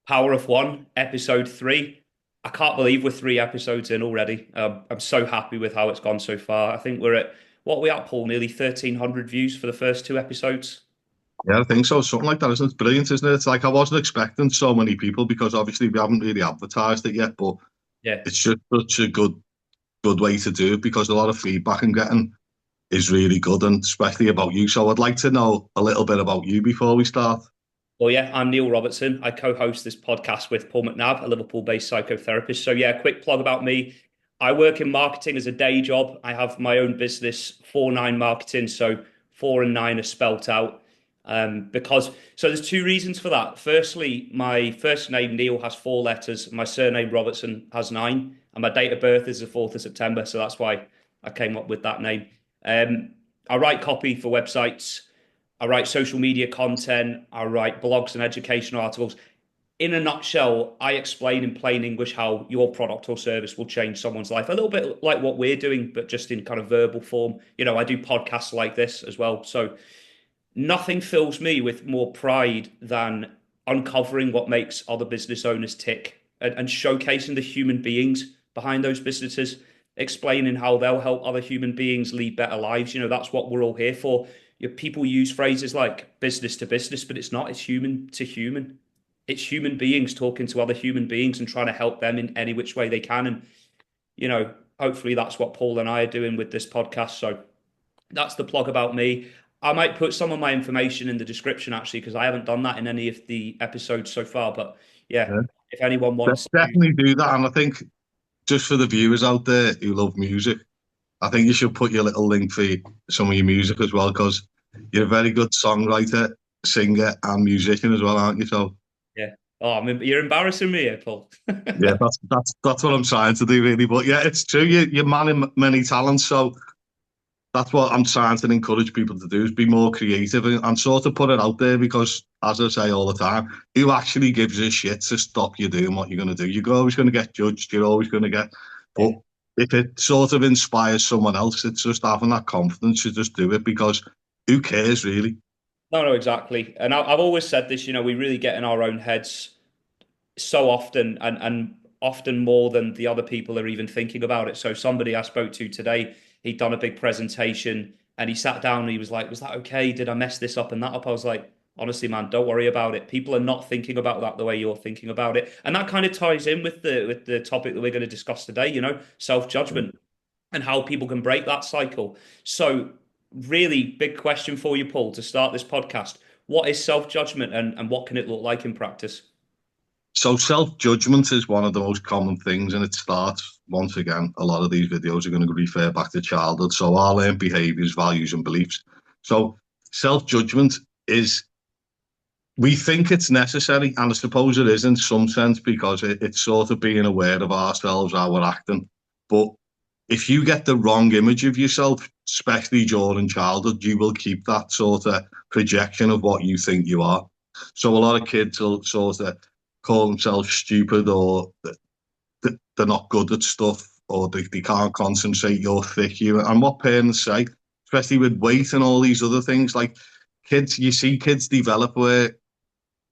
Power of One, episode 3. I can't believe we're 3 episodes in already. I'm so happy with how it's gone so far. I think we're at, what are we at, Paul? Nearly 1,300 views for the first 2 episodes. Yeah, I think so. Something like that, isn't it? It's brilliant, isn't it? It's like I wasn't expecting so many people because obviously we haven't really advertised it yet, but Yeah. it's just such a good way to do it because a lot of feedback I'm getting is really good and especially about you. So I'd like to know a little bit about you before we start. Well, yeah, I'm Neil Robertson. I co-host this podcast with Paul McNabb, a Liverpool-based psychotherapist. So, yeah, quick plug about me. I work in marketing as a day job. I have my own business, 49 Marketing. So, 4 and 9 are spelt out. So there's two reasons for that. Firstly, my first name Neil has 4 letters. My surname Robertson has 9, and my date of birth is the 4th of September. So that's why I came up with that name. Um, I write copy for websites. I write social media content. I write blogs and educational articles. In a nutshell, I explain in plain English how your product or service will change someone's life. A little bit like what we're doing, but just in kind of verbal form. I do podcasts like this as well. So nothing fills me with more pride than uncovering what makes other business owners tick and showcasing the human beings behind those businesses, explaining how they'll help other human beings lead better lives. That's what we're all here for. People use phrases like business to business, but it's not, it's human to human. It's human beings talking to other human beings and trying to help them in any which way they can. And, hopefully that's what Paul and I are doing with this podcast. So that's the plug about me. I might put some of my information in the description actually, because I haven't done that in any of the episodes so far. But yeah, Yeah, if anyone wants to, definitely do that. And I think just for the viewers out there who love music, I think you should put your little link for some of your music as well because you're a very good songwriter, singer, and musician as well, aren't you? So yeah. Oh, you're embarrassing me here, Paul. yeah, that's what I'm trying to do, really. But yeah, it's true. You're man in many talents, so that's what I'm trying to encourage people to do is be more creative and sort of put it out there because, as I say all the time, who actually gives a shit to stop you doing what you're going to do? You're always going to get judged. You're always going to get, but Yeah. if it sort of inspires someone else, it's just having that confidence to just do it because who cares really? No, no, exactly. And I've always said this, we really get in our own heads so often and often more than the other people are even thinking about it. So somebody I spoke to today, he'd done a big presentation and he sat down and he was like, "Was that okay? Did I mess this up and that up?" I was like, "Honestly, man, don't worry about it. People are not thinking about that the way you're thinking about it." And that kind of ties in with the topic that we're going to discuss today, self-judgment and how people can break that cycle. So really big question for you, Paul, to start this podcast. What is self-judgment and what can it look like in practice? So self-judgment is one of the most common things, and it starts once again. A lot of these videos are going to refer back to childhood, so our learned behaviours, values, and beliefs. So self-judgment is we think it's necessary, and I suppose it is in some sense because it's sort of being aware of ourselves, how we're acting. But if you get the wrong image of yourself, especially during childhood, you will keep that sort of projection of what you think you are. So a lot of kids will sort of call themselves stupid or they're not good at stuff or they can't concentrate, you're thick, you. And what parents say, especially with weight and all these other things, like kids, you see kids develop where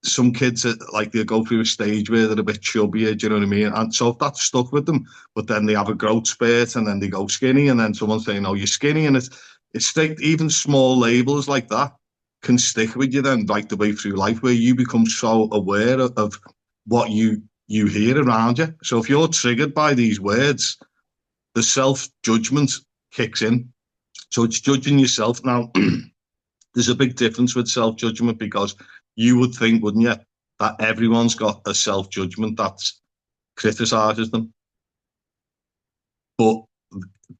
some kids are, like they go through a stage where they're a bit chubbier, do you know what I mean? And so that's stuck with them. But then they have a growth spurt and then they go skinny, and then someone's saying, "Oh, you're skinny," and it's stick even small labels like that can stick with you then like the way through life where you become so aware of what you hear around you. So if you're triggered by these words, the self judgment kicks in. So it's judging yourself. Now, there's a big difference with self judgment because you would think, wouldn't you, that everyone's got a self judgment that criticizes them, but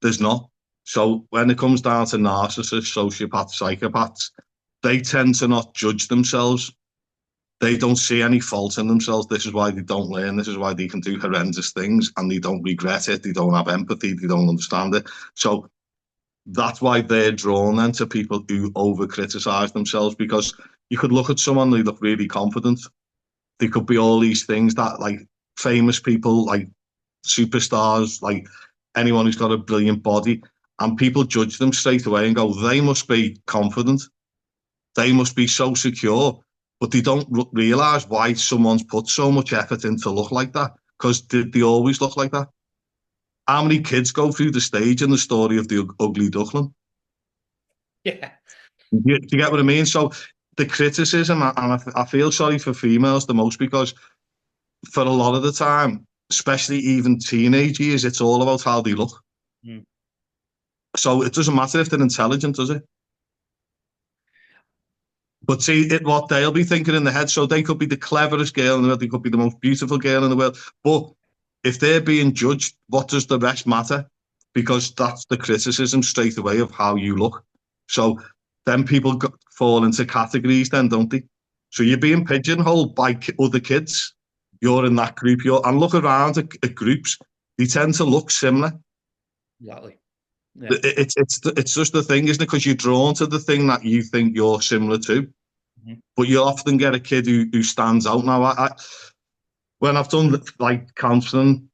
there's not. So when it comes down to narcissists, sociopaths, psychopaths, they tend to not judge themselves. They don't see any fault in themselves. This is why they don't learn. This is why they can do horrendous things and they don't regret it. They don't have empathy. They don't understand it. So that's why they're drawn then to people who over criticize themselves because you could look at someone who look really confident. They could be all these things that like famous people, like superstars, like anyone who's got a brilliant body, and people judge them straight away and go, they must be confident. They must be so secure. but they don't realize why someone's put so much effort in to look like that. Because they always look like that. How many kids go through the stage in the story of the ugly duckling? Yeah. Do you get what I mean? So the criticism, and I feel sorry for females the most because for a lot of the time, especially even teenage years, it's all about how they look. Mm. So it doesn't matter if they're intelligent, does it? But see, what they'll be thinking in the head, so they could be the cleverest girl in the world, they could be the most beautiful girl in the world. But if they're being judged, what does the rest matter? Because that's the criticism straight away of how you look. So then people fall into categories, then, don't they? So you're being pigeonholed by other kids. You're in that group. And look around at groups, they tend to look similar. Exactly. Yeah. It's just the thing, isn't it? Because you're drawn to the thing that you think you're similar to. Mhm. But you'll often get a kid who stands out. Now, when I've done like counselling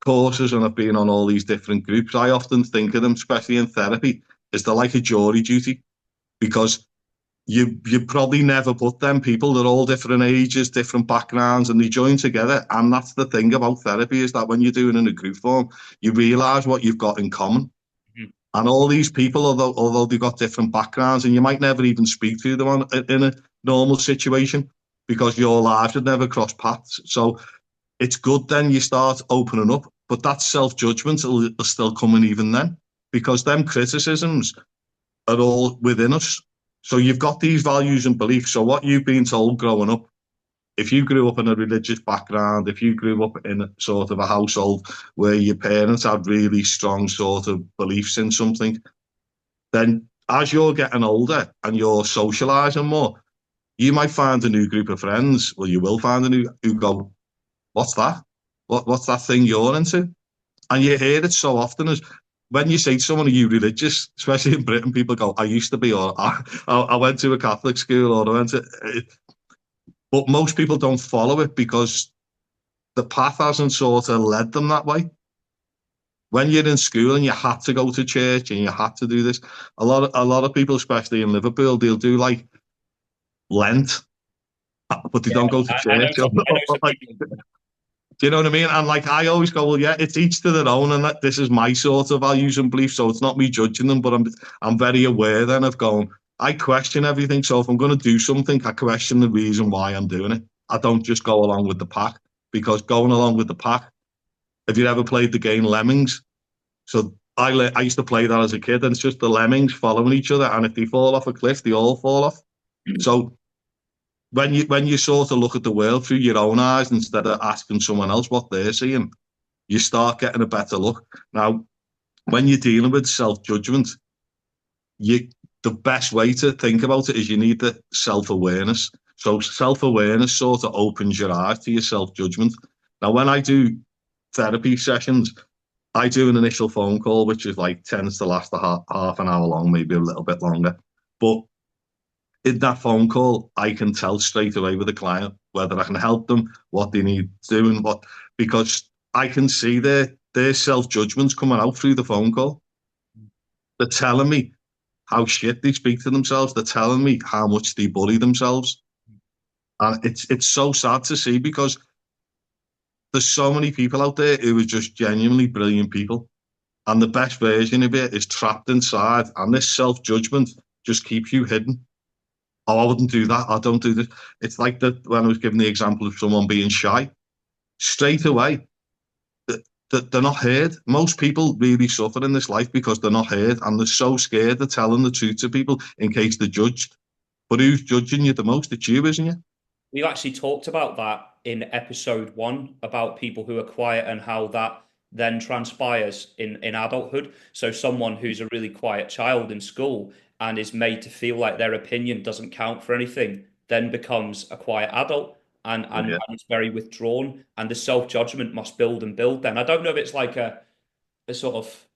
courses and I've been on all these different groups, I often think of them, especially in therapy, as they're like a jury duty because you probably never put them people. They're all different ages, different backgrounds, and they join together. And that's the thing about therapy is that when you're doing it in a group form, you realise what you've got in common. Mhm. And all these people, although they've got different backgrounds, and you might never even speak to them in a normal situation because your lives would never cross paths. So it's good then you start opening up, but that self-judgment will still coming even then because them criticisms are all within us. So you've got these values and beliefs. So what you've been told growing up, if you grew up in a religious background, if you grew up in a sort of a household where your parents had really strong sort of beliefs in something, then as you're getting older and you're socializing more, you might find a new group of friends. Well, you will find a new who go, "What's that? What's that thing you're into?" And you hear it so often as when you say to someone, "Are you religious?" Especially in Britain, people go, "I used to be," or "I went to a Catholic school," or "I went to." But most people don't follow it because the path hasn't sort of led them that way. When you're in school and you had to go to church and you had to do this, a lot of people, especially in Liverpool, they'll do like Lent, but they Yeah. don't go to I know church. some. I know some people. Do you know what I mean? And like I always go, well, yeah, it's each to their own, and that this is my sort of values and beliefs, so it's not me judging them, but I'm very aware then of going. I question everything, so if I'm going to do something, I question the reason why I'm doing it. I don't just go along with the pack because going along with the pack. Have you ever played the game Lemmings? So I used to play that as a kid, and it's just the lemmings following each other, and if they fall off a cliff, they all fall off. So when you sort of look at the world through your own eyes instead of asking someone else what they're seeing, you start getting a better look. Now, when you're dealing with self-judgment, you the best way to think about it is you need the self-awareness. So self-awareness sort of opens your eyes to your self-judgment. Now, when I do therapy sessions, I do an initial phone call, which is like tends to last half an hour long, maybe a little bit longer. But in that phone call, I can tell straight away with the client whether I can help them, what they need doing, what because I can see their self judgments coming out through the phone call. They're telling me how shit they speak to themselves. They're telling me how much they bully themselves, and it's so sad to see because there's so many people out there who are just genuinely brilliant people, and the best version of it is trapped inside, and this self judgment just keeps you hidden. Oh, I wouldn't do that. I don't do this. It's like that when I was giving the example of someone being shy. Straight away, they're not heard. Most people really suffer in this life because they're not heard and they're so scared of telling the truth to people in case they're judged. But who's judging you the most? It's you, isn't it? We actually talked about that in episode one about people who are quiet and how that then transpires in adulthood. So someone who's a really quiet child in school and is made to feel like their opinion doesn't count for anything then becomes a quiet adult and Yeah. it's very withdrawn and the self-judgment must build and build then. I don't know if it's like a sort of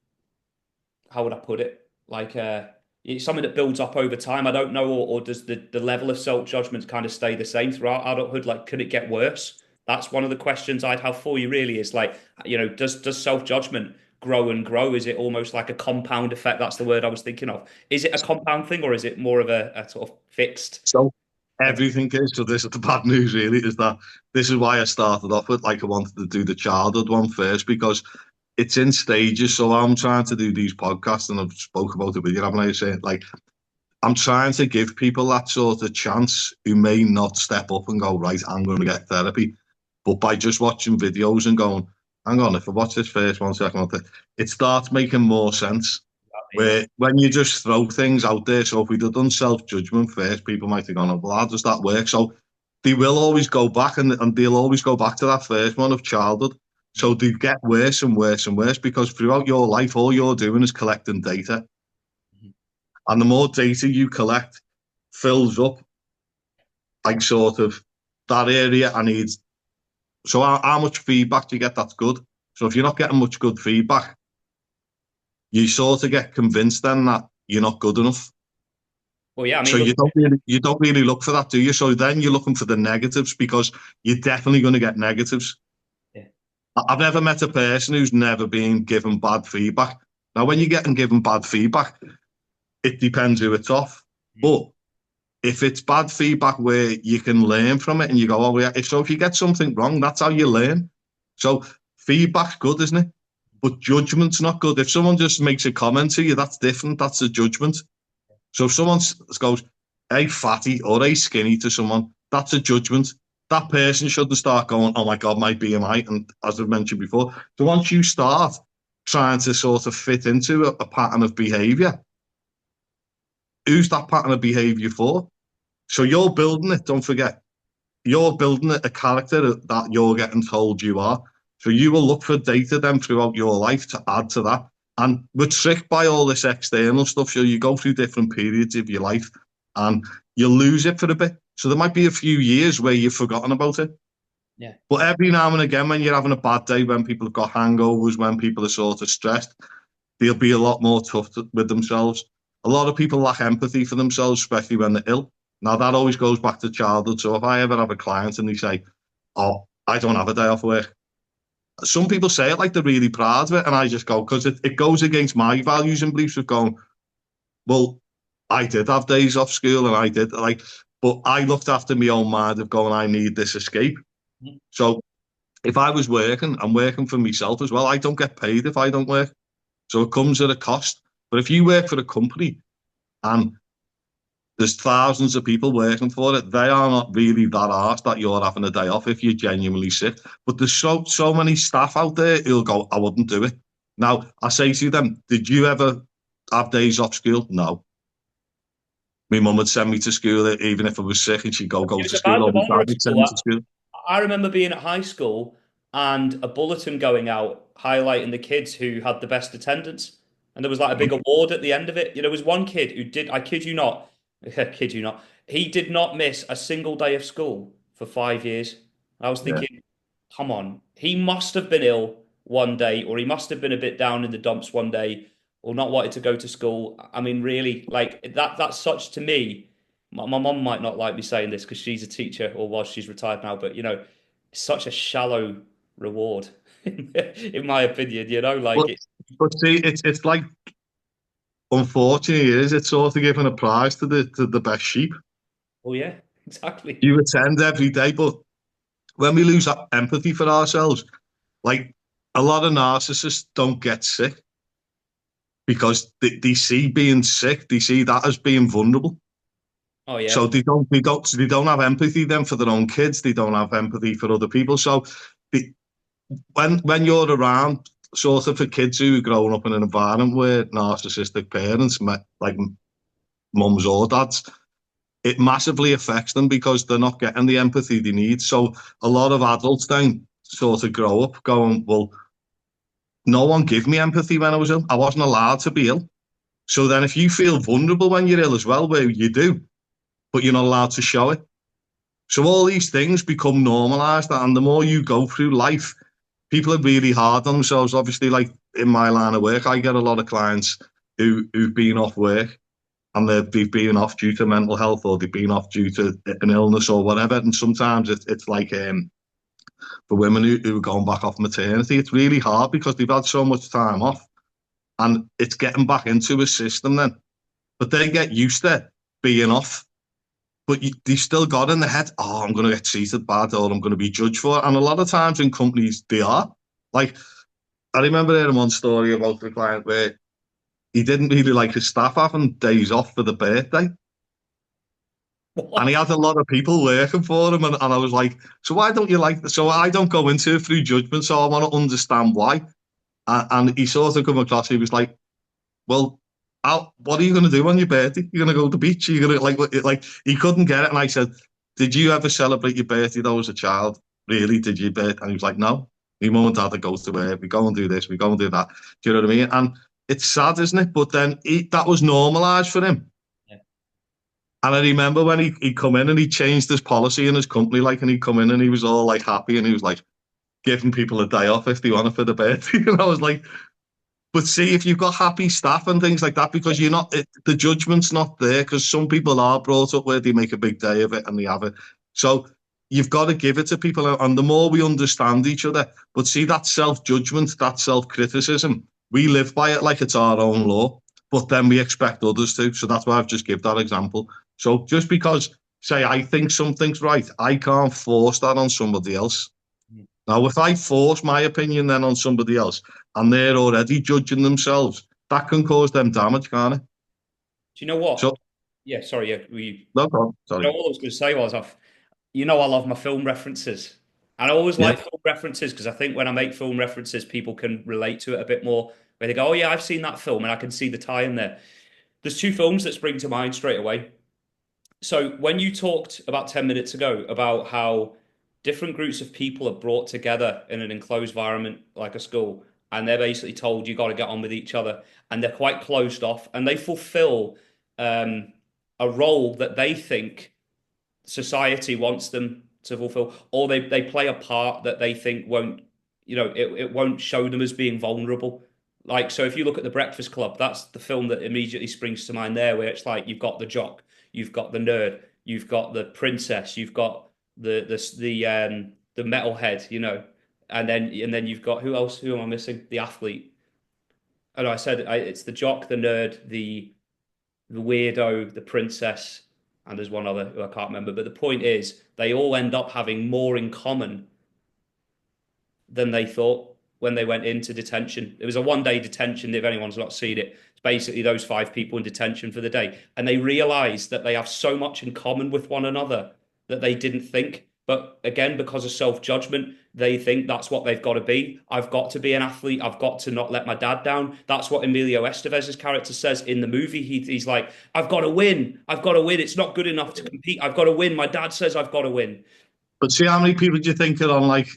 how would I put it? Like it's something that builds up over time. I don't know, or does the level of self judgment kind of stay the same throughout adulthood? Like, could it get worse? That's one of the questions I'd have for you. Really, is like, does self judgment grow and grow? Is it almost like a compound effect? That's the word I was thinking of. Is it a compound thing, or is it more of a sort of fixed? So everything is. So this is the bad news, really, is that this is why I started off with, like, I wanted to do the childhood one first, because it's in stages. So I'm trying to do these podcasts, and I've spoke about it with you, haven't I? Saying, like, I'm trying to give people that sort of chance who may not step up and go, right, I'm going to get therapy. But by just watching videos and going, hang on, if I watch this first 1 second, it starts making more sense. Yeah. Where when you just throw things out there, so if we'd have done self-judgment first, people might have gone, oh, well, how does that work? So they will always go back, and they'll always go back to that first one of childhood. So they get worse and worse and worse, because throughout your life, all you're doing is collecting data. Mhm. And the more data you collect fills up, like, sort of that area I need. So how much feedback do you get that's good? So if you're not getting much good feedback, you sort of get convinced then that you're not good enough. Well, yeah, I So mean, look, you don't really look for that, do you? So then you're looking for the negatives, because you're definitely going to get negatives. yeah. I've never met a person who's never been given bad feedback. Now, when you're getting given bad feedback, it depends who it's off. Mhm. But if it's bad feedback where you can learn from it and you go, oh, yeah, if you get something wrong, that's how you learn. So feedback's good, isn't it? But judgment's not good. If someone just makes a comment to you, that's different. That's a judgment. So if someone goes, hey, fatty, or hey, skinny to someone, that's a judgment. That person shouldn't start going, oh my God, my BMI. And as I've mentioned before, so once you start trying to sort of fit into a pattern of behavior, who's that pattern of behavior for? So you're building it, don't forget. You're building a character that you're getting told you are. So you will look for data then throughout your life to add to that. And we're tricked by all this external stuff. So you go through different periods of your life and you lose it for a bit. So there might be a few years where you've forgotten about it. Yeah. But every now and again, when you're having a bad day, when people have got hangovers, when people are sort of stressed, they'll be a lot more tough with themselves. A lot of people lack empathy for themselves, especially when they're ill. Now, that always goes back to childhood. So if I ever have a client and they say, oh, I don't have a day off work, some people say it like they're really proud of it. And I just go, because it goes against my values and beliefs of going, well, I did have days off school and I did, like, but I looked after my own mind of going, I need this escape. Mhm. So if I was working, I'm working for myself as well. I don't get paid if I don't work. So it comes at a cost. But if you work for a company and there's thousands of people working for it, they are not really that arsed that you're having a day off if you're genuinely sick. But there's so many staff out there who'll go, I wouldn't do it. Now, I say to them, did you ever have days off school? No. My mum would send me to school even if I was sick, and she'd go It was to a school, band or of my honor dad at would send school. me to school. I remember being at high school and a bulletin going out highlighting the kids who had the best attendance. And there was like a big award at the end of it. There was one kid who did, I kid you not, I kid you not, he did not miss a single day of school for 5 years. I was Yeah. thinking, come on, he must have been ill one day, or he must have been a bit down in the dumps one day, or not wanted to go to school. I mean, really, like that's such to me. My mom might not like me saying this because she's a teacher, or was she's retired now, but such a shallow reward, in my opinion. But, but see, it's like, unfortunately, it is. It's sort of giving a prize to the best sheep. Oh yeah, exactly. You attend every day, but when we lose that empathy for ourselves, like, a lot of narcissists don't get sick because they see being sick, they see that as being vulnerable. Oh yeah, So they don't have empathy then for their own kids. They don't have empathy for other people. So they, when you're around, sort of, for kids who are growing up in an environment where narcissistic parents met, like mums or dads, it massively affects them because they're not getting the empathy they need. So a lot of adults then sort of grow up going, well, no one gave me empathy when I was ill. I wasn't allowed to be ill. So then if you feel vulnerable when you're ill as well, where you do, but you're not allowed to show it. So all these things become normalized. And the more you go through life, people are really hard on themselves. Obviously, like in my line of work, I get a lot of clients who've been off work, and they've been off due to mental health, or they've been off due to an illness or whatever. And sometimes it's like, for women who are going back off maternity, it's really hard because they've had so much time off, and it's getting back into a system then. But they get used to being off. but they still got in the head, oh, I'm going to get treated bad or I'm going to be judged for it. And a lot of times in companies, they are. Like, I remember hearing one story about the client where he didn't really like his staff having days off for the birthday. And he What? had a lot of people working for him. And I was like, so why don't you like this? So I don't go into it through judgment. So I want to understand why. And he sort of come across, he was like, well, what are you going to do on your birthday? You're going to go to the beach? You're going to like he couldn't get it. And I said, did you ever celebrate your birthday though as a child? Really? Did you birthday? And he was like, no. My mum and dad would go to work. We go and do this. We go and do that. Do you know what I mean? And it's sad, isn't it? But then that was normalised for him. Yeah. And I remember when he come in and he changed his policy in his company, like, and he come in and he was all like happy and he was like giving people a day off if they wanted for the birthday. And I was like, but see, if you've got happy staff and things like that, because you're not, the judgment's not there, because some people are brought up where they make a big day of it and they have it. So you've got to give it to people. And the more we understand each other, but see, that self-judgment, that self-criticism, we live by it like it's our own law, but then we expect others to. So that's why I've just given that example. So just because, say, I think something's right, I can't force that on somebody else. Now, if I force my opinion then on somebody else and they're already judging themselves, that can cause them damage, can't it? Do you know what? So, Yeah, sorry, yeah, we. no problem. You know, Sorry. all I was going to say was, I love my film references, and I always Yeah. like film references because I think when I make film references, people can relate to it a bit more. Where they go, "Oh yeah, I've seen that film," and I can see the tie in there. There's two films that spring to mind straight away. So when you talked about 10 minutes ago about how different groups of people are brought together in an enclosed environment like a school, and they're basically told you got to get on with each other, and they're quite closed off, and they fulfill um, a role that they think society wants them to fulfill, or they play a part that they think won't, it won't show them as being vulnerable. Like, so if you look at The Breakfast Club, that's the film that immediately springs to mind there, where it's like you've got the jock, you've got the nerd, you've got the princess, you've got the metalhead, and then you've got who else? Who am I missing? The athlete. Oh no, it's the jock, the nerd, the weirdo, the princess, and there's one other who I can't remember. But the point is, they all end up having more in common than they thought when they went into detention. It was a 1 day detention, if anyone's not seen it. It's basically those 5 people in detention for the day. And they realize that they have so much in common with one another that they didn't think. But again, because of self-judgment, they think that's what they've got to be. I've got to be an athlete. I've got to not let my dad down. That's what Emilio Estevez's character says in the movie. He's like, I've got to win. I've got to win. It's not good enough to compete. I've got to win. My dad says I've got to win. But see how many people do you think are on, like,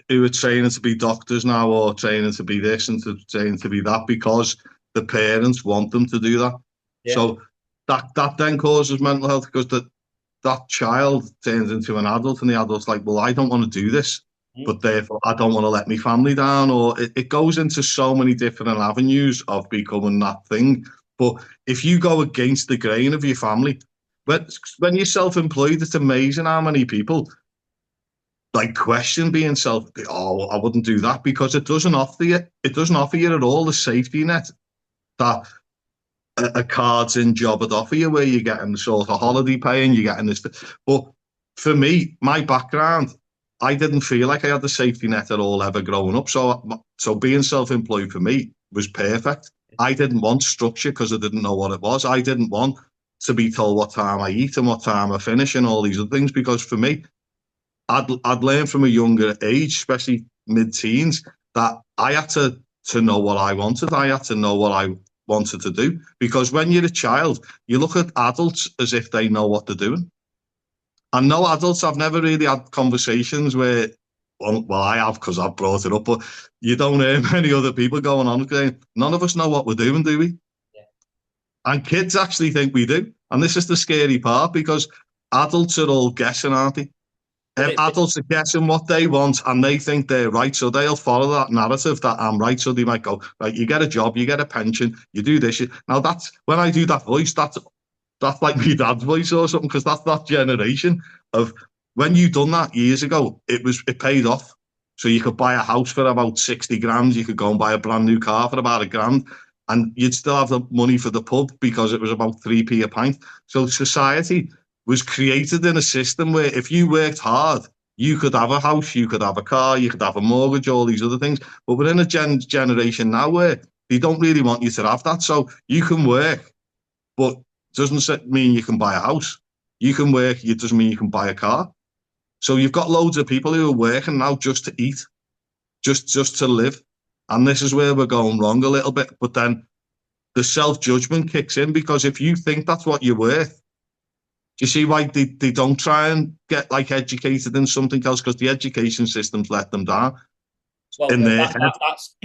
who are training to be doctors now or training to be this and training to be that because the parents want them to do that. Yeah. So that then causes mental health because that child turns into an adult and the adult's like, well, I don't want to do this, but therefore I don't want to let my family down. Or it goes into so many different avenues of becoming that thing. But if you go against the grain of your family, when you're self-employed, it's amazing how many people like question being oh, I wouldn't do that because it doesn't offer you at all the safety net that a cards in job would offer you, where you're getting the sort of holiday pay and you're getting this. But for me, my background, I didn't feel like I had the safety net at all ever growing up. So being self-employed for me was perfect. I didn't want structure because I didn't know what it was. I didn't want to be told what time I eat and what time I finish and all these other things, because for me, I'd learned from a younger age, especially mid-teens, that I had to know what I wanted. I had to know what I wanted to do, because when you're a child, you look at adults as if they know what they're doing. And no adults, I've never really had conversations where, well, I have because I've brought it up, but you don't hear many other people going on saying, none of us know what we're doing, do we? Yeah. And kids actually think we do. And this is the scary part, because adults are all guessing, aren't they? Adults are guessing what they want and they think they're right. So they'll follow that narrative that I'm right. So they might go, right, you get a job, you get a pension, you do this. Now that's, when I do that voice, that's like my dad's voice or something, because that's that generation of, when you done that years ago, it paid off. So you could buy a house for about 60 grand. You could go and buy a brand new car for about £1,000 and you'd still have the money for the pub because it was about 3p a pint. So society was created in a system where if you worked hard, you could have a house, you could have a car, you could have a mortgage, all these other things. But we're in a generation now where they don't really want you to have that. So you can work, but doesn't mean you can buy a house. You can work, it doesn't mean you can buy a car. So you've got loads of people who are working now just to eat, just to live. And this is where we're going wrong a little bit. But then the self-judgment kicks in, because if you think that's what you're worth, do you see why they don't try and get like educated in something else? Because the education system's let them down Well, in their head. that's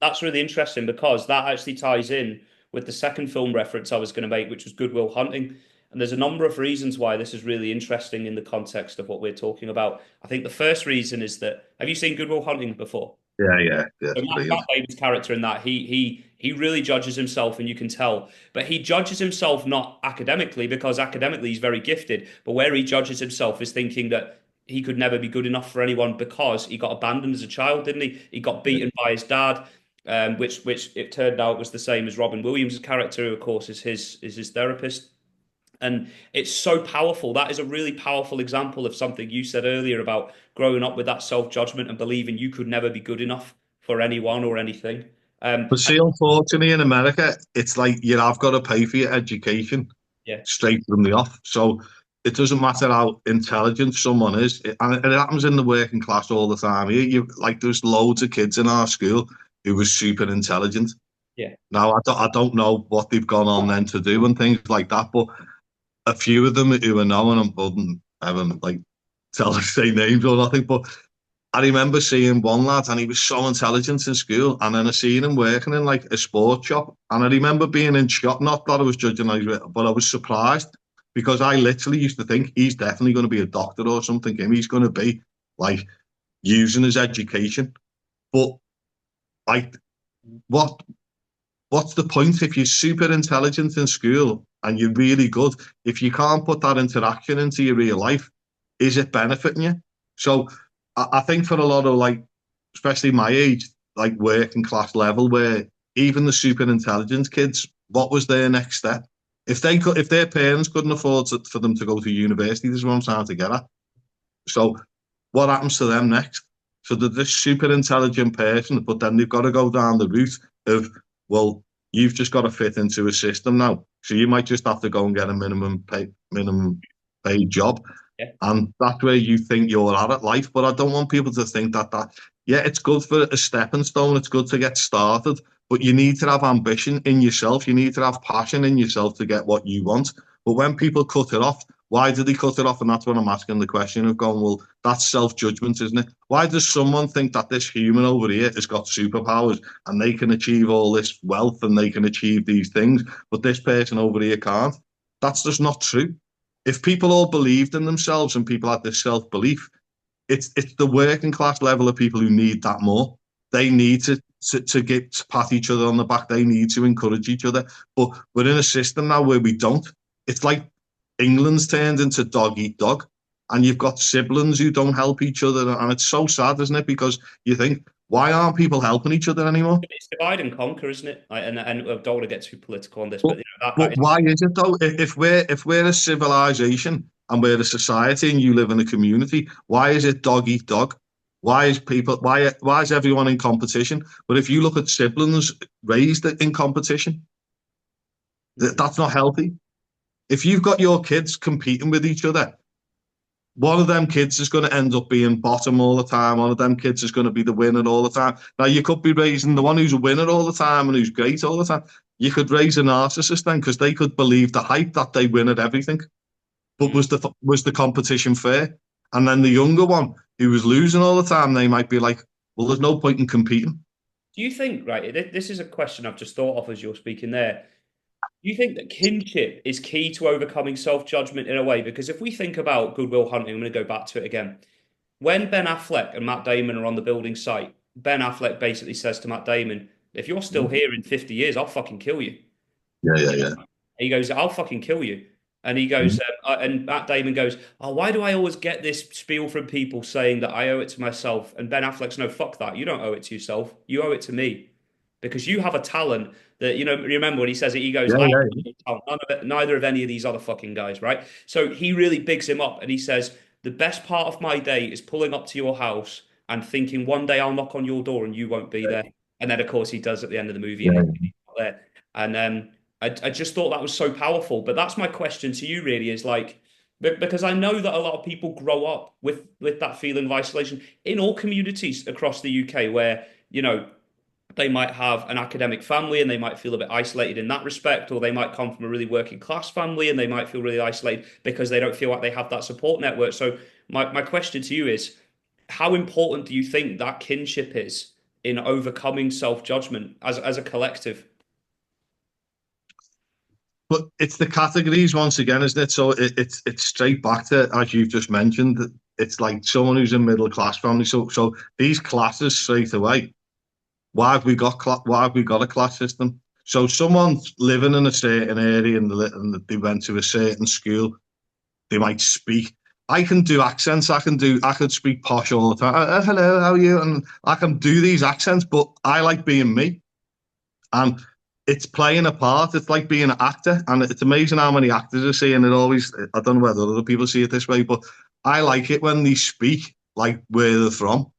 that's really interesting because that actually ties in with the second film reference I was going to make, which was Good Will Hunting. And there's a number of reasons why this is really interesting in the context of what we're talking about. I think the first reason is that have you seen Good Will Hunting before? Yeah, So it's Matt brilliant. Damon's character in that he really judges himself, and you can tell. But he judges himself not academically because academically he's very gifted. But where he judges himself is thinking that he could never be good enough for anyone because he got abandoned as a child, didn't he? He got Yeah. beaten by his dad, which it turned out was the same as Robin Williams' character, who of course is his therapist. And it's so powerful. That is a really powerful example of something you said earlier about growing up with that self-judgment and believing you could never be good enough for anyone or anything. But see, unfortunately, in America, it's like you have got to pay for your education Yeah, straight from the off. So it doesn't matter how intelligent someone is, and it happens in the working class all the time. You like there's loads of kids in our school who were super intelligent. yeah, Now I don't know what they've gone on then to do and things like that, but a few of them who are known and wouldn't ever like tell us say names or nothing, but I remember seeing one lad and he was so intelligent in school, and then I seen him working in like a sports shop, and I remember being in shock. Not that I was judging, but I was surprised because I literally used to think he's definitely going to be a doctor or something. And he's going to be like using his education, but like what what's the point if you're super intelligent in school and you're really good? If you can't put that interaction into your real life, is it benefiting you? So I think for a lot of like, especially my age, like working class level, where even the super intelligent kids, what was their next step? If their parents couldn't afford for them to go to university, this is what I'm trying to get at. So what happens to them next? So they're this super intelligent person, but then they've got to go down the route of, well, you've just got to fit into a system now. So you might just have to go and get a minimum paid job. yeah. And that's where you think you're at life. But I don't want people to think that, yeah, it's good for a stepping stone. It's good to get started, but you need to have ambition in yourself. You need to have passion in yourself to get what you want. But when people cut it off, why do they cut it off? And that's what I'm asking the question of going, well, that's self-judgment, isn't it? Why does someone think that this human over here has got superpowers and they can achieve all this wealth and they can achieve these things, but this person over here can't? That's just not true. If people all believed in themselves and people had this self-belief, it's the working class level of people who need that more. They need to pat each other on the back. They need to encourage each other. But we're in a system now where we don't. It's like England's turned into dog eat dog, and you've got siblings who don't help each other, and it's so sad, isn't it? Because you think, why aren't people helping each other anymore? It's divide and conquer, isn't it? And I don't want to get too political on this, But but that but is why is it though? If we're a civilization and we're a society and you live in a community, why is it dog eat dog? Why is everyone in competition? But if you look at siblings raised in competition, that's not healthy. If you've got your kids competing with each other, one of them kids is going to end up being bottom all the time. One of them kids is going to be the winner all the time. Now, you could be raising the one who's a winner all the time and who's great all the time. You could raise a narcissist then because they could believe the hype that they win at everything. But Mm. was the competition fair? And then the younger one who was losing all the time, they might be like, well, there's no point in competing. Do you think, right? This is a question I've just thought of as you're speaking there. Do you think that kinship is key to overcoming self-judgment in a way? Because if we think about Good Will Hunting, I'm going to go back to it again. When Ben Affleck and Matt Damon are on the building site, Ben Affleck basically says to Matt Damon, "If you're still here in 50 years, I'll fucking kill you." Yeah. He goes, "I'll fucking kill you." And he Mhm. goes, and Matt Damon goes, "Oh, why do I always get this spiel from people saying that I owe it to myself?" And Ben Affleck's, "No, fuck that. You don't owe it to yourself. You owe it to me." because you have a talent that, remember when he says it, he goes, Yeah, I have yeah, no talent. Neither of any of these other fucking guys, right? So he really bigs him up and he says, the best part of my day is pulling up to your house and thinking one day I'll knock on your door and you won't be there. And then, of course, he does at the end of the movie and yeah. he's not there. And I just thought that was so powerful. But that's my question to you, really, is like, because I know that a lot of people grow up with that feeling of isolation in all communities across the UK where, they might have an academic family and they might feel a bit isolated in that respect, or they might come from a really working class family and they might feel really isolated because they don't feel like they have that support network. So my question to you is, how important do you think that kinship is in overcoming self-judgment as a collective? But it's the categories once again, isn't it? So it's straight back to, as you've just mentioned, it's like someone who's a middle class family. So these classes straight away. Why have we got a class system? So someone's living in a certain area and they went to a certain school. They might speak. I can do accents. I could speak posh all the time. Hello, how are you? And I can do these accents, but I like being me. And it's playing a part. It's like being an actor, and it's amazing how many actors I see. And it always, I don't know whether other people see it this way, but I like it when they speak like where they're from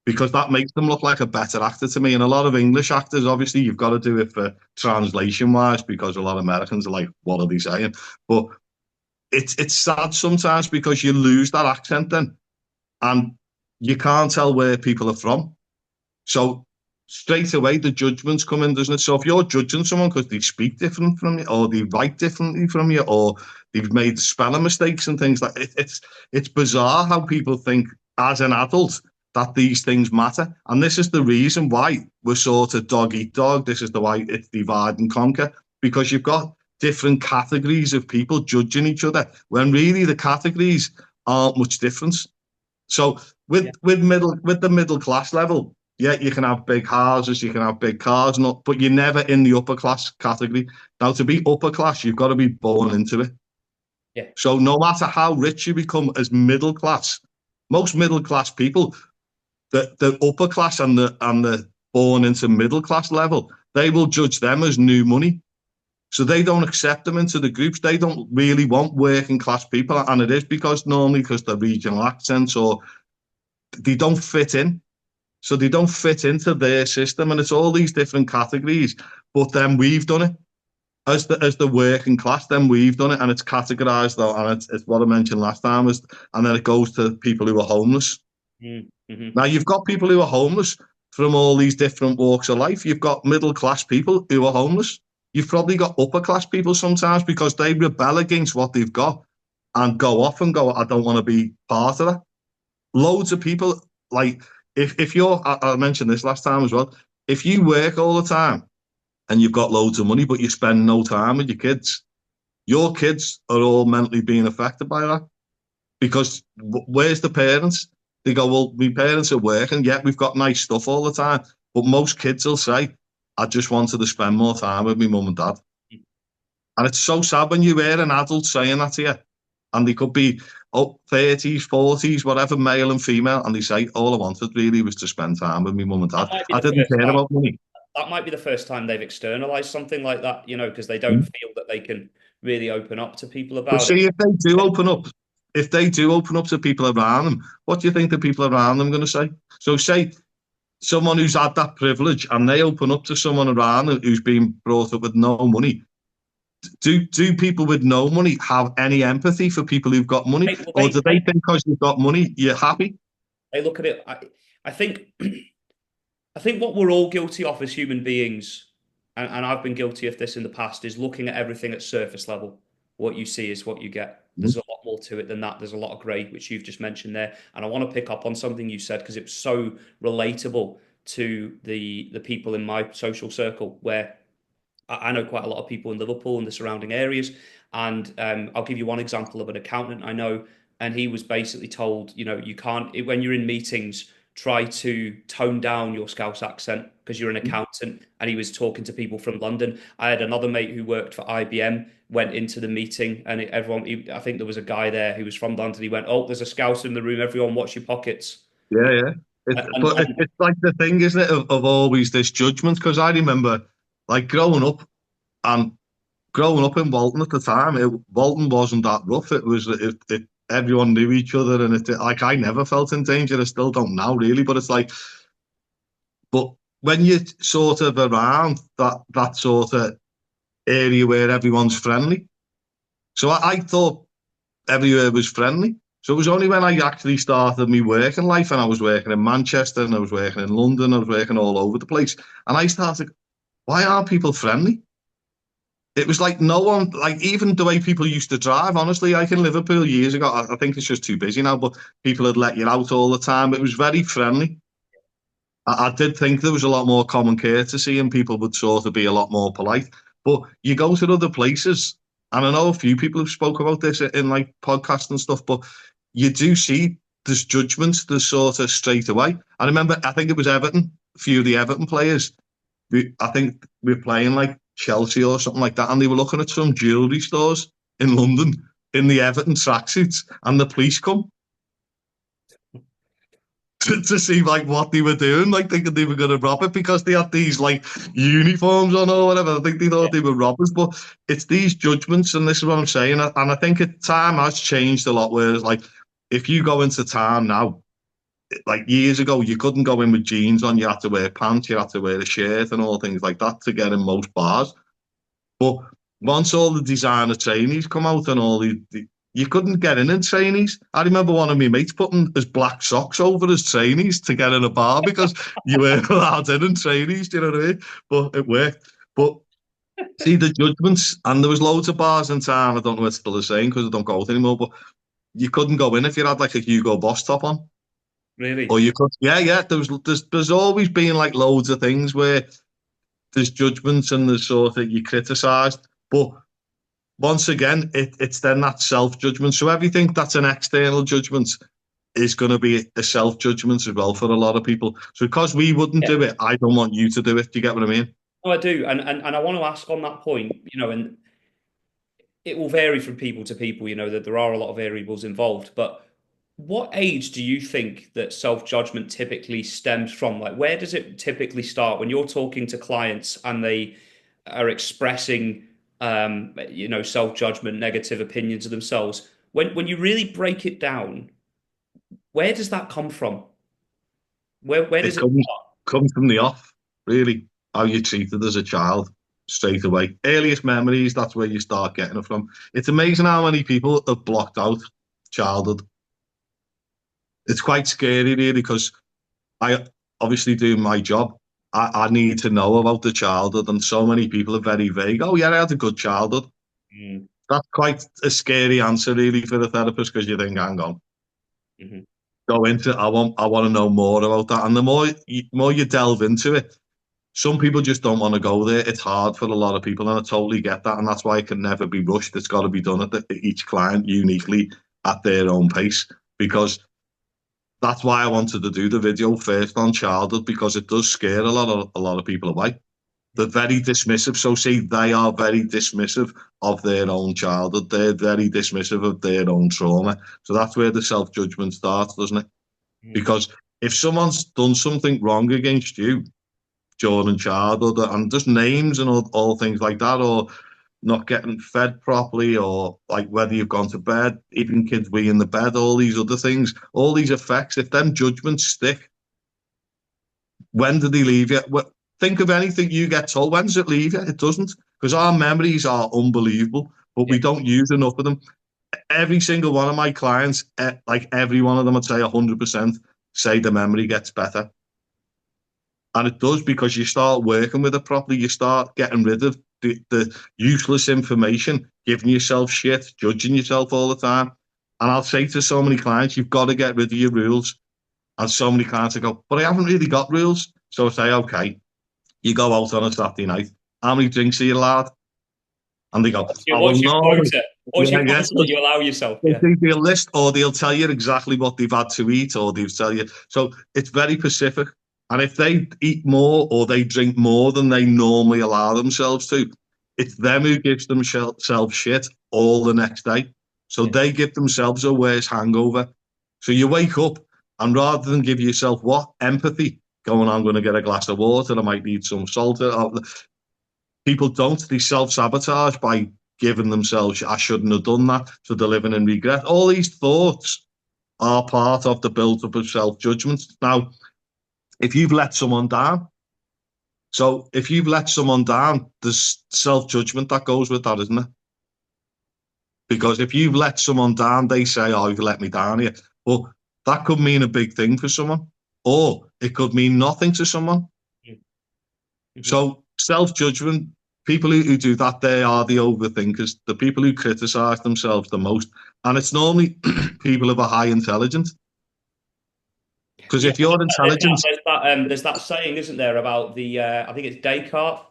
because that makes them look like a better actor to me. And a lot of English actors, obviously, you've got to do it for translation wise because a lot of Americans are like, "What are they saying?" But it's sad sometimes because you lose that accent then, and you can't tell where people are from. So straight away the judgments come in, doesn't it? So if you're judging someone because they speak different from you, or they write differently from you, or they've made spelling mistakes and things like it's bizarre how people think as an adult that these things matter. And this is the reason why we're sort of dog eat dog. This is the why it's divide and conquer, because you've got different categories of people judging each other when really the categories aren't much difference. So Yeah. with the middle class level, yeah, you can have big houses, you can have big cars, not, but you're never in the upper class category. Now, to be upper class, you've got to be born into it. Yeah. So no matter how rich you become as middle class, most middle class people, the upper class and the born into middle class level, they will judge them as new money. So they don't accept them into the groups. They don't really want working class people, and it is because normally because the regional accents or they don't fit in. So they don't fit into their system, and it's all these different categories. But then we've done it as the working class. Then we've done it, and it's categorized though, and it's what I mentioned last time. And then it goes to people who are homeless. Mm-hmm. Now you've got people who are homeless from all these different walks of life. You've got middle class people who are homeless. You've probably got upper class people sometimes because they rebel against what they've got and go off and go, I don't want to be part of that. Loads of people like if you're I mentioned this last time as well. If you work all the time and you've got loads of money, but you spend no time with your kids are all mentally being affected by that. Because where's the parents? They go, well, my parents are working. Yeah, we've got nice stuff all the time. But most kids will say, I just wanted to spend more time with my mum and dad. And it's so sad when you hear an adult saying that to you, and they could be up 30s, 40s, whatever, male and female, and they say, all I wanted really was to spend time with my mum and That dad. might be I the didn't first care time. about money. That might be the first time they've externalized something like that, because they don't Mm. feel that they can really open up to people But about it. see, if they do open up to people around them, what do you think the people around them are going to say? So say someone who's had that privilege and they open up to someone around them who's been brought up with no money. Do people with no money have any empathy for people who've got money, Well, or do they think because you've got money you're happy? they look at it. I think I think what we're all guilty of as human beings, and I've been guilty of this in the past, is looking at everything at surface level. What you see is what you get. There's a lot more to it than that. There's a lot of grey, which you've just mentioned there. And I want to pick up on something you said because it was so relatable to the people in my social circle, where I know quite a lot of people in Liverpool and the surrounding areas. And I'll give you one example of an accountant I know. And he was basically told, you can't, when you're in meetings, try to tone down your Scouse accent because you're an accountant. And he was talking to people from London. I had another mate who worked for IBM, went into the meeting, and I think there was a guy there who was from London. He went, "Oh, there's a Scouse in the room. Everyone, watch your pockets." Yeah, yeah. It's like the thing, isn't it, of always this judgment? Because I remember, like, and growing up in Walton at the time, Walton wasn't that rough. Everyone knew each other, and like I never felt in danger. I still don't now, really. But it's like, but when you're sort of around that sort of area where everyone's friendly, so I thought everywhere was friendly. So it was only when I actually started my working life, and I was working in Manchester, and I was working in London, I was working all over the place, and I started, why aren't people friendly? It was like no one, like even the way people used to drive, honestly, like in Liverpool years ago, I think it's just too busy now, but people had let you out all the time. It was very friendly. I did think there was a lot more common courtesy and people would sort of be a lot more polite. But you go to other places, and I know a few people have spoke about this in like podcasts and stuff, but you do see there's judgments, there's sort of straight away. I remember, I think it was Everton, a few of the Everton players, I think we were playing like Chelsea or something like that, and they were looking at some jewellery stores in London in the Everton tracksuits, and the police come to see like what they were doing, like thinking they were going to rob it because they had these like uniforms on or whatever. I think they thought they were robbers, but it's these judgments, and this is what I'm saying. And I think time has changed a lot. Whereas like if you go into town now, like years ago, you couldn't go in with jeans on. You had to wear pants, you had to wear a shirt, and all things like that to get in most bars. But once all the designer trainees come out and you couldn't get in trainees. I remember one of my mates putting his black socks over his trainees to get in a bar because you weren't allowed in trainees. Do you know what I mean? But it worked. But see the judgments, and there was loads of bars in town. I don't know if it's still the same because I don't go out anymore. But you couldn't go in if you had like a Hugo Boss top on. Really? Or you could, yeah. There's always been like loads of things where there's judgments and there's sort of you criticised, but once again, it's then that self-judgment. So everything that's an external judgment is going to be a self-judgment as well for a lot of people. So because we wouldn't do it, I don't want you to do it. Do you get what I mean? No, I do, and I want to ask on that point, and it will vary from people to people, that there are a lot of variables involved, but what age do you think that self-judgment typically stems from? Like, where does it typically start when you're talking to clients and they are expressing, self-judgment, negative opinions of themselves? When you really break it down, where does that come from? Where It does it comes from the off, really, how you're treated as a child straight away. Earliest memories, that's where you start getting it from. It's amazing how many people have blocked out childhood. It's quite scary, really, because I obviously do my job. I need to know about the childhood, and so many people are very vague. Oh, yeah, I had a good childhood. start? That's quite a scary answer, really, for a therapist because you think, hang on, Mm-hmm. go into it. I want to know more about that. And the more you delve into it, some people just don't want to go there. It's hard for a lot of people, and I totally get that. And that's why it can never be rushed. It's got to be done at each client uniquely at their own pace because that's why I wanted to do the video first on childhood because it does scare a lot of people away. They're very dismissive. So see, they are very dismissive of their own childhood. They're very dismissive of their own trauma. So that's where the self-judgment starts, doesn't it? Mm-hmm. Because if someone's done something wrong against you during childhood and just names and all things like that, or not getting fed properly, or like whether you've gone to bed, even kids wee in the bed, all these other things, all these effects, if them judgments stick, when do they leave you? Think of anything you get told. When does it leave you? It doesn't, because our memories are unbelievable, but Yeah. we don't use enough of them. Every single one of my clients, like every one of them, I'd say 100%, say the memory gets better. And it does because you start working with it properly. You start getting rid of the useless information, giving yourself shit, judging yourself all the time. And I'll say to so many clients, you've got to get rid of your rules. And so many clients go, but I haven't really got rules. So I say, okay, you go out on a Saturday night. How many drinks are you allowed? And they go, oh, well, What's your no. quota? What's Yeah, your yeah. quota that you allow yourself? They Yeah. give you a list, or they'll tell you exactly what they've had to eat, or they'll tell you. So it's very specific. And if they eat more or they drink more than they normally allow themselves to, it's them who gives themselves shit all the next day. So Yeah. they give themselves a worse hangover. So you wake up And rather than give yourself what? Empathy. Going, I'm going to get a glass of water, I might need some salt. People don't. They self-sabotage by giving themselves, I shouldn't have done that, so they're living in regret. All these thoughts are part of the build-up of self-judgment. Now, if you've let someone down, so if you've let someone down, there's self-judgment that goes with that, isn't it? Because if you've let someone down, they say, oh, you've let me down here. Well, that could mean a big thing for someone, or it could mean nothing to someone. Mm-hmm. So self-judgment, people who do that, they are the overthinkers, the people who criticize themselves the most. And it's normally people of a high intelligence. Because Yeah, if you're intelligent, there's that saying, isn't there, about the I think it's Descartes,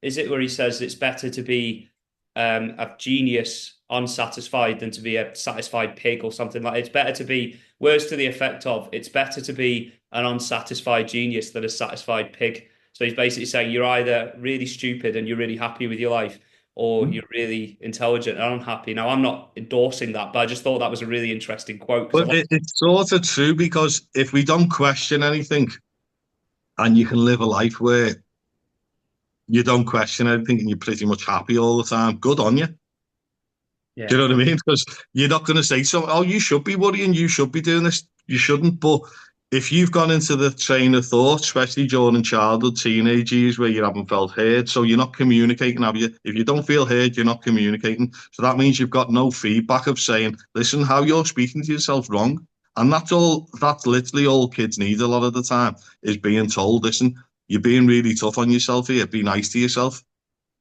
is it, where he says it's better to be a genius unsatisfied than to be a satisfied pig or something like. It's better to be, words to the effect of, it's better to be an unsatisfied genius than a satisfied pig. So he's basically saying you're either really stupid and you're really happy with your life, or you're really intelligent and unhappy. Now, I'm not endorsing that, but I just thought that was a really interesting quote because a but lot. it's sort of true because if we don't question anything and you can live a life where you don't question anything and you're pretty much happy all the time, good on you. Do Yeah. you know what I mean? Because you're not going to say something, oh, you should be worrying, you should be doing this. You shouldn't. But if you've gone into the train of thought, especially during childhood, teenage years, where you haven't felt heard, so you're not communicating, have you? If you don't feel heard, you're not communicating. So that means you've got no feedback of saying, listen, how you're speaking to yourself wrong. And that's literally all kids need a lot of the time is being told, listen, you're being really tough on yourself here, be nice to yourself.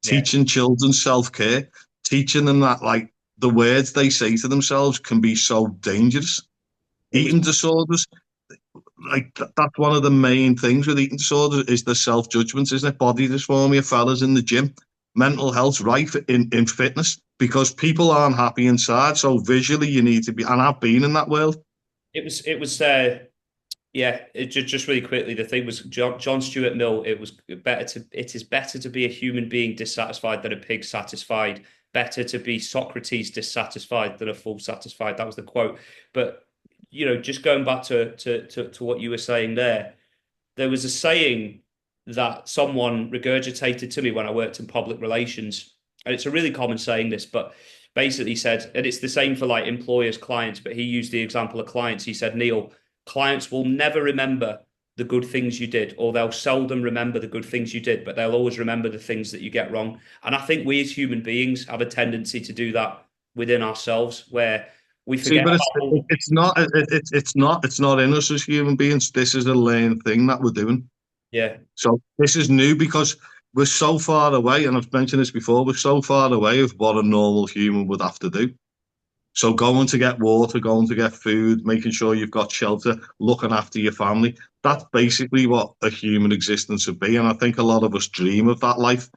Yeah. Teaching children self-care, teaching them that, like, the words they say to themselves can be so dangerous. It was Eating disorders, like that's one of the main things with eating disorders is the self-judgment, isn't it? Body dysmorphia, fellas in the gym, mental health rife in fitness because people aren't happy inside. So visually, you need to be, and I've been in that world. it was yeah, just really quickly, the thing was John Stuart Mill. It is better to be a human being dissatisfied than a pig satisfied. Better to be Socrates dissatisfied than a fool satisfied. That was the quote. But just going back to what you were saying there was a saying that someone regurgitated to me when I worked in public relations, and it's a really common saying this, but basically said, and it's the same for like employers, clients, but he used the example of clients. He said, Neil, clients will never remember the good things you did, or they'll seldom remember the good things you did, but they'll always remember the things that you get wrong. And I think we as human beings have a tendency to do that within ourselves, where we See, forget but about. it's not in us as human beings. This is a learned thing that we're doing. Yeah. So this is new because we're so far away, and I've mentioned this before, we're so far away of what a normal human would have to do. So going to get water, going to get food, making sure you've got shelter, looking after your family, that's basically what a human existence would be. And I think a lot of us dream of that life,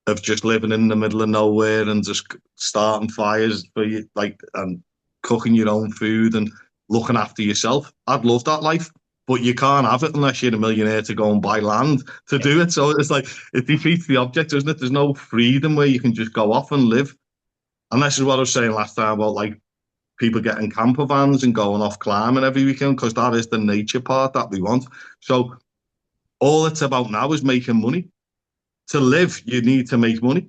of just living in the middle of nowhere and just starting fires for you, like, and cooking your own food and looking after yourself. I'd love that life, but you can't have it unless you're a millionaire to go and buy land to do it. So it's like it defeats the object, doesn't it? There's no freedom where you can just go off and live. And this is what I was saying last time about like people getting camper vans and going off climbing every weekend because that is the nature part that we want. So all it's about now is making money. To live, you need to make money.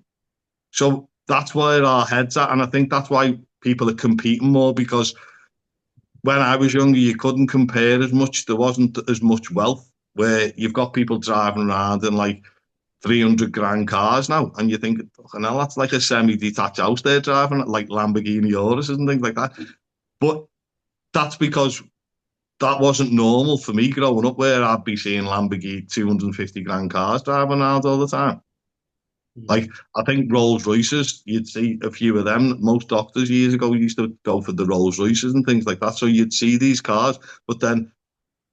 So that's where our heads at. And I think that's why people are competing more because when I was younger, you couldn't compare as much. There wasn't as much wealth where you've got people driving around in like 300 grand cars now. And you think, fucking hell, that's like a semi-detached house they're driving, like Lamborghini Urus and things like that. But that's because that wasn't normal for me growing up where I'd be seeing Lamborghini 250 grand cars driving around all the time. Mhm. Like, I think Rolls Royces, you'd see a few of them. Most doctors years ago used to go for the Rolls Royces and things like that. So you'd see these cars, but then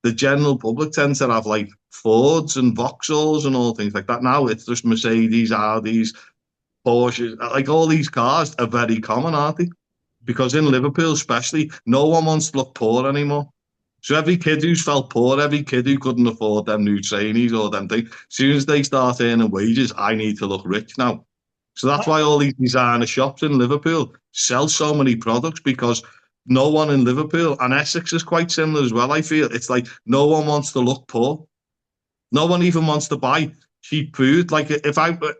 the general public tends to have like Fords and Vauxhalls and all things like that. Now it's just Mercedes, Audis, Porsches. Like all these cars are very common, aren't they? Because in Liverpool, especially, no one wants to look poor anymore. So every kid who's felt poor, every kid who couldn't afford them new trainees or them things, as soon as they start earning wages, I need to look rich now. So that's why all these designer shops in Liverpool sell so many products because no one in Liverpool, and Essex is quite similar as well. I feel it's like no one wants to look poor. No one even wants to buy cheap food. Like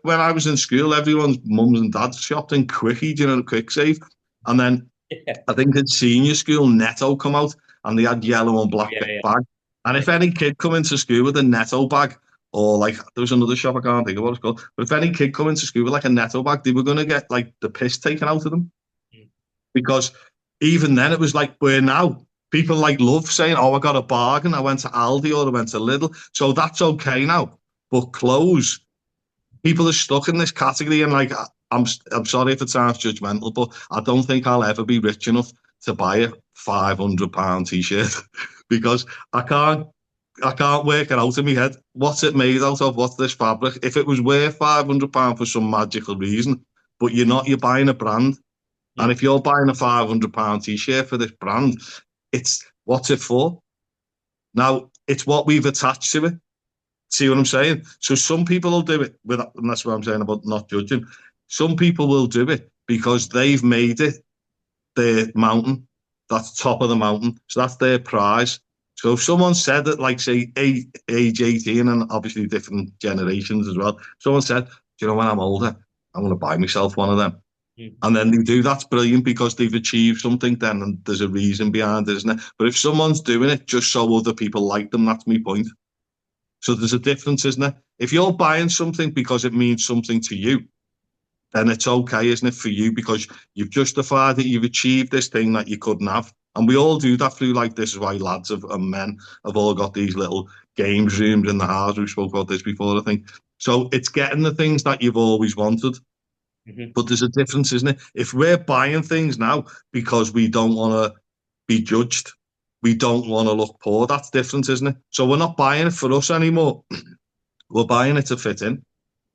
when I was in school, everyone's mums and dads shopped in Quickie, you know, Quick Save, and then Yeah, I think in senior school, Netto come out and they had yellow and black yeah, yeah. bag. And if any kid come into school with a Netto bag, or like there was another shop I can't think of what it's called, but if any kid come into school with like a Netto bag, they were going to get like the piss taken out of them Mm. because even then it was like where now people like love saying, "Oh, I got a bargain. I went to Aldi or I went to Lidl," so that's okay now. But clothes, people are stuck in this category, and like I'm sorry if it sounds judgmental, but I don't think I'll ever be rich enough to buy a £500 t-shirt because I can't. I can't work it out in my head. What's it made out of? What's this fabric? If it was worth £500 for some magical reason, but you're buying a brand. And Mm. if you're buying a £500 t-shirt for this brand, it's what's it for? Now, it's what we've attached to it. See what I'm saying? So some people will do it and that's what I'm saying about not judging. Some people will do it because they've made it their mountain. That's top of the mountain. So that's their prize. So if someone said that, like, say, age 18, and obviously different generations as well, someone said, "Do you know, when I'm older, I'm going to buy myself one of them." Mm. And then they do, that's brilliant because they've achieved something then, and there's a reason behind it, isn't it? But if someone's doing it just so other people like them, that's my point. So there's a difference, isn't it? If you're buying something because it means something to you, then it's okay, isn't it, for you because you've justified it, you've achieved this thing that you couldn't have. And we all do that through like this is why lads and men have all got these little games rooms in the house. We've spoke about this before, I think. So it's getting the things that you've always wanted. Mhm. But there's a difference, isn't it? If we're buying things now because we don't want to be judged, we don't want to look poor, that's different, isn't it? So we're not buying it for us anymore. We're buying it to fit in.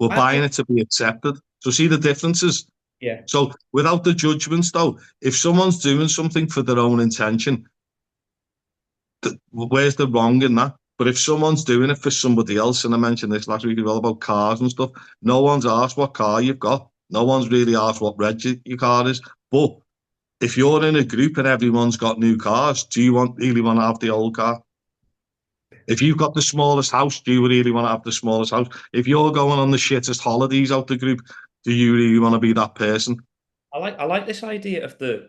We're I buying it to be accepted. So see the differences. yeah. So without the judgments, though, if someone's doing something for their own intention, where's the wrong in that? But if someone's doing it for somebody else, and I mentioned this last week as well about cars and stuff, no one's asked what car you've got. No one's really asked what your car is. But if you're in a group and everyone's got new cars, do you really want to have the old car? If you've got the smallest house, do you really want to have the smallest house? If you're going on the shittest holidays out the group, do you really want to be that person? I like this idea of the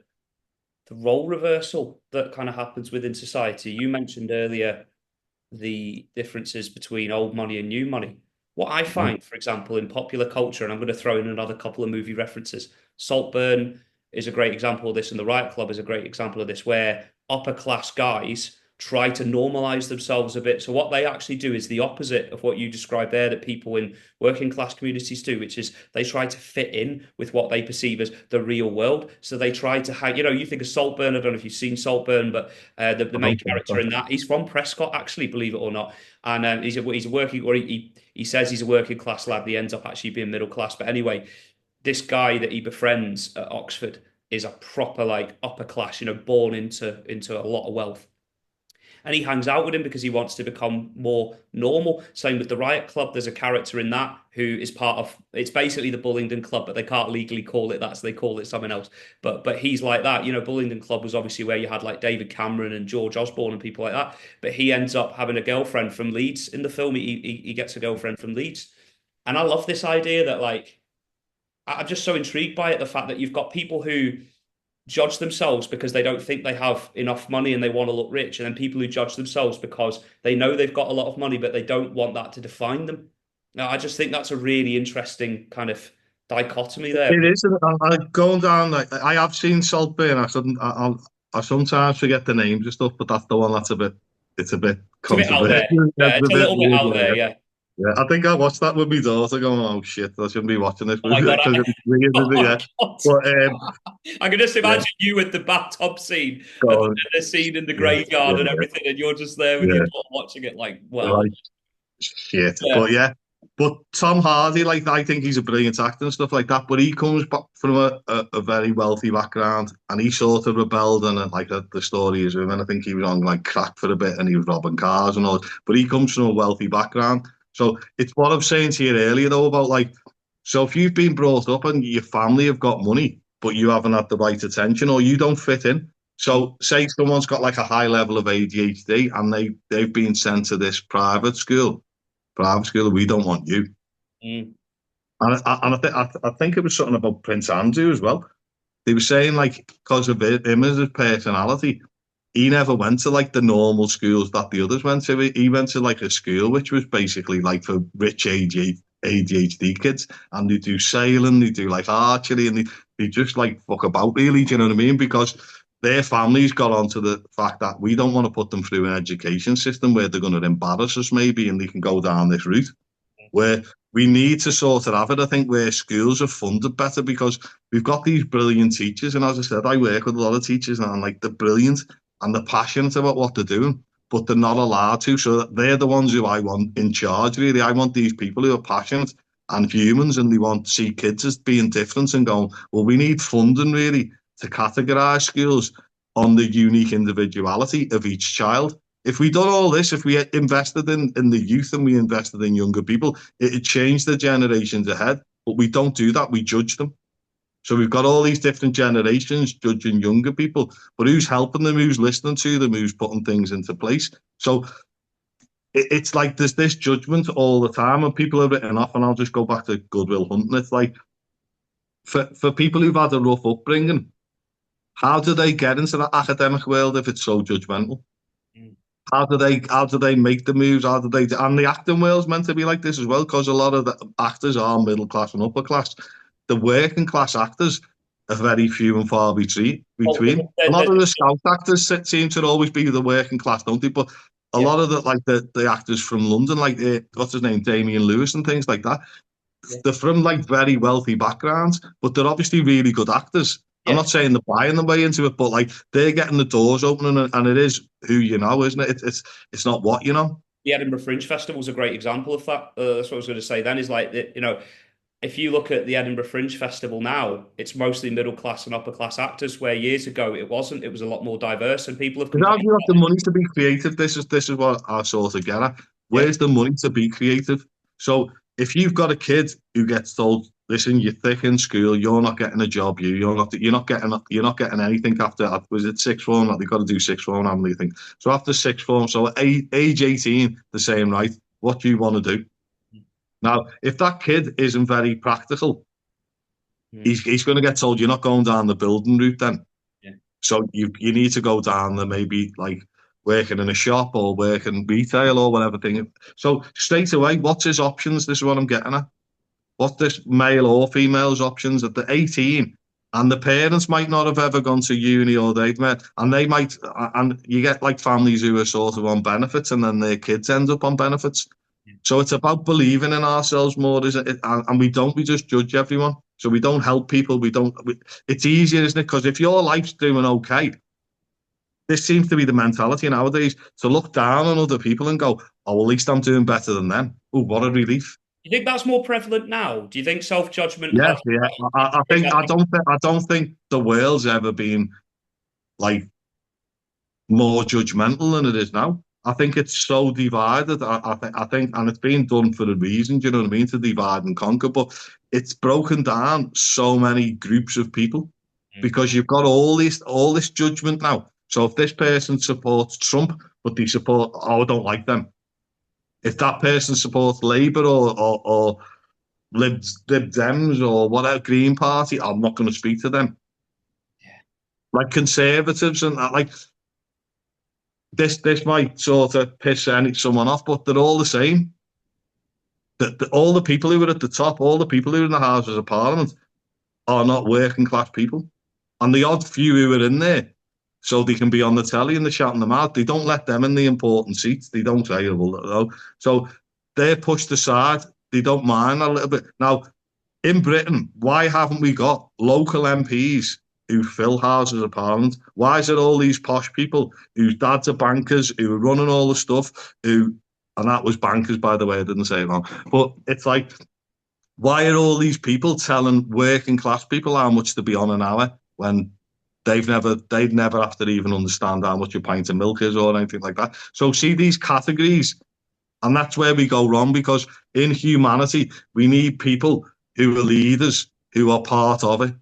role reversal that kind of happens within society. You mentioned earlier the differences between old money and new money. What I Mm. find, for example, in popular culture, and I'm going to throw in another couple of movie references, Saltburn is a great example of this, and The Riot Club is a great example of this, where upper class guys try to normalize themselves a bit. So what they actually do is the opposite of what you described there, that people in working class communities do, which is they try to fit in with what they perceive as the real world. So they try to hang, you think of Saltburn, I don't know if you've seen Saltburn, but the I main don't think character so. in that, he's from Prescott, actually, believe it or not. And he's a working, or he says he's a working class lad. He ends up actually being middle class. But anyway, this guy that he befriends at Oxford is a proper like upper class, born into a lot of wealth, and he hangs out with him because he wants to become more normal. Same with the Riot Club. There's a character in that who is part of. It's basically the Bullingdon Club, but they can't legally call it that, so they call it something else. But he's like that. Bullingdon Club was obviously where you had like David Cameron and George Osborne and people like that. But he ends up having a girlfriend from Leeds in the film. He gets a girlfriend from Leeds, and I love this idea that like I'm just so intrigued by it. The fact that you've got people who judge themselves because they don't think they have enough money and they want to look rich, and then people who judge themselves because they know they've got a lot of money but they don't want that to define them. Now, I just think that's a really interesting kind of dichotomy there. It is. Going down, like, I have seen Saltburn. I sometimes forget the names and stuff, but that's the one that's it's a bit It's a bit out controversial. there. That's Yeah, a it's a bit little bit weird, out there. yeah. Yeah. Yeah, I think I watched that with my daughter going, oh shit, I shouldn't be watching this Oh my movie God. because it's weird, Oh isn't it? my Yeah. God. But I can just yeah, imagine you with the bathtub scene and going, the scene in the yeah, graveyard and yeah, everything, and you're just there with your yeah. daughter watching it like, well, Like shit. yeah. But yeah. But Tom Hardy, like I think he's a brilliant actor and stuff like that. But he comes back from a very wealthy background, and he sort of rebelled. And like the story is with him, and I think he was on like crack for a bit, and he was robbing cars and all. But he comes from a wealthy background, so it's what I was saying to you earlier though about like, so if you've been brought up and your family have got money, but you haven't had the right attention, or you don't fit in, So say someone's got like a high level of ADHD and they've been sent to this private school, we don't want you. Mm. And I think it was something about Prince Andrew as well. They were saying like because of him as his personality, he never went to like the normal schools that the others went to. He went to like a school which was basically like for rich ADHD kids, and they do sailing, they do like archery, and they just like fuck about really. Do you know what I mean? Because their families got onto the fact that we don't want to put them through an education system where they're going to embarrass us maybe, and they can go down this route where we need to sort of have it. I think where schools are funded better because we've got these brilliant teachers, and as I said, I work with a lot of teachers, and like they're brilliant and they're passionate about what they're doing, but they're not allowed to. So they're the ones who I want in charge. Really, I want these people who are passionate and humans, and they want to see kids as being different and going, well, we need funding really to categorise schools on the unique individuality of each child. If we done all this, if we invested in the youth and we invested in younger people, it'd change the generations ahead. But we don't do that. We judge them. So we've got all these different generations judging younger people, but who's helping them? Who's listening to them? Who's putting things into place? So it's like there's this judgment all the time, and people are written off. And I'll just go back to Goodwill Hunting. It's like for people who've had a rough upbringing, how do they get into the academic world if it's so judgmental? Mm. How do they make the moves? How do they and the acting world's meant to be like this as well because a lot of the actors are middle class and upper class. The working class actors are very few and far Well, between. A lot of the scout actors seem to always be the working class, don't they? But a yeah, lot of the actors from London, like what's his name, Damian Lewis and things like that, yeah, they're from like very wealthy backgrounds, but they're obviously really good actors. I'm yeah. not saying they're buying their way into it, but like they're getting the doors opening, and it is who you know, isn't it? It's not what you know. The Edinburgh Fringe Festival is a great example of that. That's what I was going to say then is like, if you look at the Edinburgh Fringe Festival now, it's mostly middle class and upper class actors, where years ago it wasn't. It was a lot more diverse, and people have Because how complained have you got the about it. money to be creative? This is what I sort of get at. Yeah, Where's the money to be creative? So if you've got a kid who gets told, "Listen, you're thick in school. You're not getting a job. You're not getting anything after. Was it sixth form? They've got to do sixth form. How many think? So after sixth form, so at age 18, they're saying, right, what do you want to do? Now, if that kid isn't very practical, mm. he's going to get told you're not going down the building route then. Yeah, So you need to go down the maybe like working in a shop or working retail or whatever thing. So straight away, what's his options? This is what I'm getting at. What's this male or female's options at the 18? And the parents might not have ever gone to uni or they've met, and they might, and you get like families who are sort of on benefits and then their kids end up on benefits. So it's about believing in ourselves more, is it? And we just judge everyone. So we don't help people. It's easier, isn't it? Because if your life's doing okay, this seems to be the mentality nowadays to look down on other people and go, oh, well, at least I'm doing better than them. Oh, what a relief. do you think that's more prevalent now? Do you think self-judgment Yes, has? yeah. I think I don't think the world's ever been like more judgmental than it is now. I think it's so divided. I think, and it's been done for a reason. Do you know what I mean? To divide and conquer, but it's broken down so many groups of people Mm. because you've got all this judgment now. So if this person supports Trump, but they support, oh, I don't like them. If that person supports Labour or Lib Dems or whatever Green Party, I'm not going to speak to them. Yeah. Like conservatives and like this might sort of piss someone off, but they're all the same. All the people who are at the top, all the people who are in the Houses of Parliament are not working class people. And the odd few who are in there, so they can be on the telly and they're shouting them out, they don't let them in the important seats. They don't say, well, no. So they're pushed aside. They don't mind a little bit. Now, in Britain, why haven't we got local MPs who fill Houses of Parliament? Why is it all these posh people whose dads are bankers, who are running all the stuff, and that was bankers, by the way, I didn't say it wrong. But it's like, why are all these people telling working class people how much to be on an hour when they'd never have to even understand how much a pint of milk is or anything like that? So see these categories, and that's where we go wrong because in humanity, we need people who are leaders, who are part of it.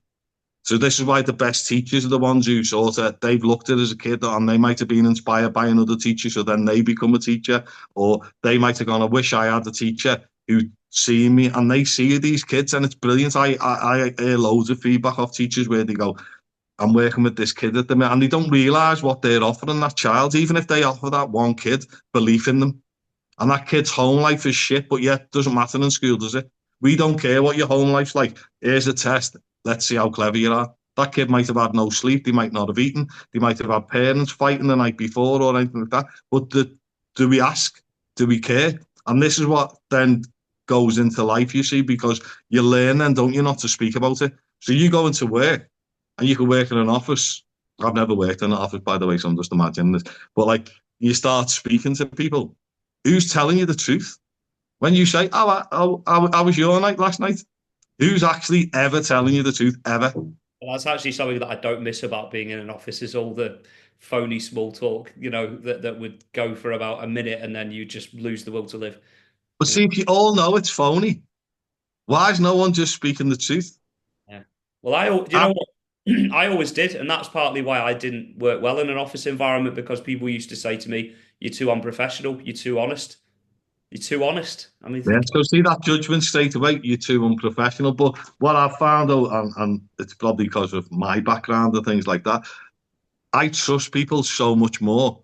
So this is why the best teachers are the ones who sort of, they've looked at it as a kid and they might have been inspired by another teacher, so then they become a teacher, or they might have gone, I wish I had a teacher who see me, and they see these kids, and it's brilliant. I hear loads of feedback off teachers where they go, I'm working with this kid at the minute, and they don't realise what they're offering that child, even if they offer that one kid belief in them. And that kid's home life is shit, but yet it doesn't matter in school, does it? We don't care what your home life's like. Here's a test. Let's see how clever you are. That kid might have had no sleep. They might not have eaten. They might have had parents fighting the night before or anything like that. But do we ask? Do we care? And this is what then goes into life, you see, because you learn then, don't you, not to speak about it. So you go into work and you can work in an office. I've never worked in an office, by the way, so I'm just imagining this. But like, you start speaking to people. Who's telling you the truth? When you say, how was your night last night? Who's actually ever telling you the truth, ever? Well, that's actually something that I don't miss about being in an office is all the phony small talk, that would go for about a minute and then you just lose the will to live. But You know? see, if you all know it's phony, why is no one just speaking the truth? Yeah. Well, you I, know what? I always did, and that's partly why I didn't work well in an office environment because people used to say to me, "You're too unprofessional. You're too honest. You're too honest." I mean, yeah, think. so see that judgment straight away, you're too unprofessional. But what I've found out, and it's probably because of my background and things like that, I trust people so much more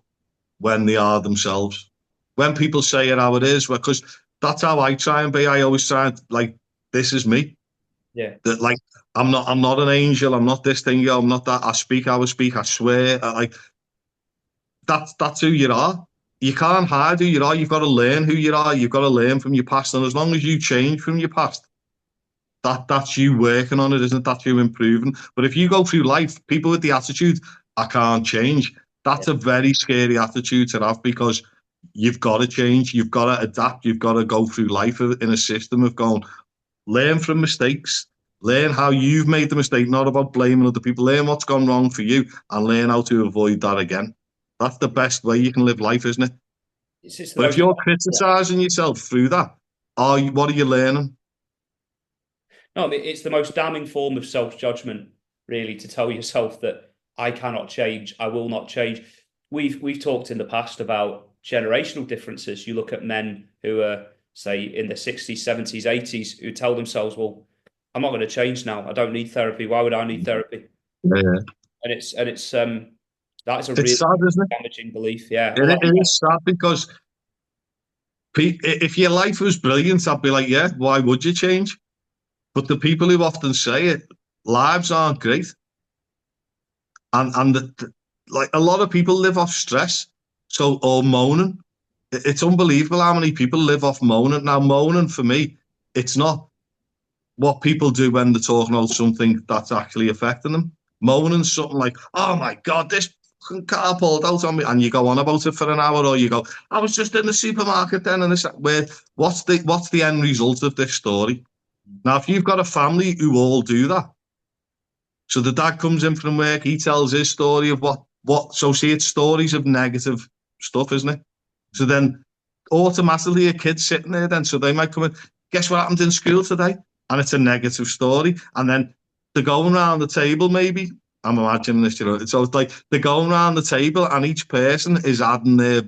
when they are themselves. When people say it how it is, because that's how I try and be. I always try and, like, this is me. Yeah. That, like, I'm not an angel. I'm not this thing. I'm not that. I speak how I speak. I swear. Like, that's who you are. You can't hide who you are. You've got to learn who you are. You've got to learn from your past. And as long as you change from your past, that's you working on it, isn't it? That's you improving. But if you go through life, people with the attitude, I can't change, Yeah. that's a very scary attitude to have, because you've got to change, you've got to adapt, you've got to go through life in a system of going, learn from mistakes, learn how you've made the mistake, not about blaming other people, learn what's gone wrong for you and learn how to avoid that again. That's the best way you can live life, isn't it? It's the But if most. you're Yeah. criticizing yourself through that, what are you learning? No, I mean, it's the most damning form of self-judgment, really, to tell yourself that I cannot change, I will not change. We've talked in the past about generational differences. You look at men who are, say, in the 60s, 70s, 80s, who tell themselves, well, I'm not going to change now. I don't need therapy. Why would I need therapy? Yeah. And it's that's a It's really sad, isn't it? damaging belief. Yeah. Well, It is sad because if your life was brilliant, I'd be like, yeah, why would you change? But the people who often say it, lives aren't great, and like a lot of people live off stress, so or moaning. It's unbelievable how many people live off moaning. Now, moaning for me, it's not what people do when they're talking about something that's actually affecting them. Moaning something like, "Oh my God, this car pulled out on me," and you go on about it for an hour, or you go, "I was just in the supermarket then," and this, where what's the end result of this story? Now, if you've got a family who all do that, so the dad comes in from work, he tells his story of what. So see, it's stories of negative stuff, isn't it? So then automatically a kid's sitting there then, so they might come in, guess what happened in school today? And it's a negative story. And then they're going around the table, maybe. I'm imagining this, So it's like they're going around the table and each person is adding their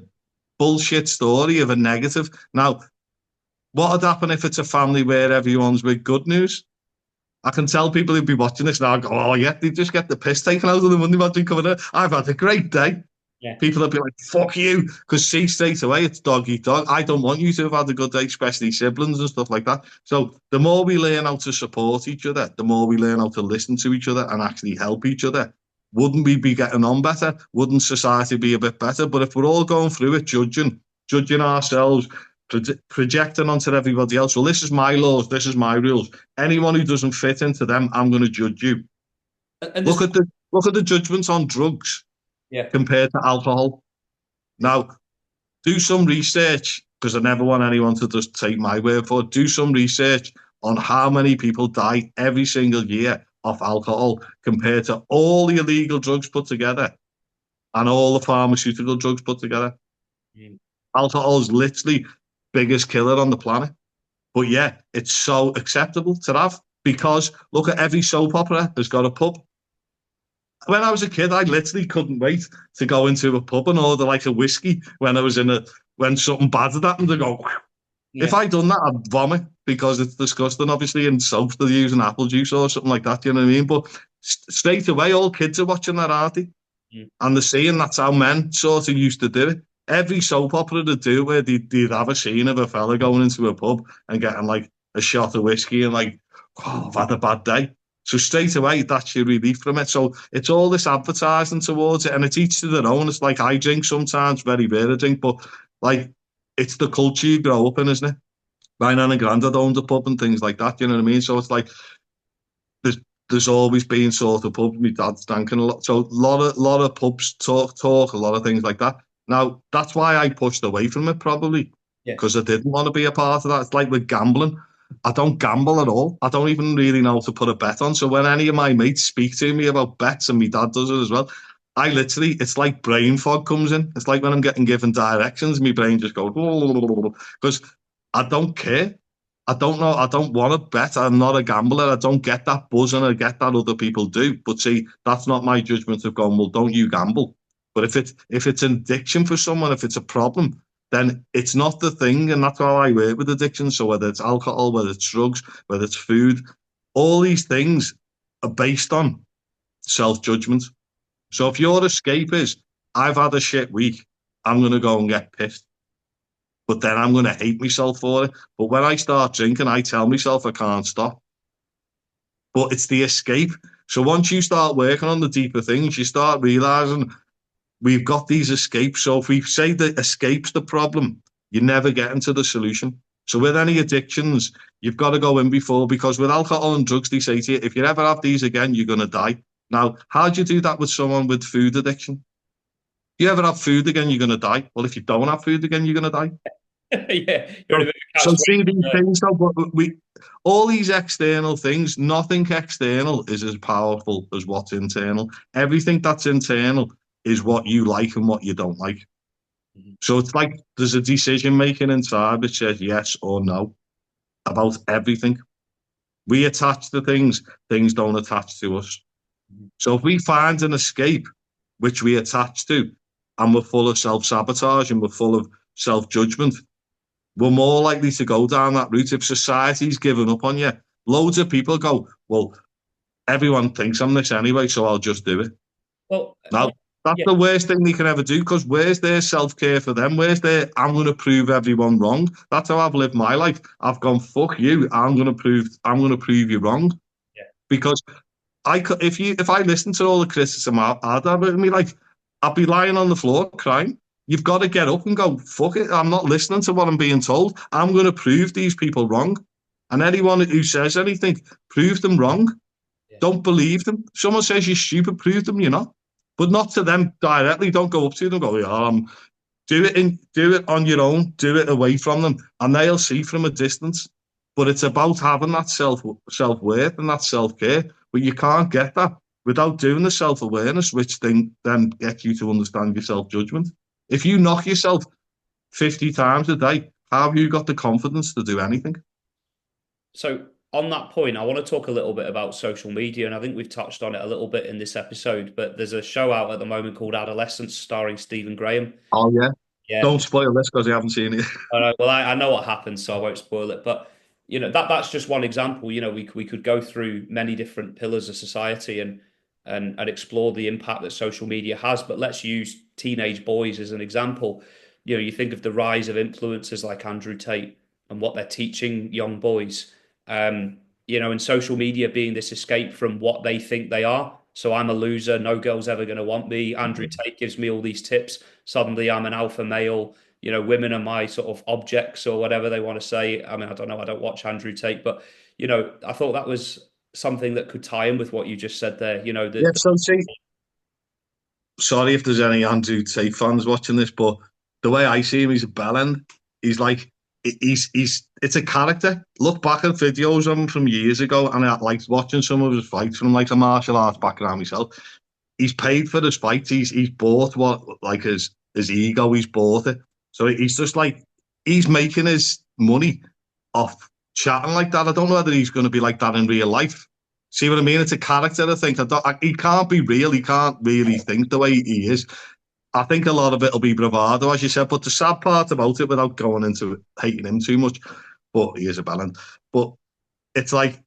bullshit story of a negative. Now, what would happen if it's a family where everyone's with good news? I can tell people who'd be watching this now, go, oh, yeah, they just get the piss taken out of them when they imagine coming in. I've had a great day. yeah. People would be like, fuck you. Because see, straight away, it's dog eat dog. I don't want you to have had a good day, especially siblings and stuff like that. So the more we learn how to support each other, the more we learn how to listen to each other and actually help each other. Wouldn't we be getting on better? Wouldn't society be a bit better? But if we're all going through it, judging ourselves, projecting onto everybody else, well, this is my laws, this is my rules. Anyone who doesn't fit into them, I'm going to judge you. And Look there's, at the judgments on drugs yeah. compared to alcohol. Now, do some research, because I never want anyone to just take my word for it. Do some research on how many people die every single year of alcohol compared to all the illegal drugs put together and all the pharmaceutical drugs put together. Mm. Alcohol is literally biggest killer on the planet. But yeah, it's so acceptable to have. Because look at every soap opera has got a pub. When I was a kid, I literally couldn't wait to go into a pub and order like a whiskey when I was when something bad had happened to go. If Yeah. I'd done that, I'd vomit because it's disgusting, obviously, in soaps they're using apple juice or something like that, you know what I mean? But straight away, all kids are watching that, aren't they? Mm. And they're seeing that's how men sort of used to do it. Every soap opera to do where they'd have a scene of a fella going into a pub and getting like a shot of whiskey and like, oh, I've had a bad day. So straight away, that's your relief from it. So it's all this advertising towards it, and it's each to their own. It's like I drink sometimes, very rare I drink, but like it's the culture you grow up in, isn't it? My nan and granddad owned a pub and things like that. You know what I mean? So it's like there's there's always been sort of pubs. My dad's drinking a lot, so a lot of pubs talk, a lot of things like that. Now that's why I pushed away from it probably Yeah. because I didn't want to be a part of that. It's like with gambling. I don't gamble at all. I don't even really know to put a bet on. So when any of my mates speak to me about bets, and my dad does it as well, I literally, it's like brain fog comes in. It's like when I'm getting given directions, my brain just goes, because I don't care. I don't know. I don't want to bet. I'm not a gambler. I don't get that buzz and I get that other people do. But see, that's not my judgment of going, well, don't you gamble. But if it's an addiction for someone, if it's a problem, then it's not the thing. And that's how I work with addiction. So whether it's alcohol, whether it's drugs, whether it's food, all these things are based on self-judgment. So if your escape is, I've had a shit week, I'm going to go and get pissed, but then I'm going to hate myself for it. But when I start drinking, I tell myself I can't stop. But it's the escape. So once you start working on the deeper things, you start realizing we've got these escapes. So if we say that escape's the problem, you never get into the solution. So with any addictions, you've got to go in before, because with alcohol and drugs, they say to you, if you ever have these again, you're going to die. Now, how do you do that with someone with food addiction? If you ever have food again, you're going to die. Well, if you don't have food again, you're going to die. Yeah, you're in a So, bit of a so catch see these 22. things, though, all these external things, nothing external is as powerful as what's internal. Everything that's internal is what you like and what you don't like. Mhm. So it's like there's a decision making inside that says yes or no about everything. We attach to things, things don't attach to us. Mhm. So if we find an escape which we attach to, and we're full of self sabotage and we're full of self judgment, we're more likely to go down that route. If society's given up on you, loads of people go, well, everyone thinks I'm this anyway, so I'll just do it. Well, Now, that's yeah. the worst thing they can ever do, because where's their self care for them? Where's their, I'm going to prove everyone wrong? That's how I've lived my life. I've gone, fuck you. I'm going to prove you wrong. Yeah. Because if I listen to all the criticism I'd have of me, like, I'd be lying on the floor crying. You've got to get up and go, fuck it. I'm not listening to what I'm being told. I'm going to prove these people wrong. And anyone who says anything, prove them wrong. Yeah. Don't believe them. Someone says you're stupid, prove them you're not. But not to them directly. Don't go up to them and go, yeah, do it on your own, do it away from them, and they'll see from a distance. But it's about having that self worth and that self care. But you can't get that without doing the self awareness, which then gets you to understand your self judgment. If you knock yourself 50 times a day, how have you got the confidence to do anything? So on that point, I want to talk a little bit about social media, and I think we've touched on it a little bit in this episode. But there's a show out at the moment called Adolescence, starring Stephen Graham. Oh yeah. Yeah. Don't spoil this because you haven't seen it. Well, I know what happens, so I won't spoil it. But that's just one example. We could go through many different pillars of society and explore the impact that social media has. But let's use teenage boys as an example. You think of the rise of influencers like Andrew Tate and what they're teaching young boys. And social media being this escape from what they think they are. So I'm a loser. No girl's ever going to want me. Andrew Tate gives me all these tips. Suddenly I'm an alpha male. Women are my sort of objects or whatever they want to say. I mean, I don't know. I don't watch Andrew Tate, but I thought that was something that could tie in with what you just said there. Yeah, so see, sorry if there's any Andrew Tate fans watching this, but the way I see him, he's a bellend. He's like it's a character. Look back at videos of him from years ago, and I like watching some of his fights from like a martial arts background myself. He's paid for his fights. He's bought what like his ego. He's bought it. So he's just like he's making his money off chatting like that. I don't know whether he's going to be like that in real life. See what I mean? It's a character. I think he can't be real. He can't really think the way he is. I think a lot of it will be bravado, as you said. But the sad part about it, without going into hating him too much, but he is a bellend. But it's like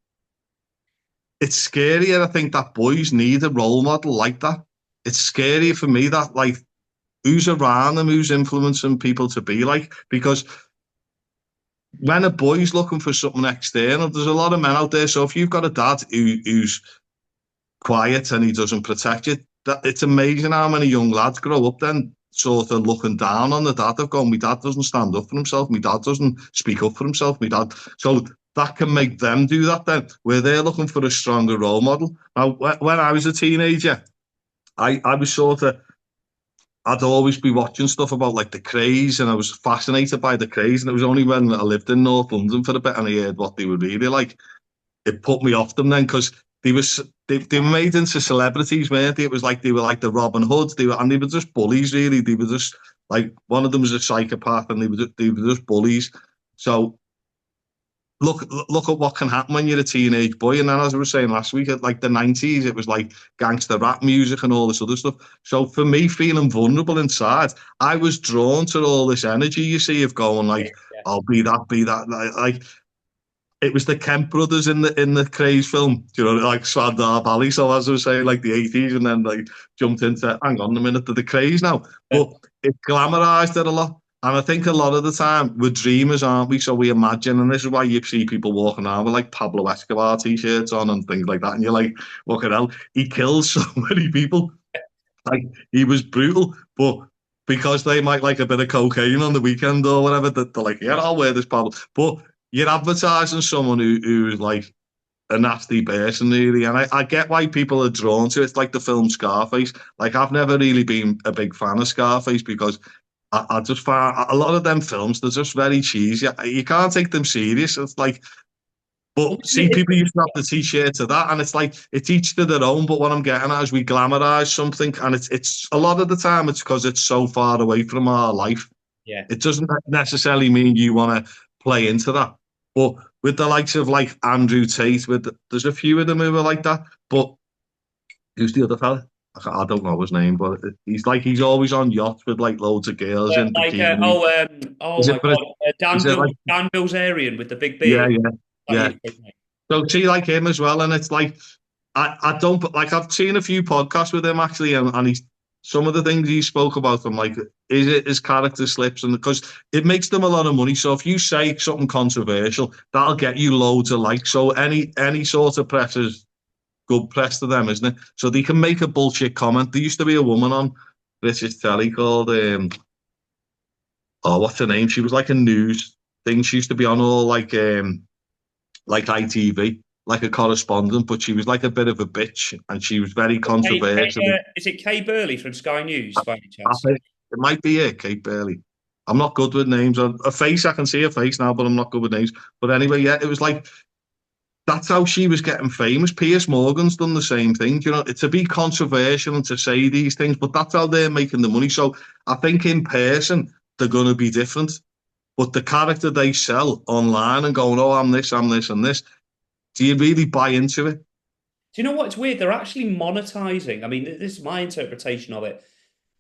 it's scarier. I think that boys need a role model like that. It's scarier for me that like who's around them, who's influencing people to be like. Because when a boy's looking for something external, there's a lot of men out there. So if you've got a dad who's quiet and he doesn't protect you, that it's amazing how many young lads grow up then sort of looking down on the dad. They've gone, my dad doesn't stand up for himself. My dad doesn't speak up for himself. My dad. So that can make them do that then, where they're looking for a stronger role model. Now, when I was a teenager, I was sort of I'd always be watching stuff about like the craze, and I was fascinated by the craze. And it was only when I lived in North London for a bit and I heard what they were really like, it put me off them then because they were made into celebrities, weren't they? It was like they were like the Robin Hoods. They were just bullies, really. They were just like one of them was a psychopath, and they were just bullies. So look at what can happen when you're a teenage boy. And then, as I was saying last week, at like the 90s, it was like gangster rap music and all this other stuff. So for me, feeling vulnerable inside, I was drawn to all this energy you see of going like, Yeah. I'll be that, be that. Like it was the Kemp brothers in the Craze film, you know, like Sandar Valley. So as I was saying, like the 80s, and then like jumped into hang on a minute to the Craze now. But it glamorized it a lot. And I think a lot of the time we're dreamers, aren't we? So we imagine, and this is why you see people walking around with like Pablo Escobar t-shirts on and things like that. And you're like, what the hell? He kills so many people. Like he was brutal, but because they might like a bit of cocaine on the weekend or whatever, they're like, yeah, I'll wear this Pablo. But you're advertising someone who's like a nasty person, really. And I get why people are drawn to it. It's like the film Scarface. Like I've never really been a big fan of Scarface because I just find a lot of them films they're just very cheesy. You can't take them serious. It's like, Well, but see, people used to have the t-shirt to that, and it's like it's each to their own. But what I'm getting at is we glamorize something, and it's a lot of the time it's because it's so far away from our life. yeah. It doesn't necessarily mean you want to play into that. But with the likes of like Andrew Tate, there's a few of them who are like that. But who's the other fella? I don't know his name, but he's always on yachts with like loads of girls in Like bikinis. oh Is my it? God, Is it like? Dan Bilzerian with the big Yeah, beard. yeah, That yeah. is, isn't it? So see like him as well, and it's like I don't like I've seen a few podcasts with him actually, and he's some of the things he spoke about. I'm like, is it his character slips, and because it makes them a lot of money. So if you say something controversial, that'll get you loads of likes. So any sort of press is good press to them, isn't it? So they can make a bullshit comment. There used to be a woman on British telly called oh what's her name? She was like a news thing. She used to be on all like ITV, like a correspondent, but she was like a bit of a bitch and she was very controversial. Is it Kay Burley from Sky News by any I chance? think it might be it, Kate Burley. I'm not good with names. A face, I can see a face now, but I'm not good with names. But anyway, yeah, it was like that's how she was getting famous. Piers Morgan's done the same thing, you know, to be controversial and to say these things, but that's how they're making the money. So I think in person they're going to be different, but the character they sell online and going, oh, I'm this, and this. Do you really buy into it? Do you know what? It's weird. They're actually monetizing. I mean, this is my interpretation of it.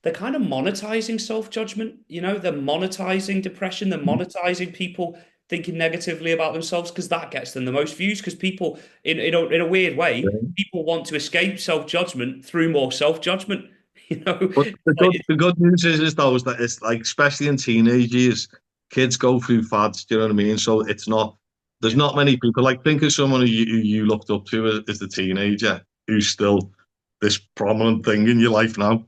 They're kind of monetizing self-judgment. You know, they're monetizing depression. They're monetizing people thinking negatively about themselves because that gets them the most views. Because people, in a weird way, people want to escape self-judgment through more self-judgment. You know, But like, the good news is though is that it's like especially in teenage years, kids go through fads. Do you know what I mean? So it's not there's yeah. not many people like think of someone who you looked up to as the teenager who's still this prominent thing in your life now.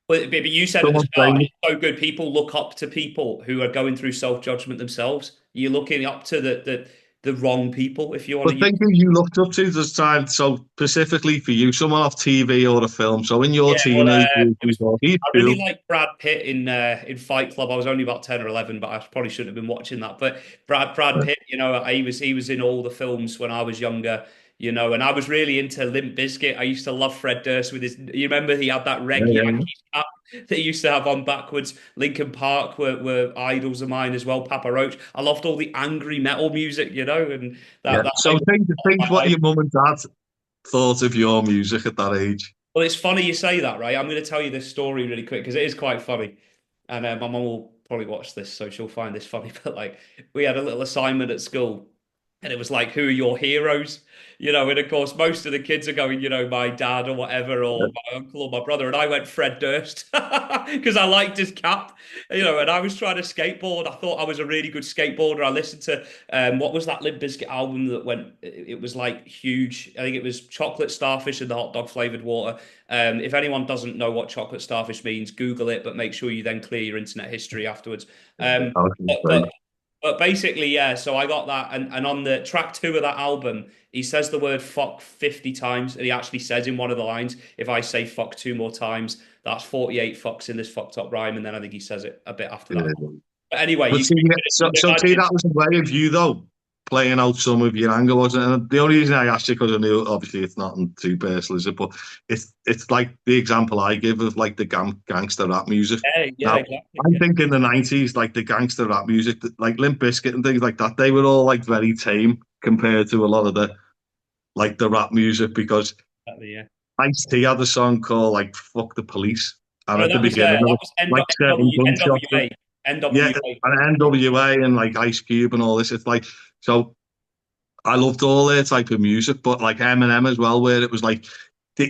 But you said at the Someone start, famous. it's so good. People look up to people who are going through self-judgment themselves. You're looking up to the wrong people, if you want to But use. think who you looked up to this time. So specifically for you, someone off TV or a film. So in your Yeah, well, teenage years, it was. you thought, he's I really cool. liked Brad Pitt in Fight Club. I was only about 10 or 11, but I probably shouldn't have been watching that. But Brad Pitt, you know, he was in all the films when I was younger, you know, and I was really into Limp Bizkit. I used to love Fred Durst with his. You remember he had that Yeah, Red yeah, Yankees cap. They used to have on backwards. Linkin Park were idols of mine as well. Papa Roach. I loved all the angry metal music, and Yeah. that So think what my your mum and dad thought of your music at that age. Well, it's funny you say that, right? I'm going to tell you this story really quick because it is quite funny. And my mum will probably watch this, so she'll find this funny. But like, we had a little assignment at school, and it was like, "Who are your heroes?" And of course, most of the kids are going, my dad or whatever, or my uncle or my brother. And I went Fred Durst because I liked his cap, And I was trying to skateboard. I thought I was a really good skateboarder. I listened to what was that Limp Bizkit album that went? It was like huge. I think it was Chocolate Starfish and the hot dog flavored water. If anyone doesn't know what chocolate starfish means, Google it, but make sure you then clear your internet history afterwards. Um, I was gonna but, say, but but basically, yeah. So I got that, and on the track two of that album, he says the word "fuck" 50 times, and he actually says in one of the lines, "If I say fuck two more times, that's 48 fucks in this fucked up rhyme." And then I think he says it a bit after that. yeah. But anyway, But you see, can, so, you can so see, imagine. that was a way of you though, playing out some of your anger, wasn't it? And the only reason I asked you, because I knew obviously it's nothing too personal, is it? But it's like the example I give of like the gangster rap music. Yeah, yeah, Now, exactly. I Yeah, think in the '90s, like the gangster rap music, like Limp Bizkit and things like that, they were all like very tame compared to a lot of the rap music, because exactly, yeah. Ice-T had a song called like "Fuck the Police," and No, at the that was beginning of it, like seven gunshots. NWA, Yeah, NWA. and NWA and like Ice Cube and all this. It's like, so I loved all their type of music, but like Eminem as well, where it was like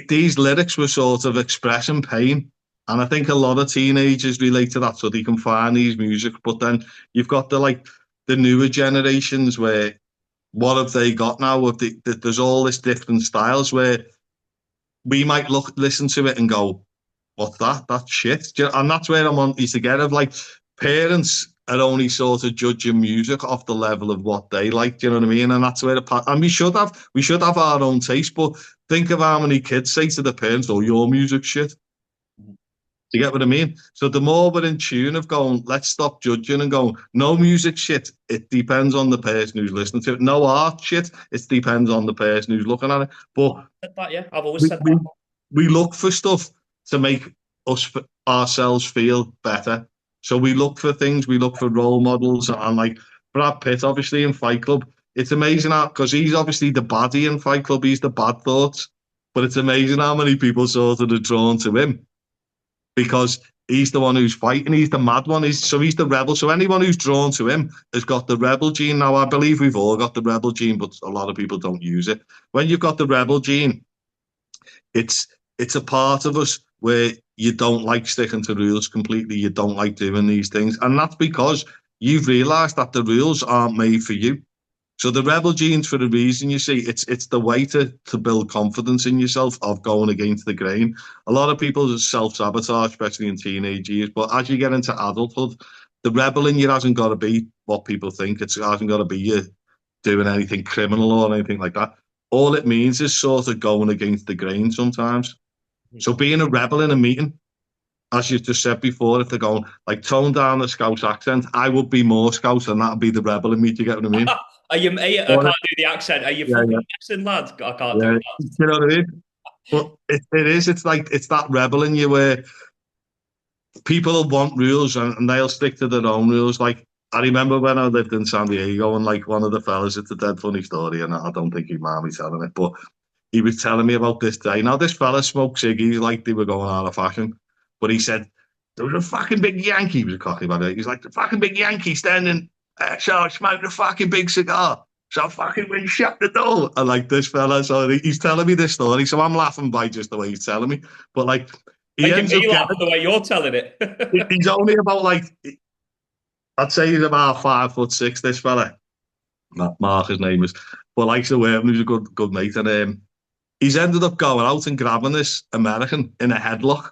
these lyrics were sort of expressing pain. And I think a lot of teenagers relate to that, so they can find these music. But then you've got the newer generations where what have they got now? There's all this different styles where we might listen to it and go, what's that? That's shit. And that's where I want you to get of like parents are only sort of judging music off the level of what they like. Do you know what I mean? And that's where and we should have our own taste. But think of how many kids say to the parents, "Oh, your music shit." Do you get what I mean? So the more we're in tune of going, let's stop judging and going, no music shit. It depends on the person who's listening to it. No art shit. It depends on the person who's looking at it. But Said that, yeah. I've always we, said we, that. we look for stuff to make ourselves feel better. So we look for things, we look for role models, and like Brad Pitt, obviously in Fight Club, it's amazing how, because he's obviously the baddie in Fight Club, he's the bad thoughts, but it's amazing how many people sort of are drawn to him because he's the one who's fighting, he's the mad one, he's the rebel. So anyone who's drawn to him has got the rebel gene. Now I believe we've all got the rebel gene, but a lot of people don't use it. When you've got the rebel gene, it's it's a part of us where you don't like sticking to rules completely. You don't like doing these things, and that's because you've realised that the rules aren't made for you. So the rebel genes, for a reason, you see, it's the way to build confidence in yourself of going against the grain. A lot of people self sabotage, especially in teenage years. But as you get into adulthood, the rebel in you hasn't got to be what people think. It hasn't got to be you doing anything criminal or anything like that. All it means is sort of going against the grain sometimes. So being a rebel in a meeting, as you just said before, if they're going like tone down the Scouse accent, I would be more Scouse, and that'd be the rebel in me. Do you get what I mean? I can't Or, do the accent. Are you yeah, fucking yeah, guessing, lad? I can't do yeah. that. You know what I mean? But it is. It's like it's that rebel in you where people will want rules and they'll stick to their own rules. Like I remember when I lived in San Diego, and like one of the fellas, it's a dead funny story, and I don't think he'd mind me telling it, but he was telling me about this day. Now, this fella smoked ciggies like they were going out of fashion, but he said there was a fucking big Yankee. He was a cocky about it. He's like, the fucking big Yankee standing, so I smoked a fucking big cigar. So I fucking went shut the door. And like this fella, so he's telling me this story. So I'm laughing by just the way he's telling me. But like, he Making ends up me laugh getting, the way you're telling it. he's only about like, I'd say he's about 5'6", this fella. Mark, his name is. But likes to wear him. He's a good mate. And he's ended up going out and grabbing this American in a headlock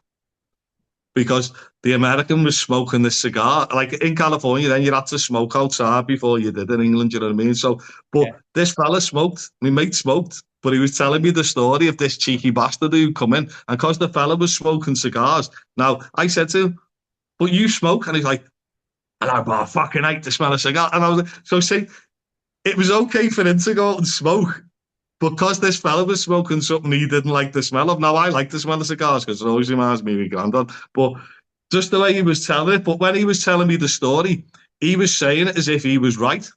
because the American was smoking this cigar. Like in California, then you had to smoke outside before you did in England, you know what I mean? So, but Yeah. this fella smoked, my mate smoked, but he was telling me the story of this cheeky bastard who come in. And because the fella was smoking cigars, now I said to him, but you smoke? And he's like, and I fucking hate the smell of cigar. And I was like, so see, it was okay for him to go out and smoke because this fella was smoking something he didn't like the smell of. Now, I like the smell of cigars because it always reminds me of my granddad. But just the way he was telling it. But when he was telling me the story, he was saying it as if he was right.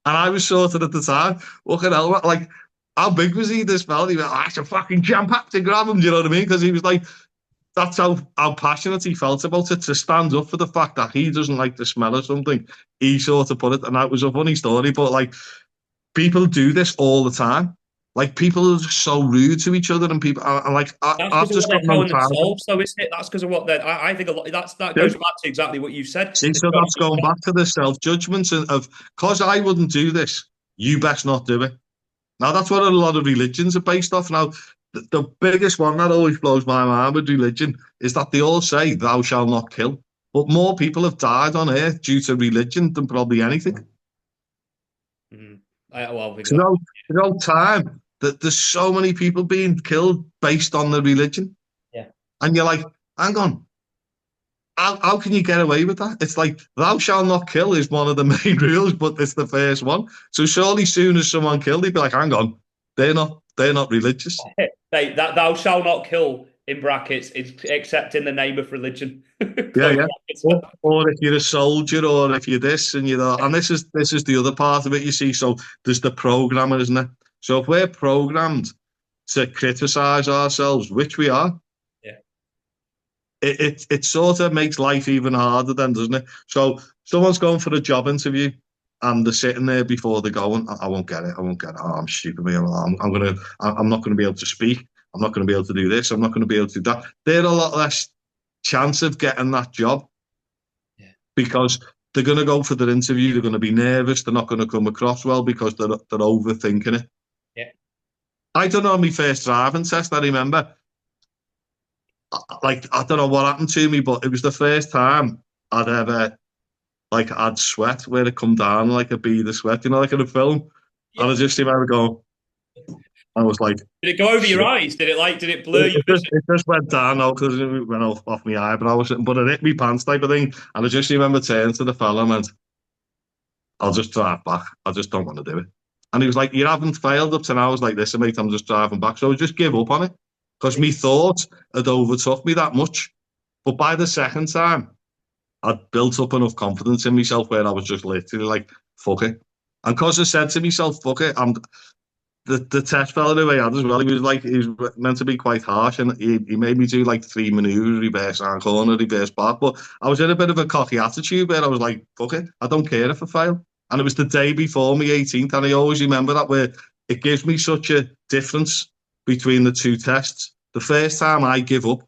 And I was sort of at the time, looking at like, how big was he, this fella? He went, I should fucking jump up to grab him, do you know what I mean? Because he was like, that's how passionate he felt about it, to stand up for the fact that he doesn't like the smell of something. He sort of put it, and that was a funny story. But like, people do this all the time. Like, people are just so rude to each other, and people are like, That's because I've of what just got they're no telling time for themselves, though, isn't it? That's because of what they're. I think a lot. That goes it. back to exactly what you said. See, It's so got that's going back to the self-judgment of, because I wouldn't do this, you best not do it. Now, that's what a lot of religions are based off. Now, the biggest one that always blows my mind with religion is that they all say, thou shalt not kill. But more people have died on earth due to religion than probably anything. mm, well, So, time that there's so many people being killed based on the religion. yeah. And you're like, hang on, how can you get away with that? It's like, thou shalt not kill is one of the main rules, but it's the first one. So surely soon as someone killed, they'd be like, hang on, they're not religious. That thou shalt not kill in brackets is except in the name of religion. Yeah, Close yeah. brackets. Or if you're a soldier, or if you're this and you know, and this is the other part of it, you see. So there's the programmer, isn't it? So if we're programmed to criticize ourselves, which we are, Yeah. it sort of makes life even harder then, doesn't it? So someone's going for a job interview and they're sitting there before they're going, I won't get it, I won't get it. Oh, I'm stupid, man. I'm not gonna be able to speak. I'm not gonna be able to do this. I'm not gonna be able to do that. They're a lot less chance of getting that job Yeah. because they're going to go for their interview. They're going to be nervous. They're not going to come across well because they're overthinking it. Yeah. I don't know my first driving test. I remember, like, I don't know what happened to me, but it was the first time I'd ever like had sweat where it come down like a bead of sweat, like in a film. And Yeah. I just remember going, I was like, Did it go over shit. your eyes? Did it blur It, your it just vision? it just went down now because it went off my eyebrow, but it hit me pants type of thing. And I just remember turning to the fella and went, I'll just drive back. I just don't want to do it. And he was like, you haven't failed up to now. I was like, listen, mate, I'm just driving back. So I just give up on it because me thought had overtook me that much. But by the second time, I'd built up enough confidence in myself where I was just literally like, fuck it. And because I said to myself, fuck it, the test fella who I had as well, he was meant to be quite harsh and he made me do like three maneuvers, reverse hand corner, reverse back. But I was in a bit of a cocky attitude where I was like, fuck it, I don't care if I fail. And it was the day before my 18th, and I always remember that where it gives me such a difference between the two tests. The first time I give up,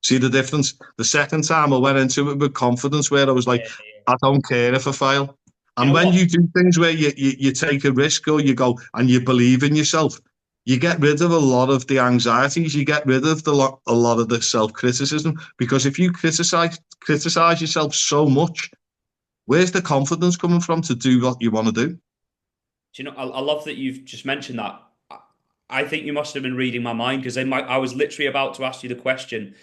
see the difference? The second time I went into it with confidence where I was like, Yeah. I don't care if I fail. Do you And know when what? you do things where you take a risk or you go and you believe in yourself, you get rid of a lot of the anxieties. You get rid of a lot of the self-criticism. Because if you criticize yourself so much, where's the confidence coming from to do what you want to do? Do you know? I love that you've just mentioned that. I think you must have been reading my mind because I was literally about to ask you the question.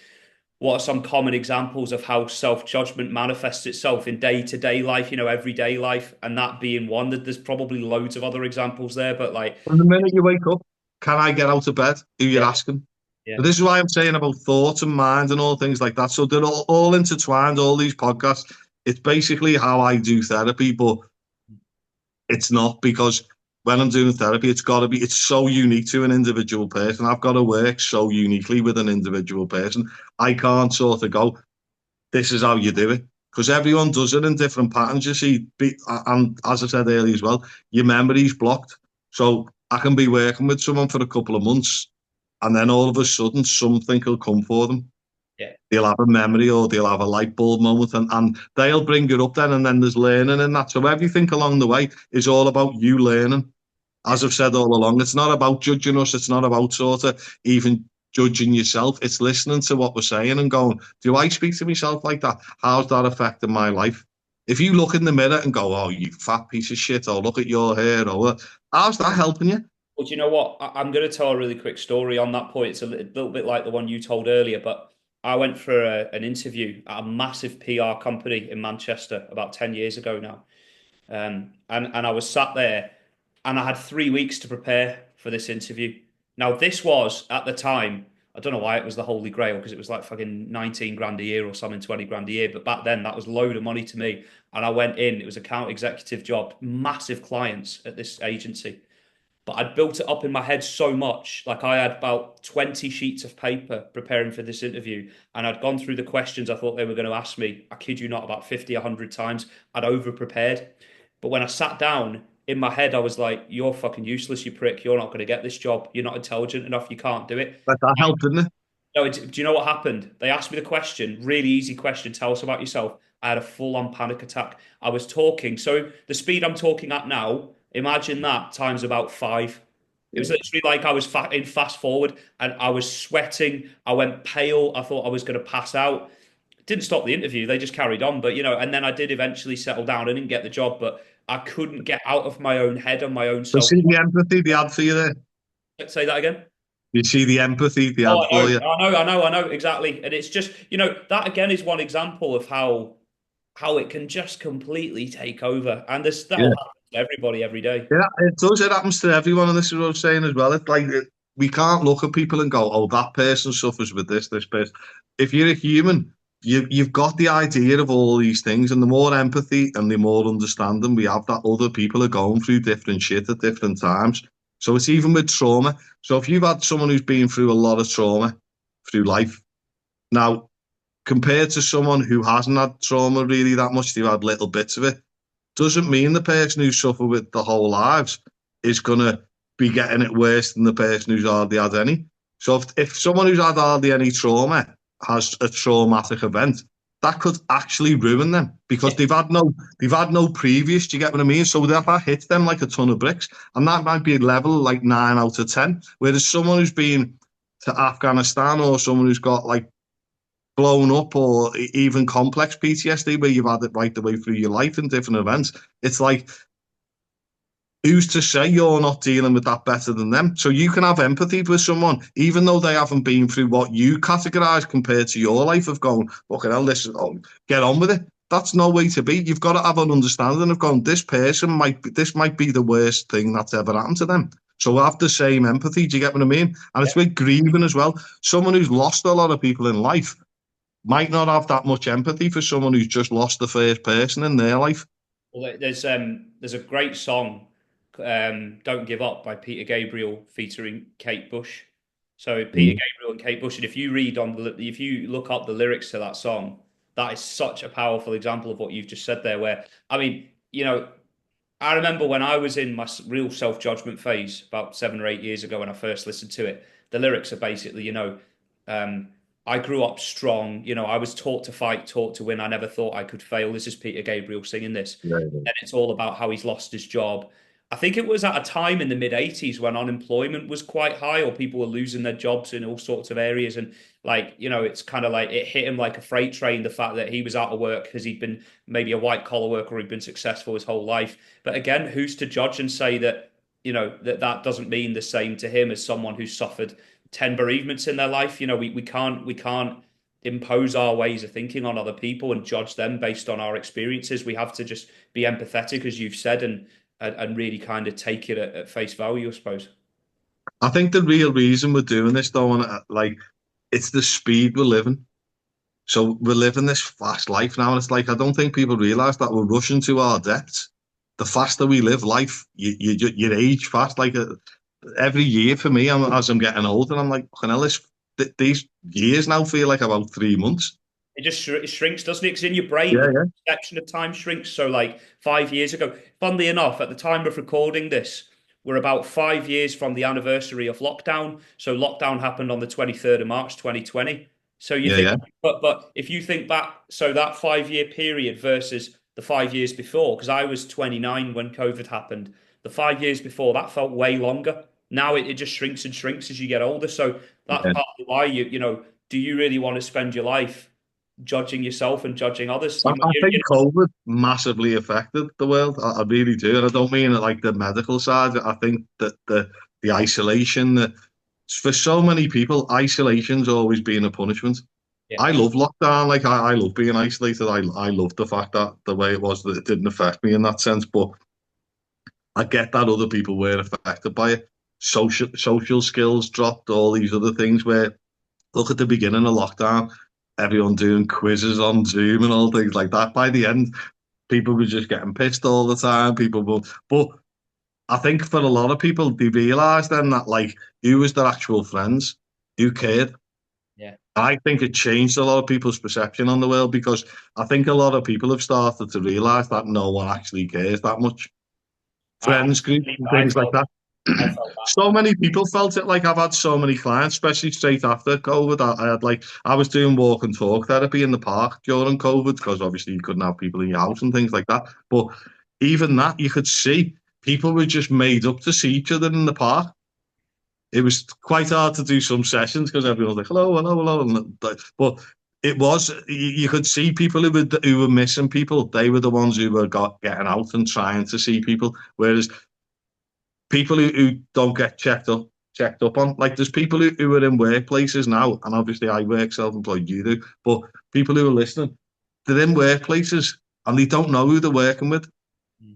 What are some common examples of how self-judgment manifests itself in day-to-day life, everyday life, and that being one? That there's probably loads of other examples there, but like, From the minute you wake up, can I get out of bed? Who you're yeah, asking? yeah, But this is why I'm saying about thoughts and mind and all things like that. So they're all intertwined, all these podcasts. It's basically how I do therapy, but it's not because when I'm doing therapy, it's so unique to an individual person. I've got to work so uniquely with an individual person. I can't sort of go, this is how you do it. Because everyone does it in different patterns, you see. And as I said earlier as well, your memory's blocked. So I can be working with someone for a couple of months, and then all of a sudden something will come for them. yeah. They'll have a memory or they'll have a light bulb moment, and they'll bring it up then, and then there's learning in that. So everything along the way is all about you learning. Yeah. As I've said all along, it's not about judging us. It's not about sort of even judging yourself. It's listening to what we're saying and going, do I speak to myself like that? How's that affecting my life? If you look in the mirror and go, oh, you fat piece of shit, or look at your hair, or how's that helping you? Well, do you know what? I'm going to tell a really quick story on that point. It's a little bit like the one you told earlier, but I went for an interview at a massive PR company in Manchester about 10 years ago now. And I was sat there and I had 3 weeks to prepare for this interview. Now, this was at the time I don't know why it was the holy grail, because it was like fucking 19 grand a year or something, 20 grand a year. But back then that was load of money to me. And I went in, it was account executive job, massive clients at this agency. But I'd built it up in my head so much. Like I had about 20 sheets of paper preparing for this interview, and I'd gone through the questions I thought they were going to ask me. I kid you not, about 50, 100 times. I'd over prepared. But when I sat down, in my head, I was like, you're fucking useless, you prick. You're not going to get this job. You're not intelligent enough. You can't do it. That helped, didn't it? No, do you know what happened? They asked me the question, really easy question, tell us about yourself. I had a full-on panic attack. I was talking, so the speed I'm talking at now, imagine that times about five. It was literally like I was in fast forward and I was sweating. I went pale. I thought I was going to pass out. Didn't stop the interview. They just carried on. But, and then I did eventually settle down. I didn't get the job, but I couldn't get out of my own head and my own You self. see the empathy they had for you there? Let's say that again. You see the empathy they Oh, had for you? I know exactly. And it's just, that again is one example of how it can just completely take over. And that'll Yeah. happen to everybody every day. Yeah, it does. It happens to everyone, and this is what I'm saying as well. It's like we can't look at people and go, "Oh, that person suffers with this person." If you're a human, you've got the idea of all these things, and the more empathy and the more understanding we have that other people are going through different shit at different times. So it's even with trauma. So if you've had someone who's been through a lot of trauma through life, now compared to someone who hasn't had trauma really that much, they've had little bits of it, doesn't mean the person who suffered with the whole lives is going to be getting it worse than the person who's hardly had any. So if someone who's had hardly any trauma has a traumatic event, that could actually ruin them because they've had no previous. Do you get what I mean? So that hits them like a ton of bricks, and that might be a level like 9 out of 10. Whereas someone who's been to Afghanistan or someone who's got like blown up or even complex PTSD where you've had it right the way through your life in different events, it's like, who's to say you're not dealing with that better than them? So you can have empathy with someone, even though they haven't been through what you categorize compared to your life of going, fucking hell, get on with it. That's no way to be. You've got to have an understanding of going, this might be the worst thing that's ever happened to them. So have the same empathy. Do you get what I mean? And it's with grieving as well. Someone who's lost a lot of people in life might not have that much empathy for someone who's just lost the first person in their life. Well, there's a great song, "Don't Give Up" by Peter Gabriel featuring Kate Bush. So Peter Gabriel and Kate Bush, and if you look up the lyrics to that song, that is such a powerful example of what you've just said there. Where I mean, I remember when I was in my real self-judgment phase about 7 or 8 years ago when I first listened to it. The lyrics are basically, um, I grew up strong. I was taught to fight, taught to win. I never thought I could fail. This is Peter Gabriel singing this. Yeah, And it's all about how he's lost his job. I think it was at a time in the mid 80s when unemployment was quite high or people were losing their jobs in all sorts of areas. And it's kind of like it hit him like a freight train, the fact that he was out of work because he'd been maybe a white collar worker or he'd been successful his whole life. But again, who's to judge and say that, that doesn't mean the same to him as someone who's suffered 10 bereavements in their life. We can't impose our ways of thinking on other people and judge them based on our experiences. We have to just be empathetic, as you've said, and really kind of take it at face value, I suppose. I think the real reason we're doing this, though, and it's the speed we're living. So we're living this fast life now, and it's like I don't think people realize that we're rushing to our deaths. The faster we live life, you age fast. Like every year for me, as I'm getting older, I'm like, these years now feel like about 3 months. It just shrinks, doesn't it? Because in your brain, Yeah, the yeah, perception of time shrinks. So, like 5 years ago, funnily enough, at the time of recording this, we're about 5 years from the anniversary of lockdown. So, lockdown happened on the 23rd of March, 2020. So you yeah, think, yeah, but if you think back, so that 5 year period versus the 5 years before, because I was 29 when COVID happened, the 5 years before that felt way longer. Now it just shrinks and shrinks as you get older. So that's yeah. partly why do you really want to spend your life judging yourself and judging others? I think COVID massively affected the world. I really do, and I don't mean it like the medical side. I think that the isolation, for so many people, isolation's always been a punishment. Yeah, I love lockdown. Like I love being isolated. I love the fact that the way it was that it didn't affect me in that sense. But I get that other people were affected by it. Social skills dropped. All these other things where look at the beginning of lockdown, everyone doing quizzes on Zoom and all things like that. By the end, people were just getting pissed all the time. People were, but I think for a lot of people, they realised then that like who was their actual friends, who cared. Yeah. I think it changed a lot of people's perception on the world because I think a lot of people have started to realise that no one actually cares that much. I Friends groups believe and that. things like that. I felt that. So many people felt it. Like I've had so many clients, especially straight after COVID. I had like I was doing walk and talk therapy in the park during COVID because obviously you couldn't have people in your house and things like that. But even that, you could see people were just made up to see each other in the park. It was quite hard to do some sessions because everyone was like, "Hello, hello, hello," but it was you could see people who were missing people. They were the ones who were getting out and trying to see people, whereas people who don't get checked up on. Like there's people who are in workplaces now, and obviously I work self-employed, you do, but people who are listening, they're in workplaces and they don't know who they're working with.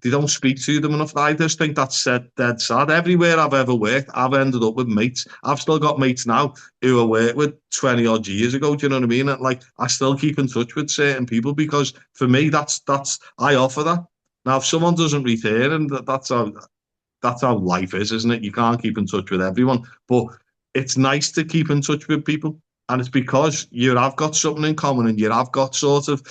They don't speak to them enough. I just think that's dead sad. Everywhere I've ever worked, I've ended up with mates. I've still got mates now who I worked with 20 odd years ago. Do you know what I mean? And like I still keep in touch with certain people because for me, that's I offer that. Now, if someone doesn't return, and that's how life is, isn't it? You can't keep in touch with everyone, but it's nice to keep in touch with people, and it's because you have got something in common, and you have got sort of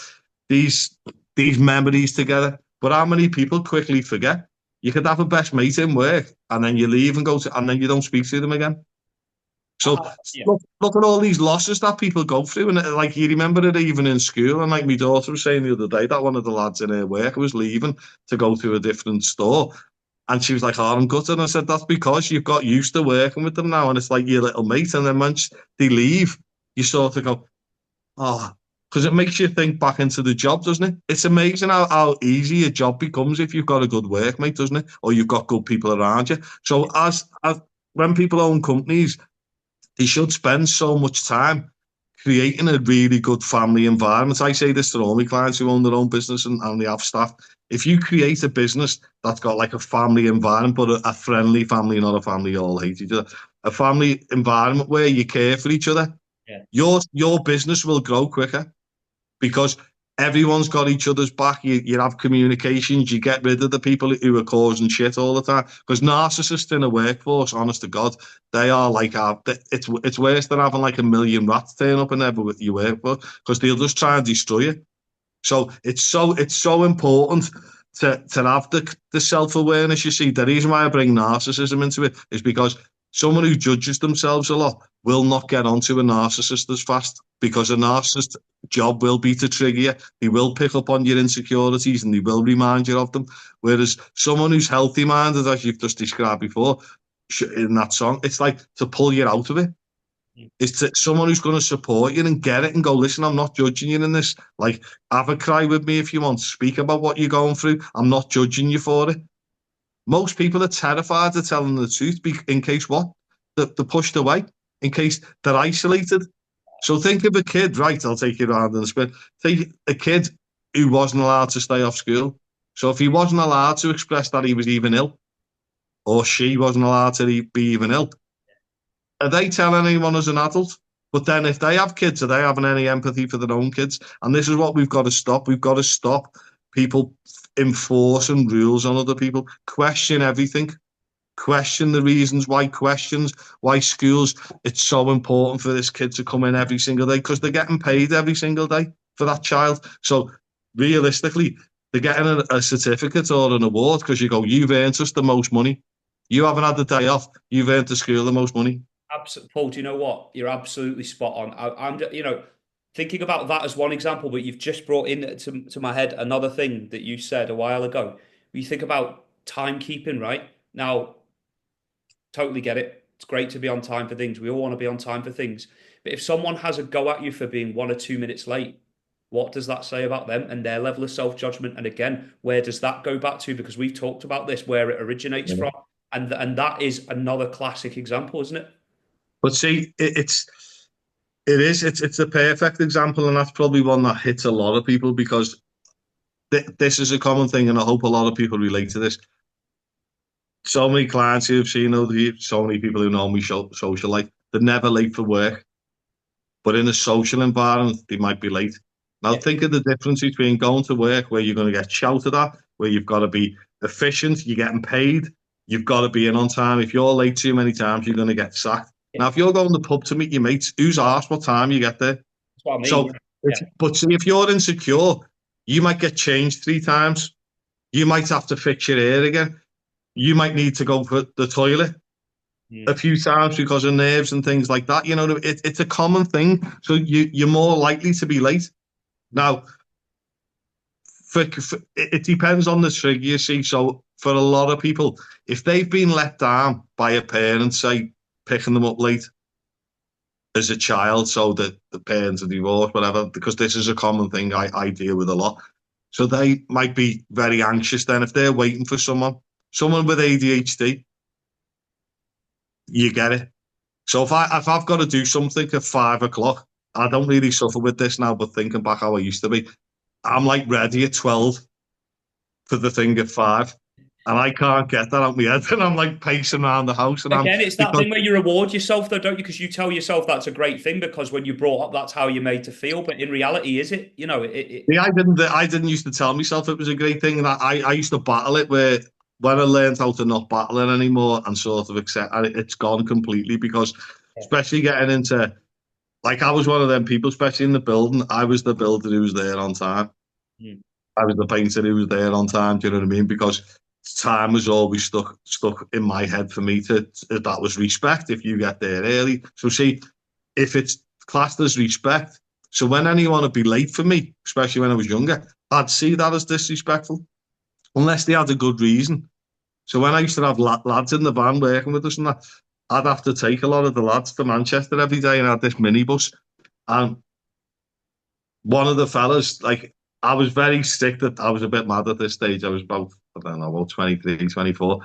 these these memories together. But how many people quickly forget? You could have a best mate in work, and then you leave and go to, and then you don't speak to them again. So Yeah. look at all these losses that people go through, and like you remember it even in school. And like my daughter was saying the other day that one of the lads in her work was leaving to go to a different store, and she was like, "Oh, I'm gutted." And I said, "That's because you've got used to working with them now, and it's like your little mate. And then once they leave, you sort of go, oh, because it makes you think back into the job, doesn't it? It's amazing how easy a job becomes if you've got a good workmate, doesn't it? Or you've got good people around you. So as when people own companies, they should spend so much time creating a really good family environment. I say this to all my clients who own their own business and they have staff. If you create a business that's got like a family environment, but a friendly family, not a family you all hate each other, a family environment where you care for each other, Yeah. your business will grow quicker because everyone's got each other's back. You have communications. You get rid of the people who are causing shit all the time. Because narcissists in a workforce, honest to God, they are like it's worse than having like a million rats turn up and ever with you work for because they'll just try and destroy you. So it's so important to have the self awareness. You see, the reason why I bring narcissism into it is because someone who judges themselves a lot will not get onto a narcissist as fast because a narcissist job will be to trigger you. He will pick up on your insecurities and he will remind you of them. Whereas someone who's healthy minded, as you've just described before in that song, it's like to pull you out of it. It's someone who's going to support you and get it and go, listen, I'm not judging you in this. Like, have a cry with me if you want. Speak about what you're going through. I'm not judging you for it. Most people are terrified of telling the truth in case what? They're pushed away, in case they're isolated. So think of a kid, right? I'll take you around in the spin. Take a kid who wasn't allowed to stay off school. So if he wasn't allowed to express that he was even ill, or she wasn't allowed to be even ill, are they telling anyone as an adult? But then if they have kids, are they having any empathy for their own kids? And this is what we've got to stop. We've got to stop people enforcing rules on other people. Question everything. Question the reasons why questions, why schools, it's so important for this kid to come in every single day because they're getting paid every single day for that child. So realistically, they're getting a certificate or an award because you go, you've earned us the most money. You haven't had the day off. You've earned the school the most money. Paul, do you know what? You're absolutely spot on. I'm, thinking about that as one example, but you've just brought in to my head another thing that you said a while ago. You think about timekeeping, right? Now, totally get it. It's great to be on time for things. We all want to be on time for things. But if someone has a go at you for being 1 or 2 minutes late, what does that say about them and their level of self-judgment? And again, where does that go back to? Because we've talked about this, where it originates from. And that is another classic example, isn't it? But see, it's a perfect example, and that's probably one that hits a lot of people because this is a common thing, and I hope a lot of people relate to this. So many clients who have seen over the years, so many people who know me social life, they're never late for work. but in a social environment, they might be late. Now, Yeah. think of the difference between going to work where you're going to get shouted at, where you've got to be efficient, you're getting paid, you've got to be in on time. If you're late too many times, you're going to get sacked. Yeah. Now, if you're going to the pub to meet your mates, who's asked what time you get there? That's what I mean. So, Yeah. but see, if you're insecure, you might get changed 3 times. You might have to fix your hair again. You might need to go for the toilet a Mm. few times because of nerves and things like that. You know, it's a common thing. So you're more likely to be late. Now, it depends on the trigger, you see. So for a lot of people, if they've been let down by a parent, say, picking them up late as a child, so that the parents are divorced, whatever, because this is a common thing I deal with a lot. So they might be very anxious then if they're waiting for someone with ADHD, you get it. So if I've got to do something at 5 o'clock, I don't really suffer with this now, but thinking back how I used to be, I'm like ready at 12 for the thing at 5. And I can't get that out my head. And I'm like pacing around the house and Again, it's that because thing where you reward yourself, though, don't you? Because you tell yourself that's a great thing because when you brought up, that's how you're made to feel. But in reality, is it? You know, yeah, I didn't used to tell myself it was a great thing. And I used to battle it where when I learned how to not battle it anymore and sort of accept, and it's gone completely because especially getting into, like I was one of them people, especially in the building, I was the builder who was there on time. Mm. I was the painter who was there on time. Do you know what I mean? Because time was always stuck in my head for me to that was respect if you get there early. So see, if it's classed as respect, so when anyone would be late for me, especially when I was younger, I'd see that as disrespectful unless they had a good reason. So when I used to have lads in the van working with us and that, I'd have to take a lot of the lads to Manchester every day and I had this minibus. And one of the fellas, like, I was very sick that I was a bit mad at this stage. I was about, I don't know, about 23, 24.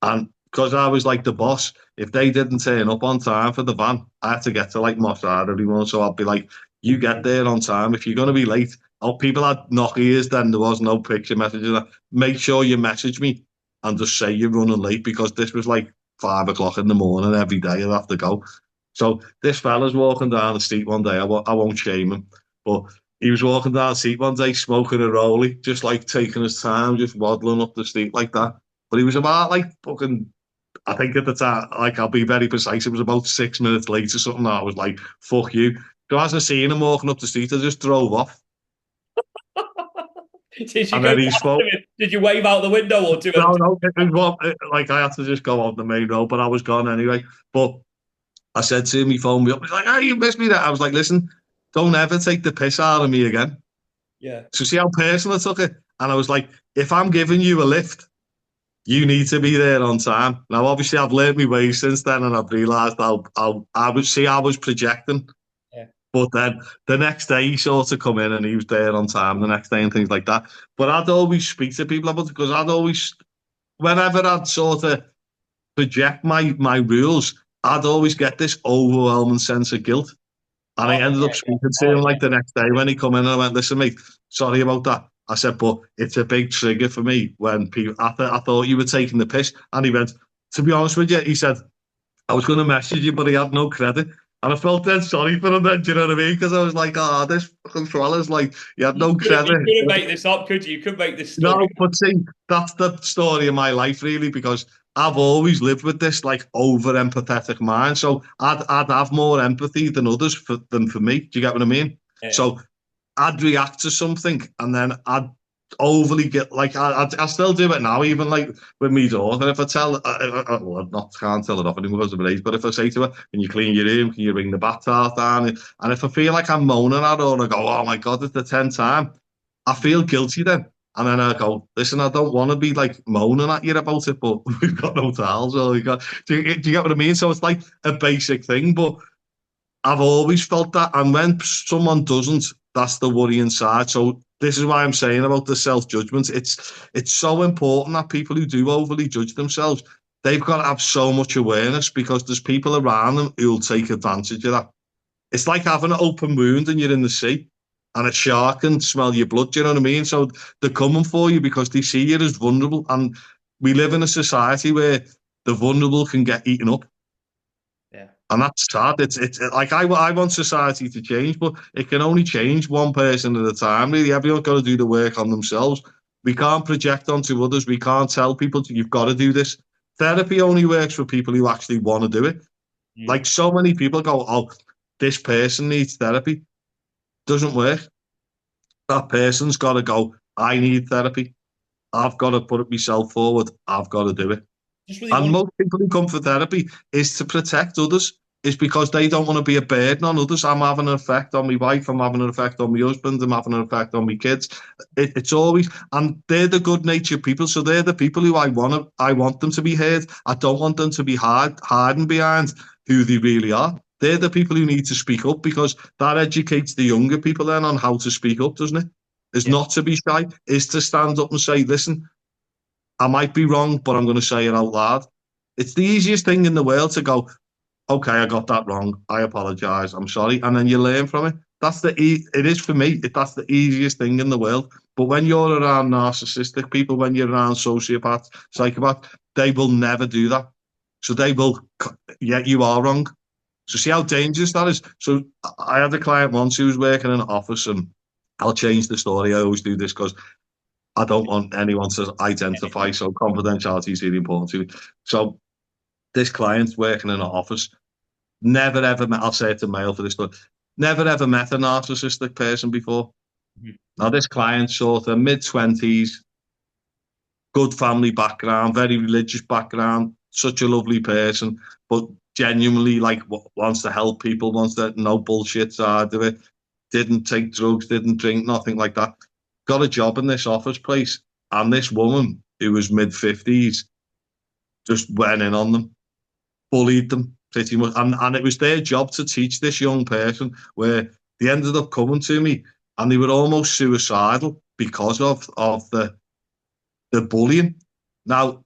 And because I was like the boss, if they didn't turn up on time for the van, I had to get to like Moss Hard every morning. So I'd be like, you get there on time. If you're going to be late, oh, people had knock ears then. There was no picture messages. Make sure you message me and just say you're running late because this was like 5 o'clock in the morning every day. I'd have to go. So this fella's walking down the street one day. I won't shame him, but he was walking down the street one day smoking a rollie, just like taking his time, just waddling up the street like that. But he was about like fucking, I think at the time, like I'll be very precise, it was about 6 minutes late or something. I was like, fuck you. So as I seen him walking up the street, I just drove off. Did you And go then he past spoke. him? Did you wave out the window or do No, it? no, it was like I had to just go on the main road, but I was gone anyway. But I said to him, he phoned me up. He's like, "Oh, you missed me there." I was like, "Listen, don't ever take the piss out of me again." Yeah. So see how personal I took it. And I was like, if I'm giving you a lift, you need to be there on time. Now, obviously, I've learned my ways since then, and I've realised I was projecting. Yeah. But then the next day, he sort of come in and he was there on time the next day and things like that. But I'd always speak to people about it because whenever I'd sort of project my rules, I'd always get this overwhelming sense of guilt. And I Oh, ended yeah, up yeah. speaking to Oh, him yeah. like the next day when he come in and I went, listen, mate, sorry about that. I said, but it's a big trigger for me when people, I thought you were taking the piss. And he went, to be honest with you, he said, I was going to message you, but he had no credit. And I felt then sorry for him then, do you know what I mean? Because I was like, oh, this fucking fella's like, he had no You credit. couldn't make this up, could you? You could make this story. No, but see, that's the story of my life, really, because I've always lived with this like over empathetic mind. So I'd have more empathy than others than for me. Do you get what I mean? Yeah. So I'd react to something and then I'd overly get like I still do it now, even like with me daughter. If I tell, well, I not can't tell it off anymore because of her age, but if I say to her, "Can you clean your room? Can you bring the bath towel down?" And if I feel like I'm moaning at her or I go, "Oh my God, it's the 10th time," I feel guilty then. And then I go, listen, I don't want to be like moaning at you about it, but we've got no towels. Or we got, do you get what I mean? So it's like a basic thing, but I've always felt that. And when someone doesn't, that's the worry inside. So this is why I'm saying about the self-judgment. It's so important that people who do overly judge themselves, they've got to have so much awareness because there's people around them who'll take advantage of that. It's like having an open wound and you're in the sea and a shark can smell your blood. Do you know what I mean? So they're coming for you because they see you as vulnerable. And we live in a society where the vulnerable can get eaten up. Yeah. And that's sad. It's like I want society to change, but it can only change one person at a time. Really, everyone's got to do the work on themselves. We can't project onto others. We can't tell people you've got to do this. Therapy only works for people who actually want to do it. Mm. Like so many people go, "Oh, this person needs therapy." Doesn't work. That person's got to go. I need therapy. I've got to put it myself forward. I've got to do it. Just really And want. most people who come for therapy is to protect others. Is because they don't want to be a burden on others. I'm having an effect on my wife. I'm having an effect on my husband. I'm having an effect on my kids. It's always, and they're the good-natured people. So they're the people who I want them to be heard. I don't want them to be hiding behind who they really are. They're the people who need to speak up because that educates the younger people then on how to speak up, doesn't it? Is Yeah, not to be shy, is to stand up and say, listen, I might be wrong, but I'm going to say it out loud. It's the easiest thing in the world to go, okay, I got that wrong. I apologize. I'm sorry. And then you learn from it. It is for me. That's the easiest thing in the world. But when you're around narcissistic people, when you're around sociopaths, psychopaths, they will never do that. So they will, yeah, you are wrong. So see how dangerous that is. So I had a client once who was working in an office, and I'll change the story. I always do this because I don't want anyone to identify. So confidentiality is really important to me. So this client's working in an office, never ever met, I'll say it's a male for this, but never ever met a narcissistic person before. mhm. Now, this client, sort of mid-20s, good family background, very religious background, such a lovely person, but genuinely like wants to help people, wants to no bullshit side of it, didn't take drugs, didn't drink, nothing like that. Got a job in this office place, and this woman who was mid-50s just went in on them, bullied them pretty much. And it was their job to teach this young person where they ended up coming to me and they were almost suicidal because of the bullying. Now,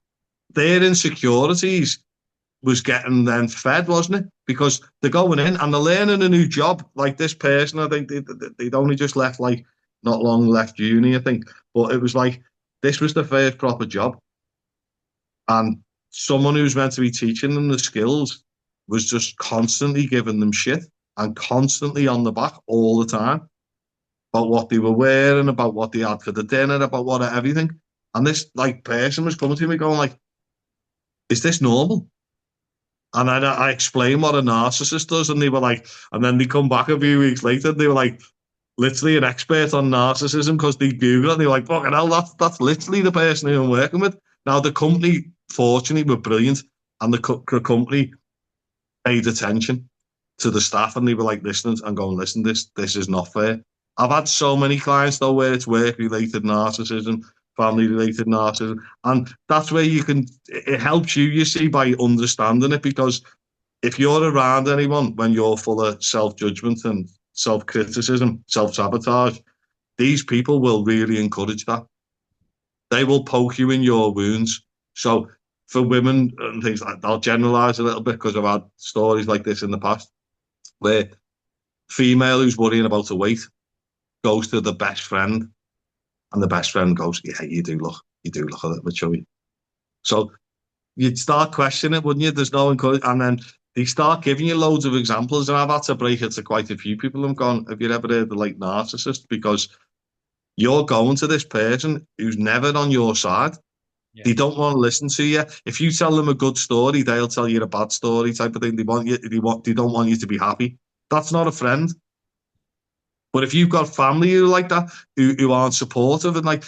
their insecurities was getting then fed, wasn't it? Because they're going in and they're learning a new job. Like this person, I think they'd only just left, like, not long left uni, I think. But it was like, this was the first proper job. And someone who's meant to be teaching them the skills was just constantly giving them shit and constantly on the back all the time about what they were wearing, about what they had for the dinner, about what everything. And this like person was coming to me going like, "Is this normal?" And then I explained what a narcissist does, and they were like, and then they come back a few weeks later, and they were like, literally an expert on narcissism because they Google it. And they were like, "Fucking hell, that's literally the person who I'm working with." Now the company, fortunately, were brilliant, and the company paid attention to the staff, and they were like listening and going, "Listen, this is not fair." I've had so many clients though where it's work related narcissism, family related narcissism, and that's where you can. It helps you, you see, by understanding it because if you're around anyone when you're full of self judgment and self criticism, self sabotage, these people will really encourage that. They will poke you in your wounds. So for women and things like that, I'll generalize a little bit because I've had stories like this in the past where female who's worrying about her weight goes to the best friend and the best friend goes, "Yeah, you do look a little bit chubby." So you'd start questioning it, wouldn't you? There's no encouragement. And then they start giving you loads of examples. And I've had to break it to quite a few people. I'm gone, have you ever heard of like narcissist? Because you're going to this person who's never on your side. Yeah. They don't want to listen to you. If you tell them a good story, they'll tell you a bad story type of thing. They don't want you to be happy. That's not a friend. But if you've got family who like that, who aren't supportive and like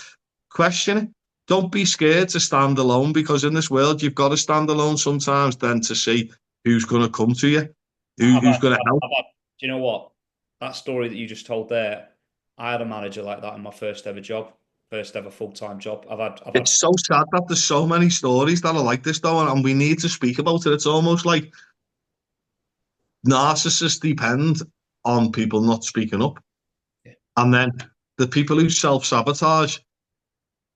question it, don't be scared to stand alone because in this world you've got to stand alone sometimes then to see who's going to come to you, who's going to help. Do you know what? That story that you just told there, I had a manager like that in my first ever job, first ever full-time job. I've had, It's so sad that there's so many stories that are like this though, and we need to speak about it. It's almost like narcissists depend on people not speaking up. And then the people who self-sabotage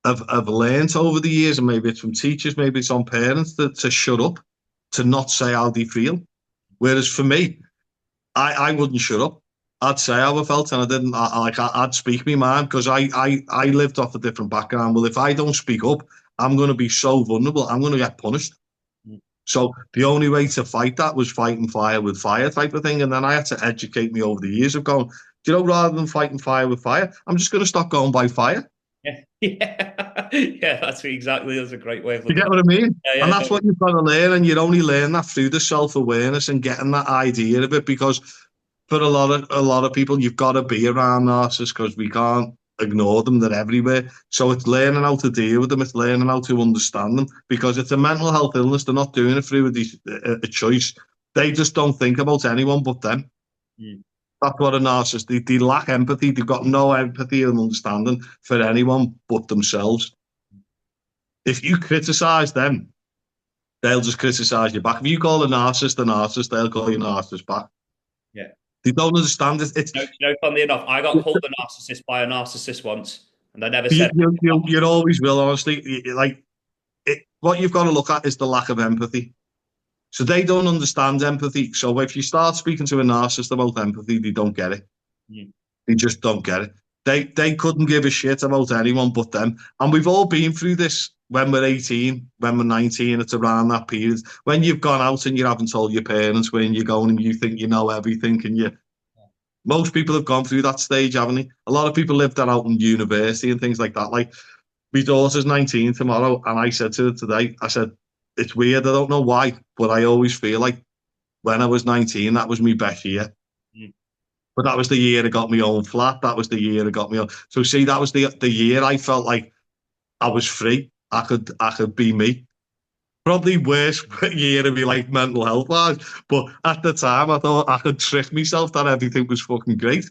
have learned over the years, and maybe it's from teachers, maybe it's on parents, to shut up, to not say how they feel. Whereas for me, I wouldn't shut up. I'd say how I felt, and I didn't. I'd speak my mind because I lived off a different background. Well, if I don't speak up, I'm going to be so vulnerable. I'm going to get punished. So the only way to fight that was fighting fire with fire type of thing. And then I had to educate me over the years of going, do you know, rather than fighting fire with fire, I'm just going to stop going by fire. Yeah, yeah, that's a great way of You looking get at what I mean? it. And Yeah, that's yeah, what you've got to learn. And you only learn that through the self-awareness and getting that idea of it. Because for a lot of people, you've got to be around narcissists because we can't ignore them. They're everywhere. So it's learning how to deal with them. It's learning how to understand them because it's a mental health illness. They're not doing it through a choice. They just don't think about anyone but them. mm, That's what a narcissist, they lack empathy. They've got no empathy and understanding for anyone but themselves. If you criticize them, they'll just criticize you back. If you call a narcissist, they'll call you a narcissist back. yeah. They don't understand it. Funnily enough, I got called a narcissist by a narcissist once, and I never You, said. you, you, you always will, honestly. Like what you've got to look at is the lack of empathy. So they don't understand empathy. So if you start speaking to a narcissist about empathy, they don't get it. Mm, They just don't get it. They couldn't give a shit about anyone but them. And we've all been through this when we're 18, when we're 19, it's around that period. When you've gone out and you haven't told your parents when you're going and you think you know everything and you most people have gone through that stage, haven't they? A lot of people live that out in university and things like that. Like my daughter's 19 tomorrow, and I said to her today, I said, it's weird, I don't know why, but I always feel like when I was 19, that was my best year. mm, But that was the year I got my own flat. That was the year I got my own. So see, that was the year I felt like I was free. I could be me. Probably worst year of my life mental health wise. But at the time I thought I could trick myself that everything was fucking great.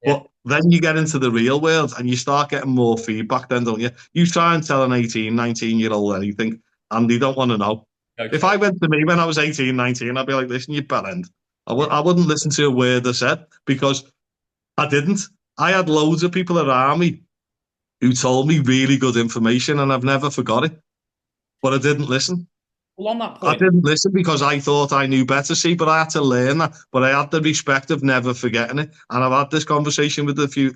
yeah, But then you get into the real world and you start getting more feedback then, don't you? You try and tell an 18, 19-year-old anything and they don't want to know. no If chance. I went to me when I was 18, 19, I'd be like, listen, you bellend. Yeah, I wouldn't listen to a word they said because I didn't. I had loads of people around me who told me really good information and I've never forgot it. But I didn't listen. well, on that I point, didn't listen because I thought I knew better, see, but I had to learn that. But I had the respect of never forgetting it. And I've had this conversation with a few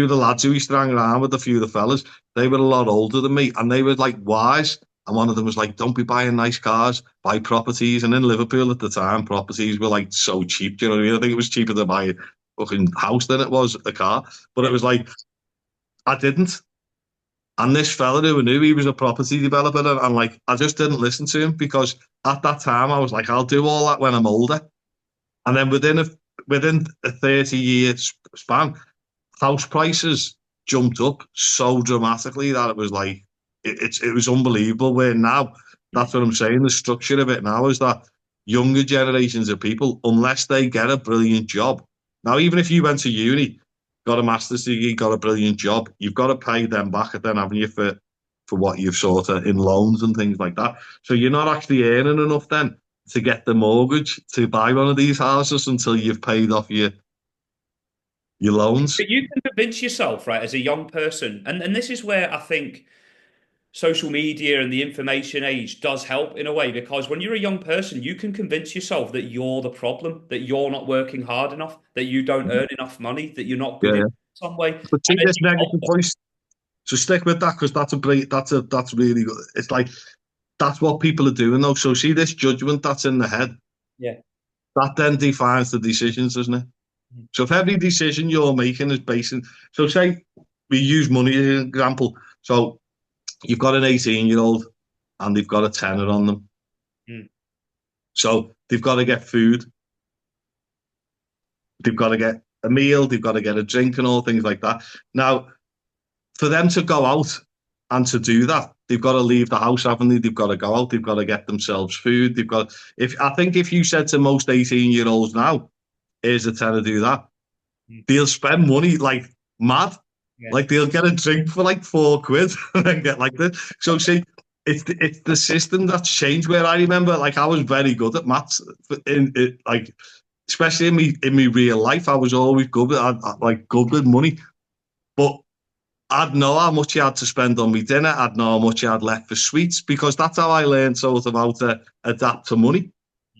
of the lads who used to hang around with, a few of the fellas. They were a lot older than me and they were like wise. And one of them was like, don't be buying nice cars, buy properties. And in Liverpool at the time, properties were like so cheap. Do you know what I mean? I think it was cheaper to buy a fucking house than it was a car. But it yeah, was like, I didn't. And this fella who knew he was a property developer, and like I just didn't listen to him because at that time I was like, I'll do all that when I'm older. And then within a 30-year span, house prices jumped up so dramatically that it was like it was unbelievable. Where now, mm, that's what I'm saying. The structure of it now is that younger generations of people, unless they get a brilliant job, now even if you went to uni, got a master's degree, got a brilliant job, you've got to pay them back then, haven't you, for what you've sort of in loans and things like that. So you're not actually earning enough then to get the mortgage to buy one of these houses until you've paid off your loans. but you can convince yourself, right, as a young person, and this is where I think social media and the information age does help in a way because when you're a young person, you can convince yourself that you're the problem, that you're not working hard enough, that you don't earn enough money, that you're not Yeah, good in yeah. some way. But And see as this you get negative older, voice. So stick with that because that's really good. It's like that's what people are doing though. So see this judgment that's in the head, yeah, that then defines the decisions, doesn't it? So if every decision you're making is based on, so say we use money as an example. So you've got an 18-year-old and they've got a tenner on them. mm, So they've got to get food, they've got to get a meal, they've got to get a drink and all things like that. Now, for them to go out and to do that, they've got to leave the house, haven't they? They've got to go out, they've got to get themselves food. They've got if you said to most 18-year-olds now, here's a tenner, do that, mm, they'll spend money like mad. yeah, Like they'll get a drink for like £4 and then get like this. So see, it's the system that's changed. Where I remember, like I was very good at maths in it, like especially in me real life, I was always good with like good with money. But I'd know how much you had to spend on me dinner. I'd know how much you had left for sweets because that's how I learned sort of how to adapt to money.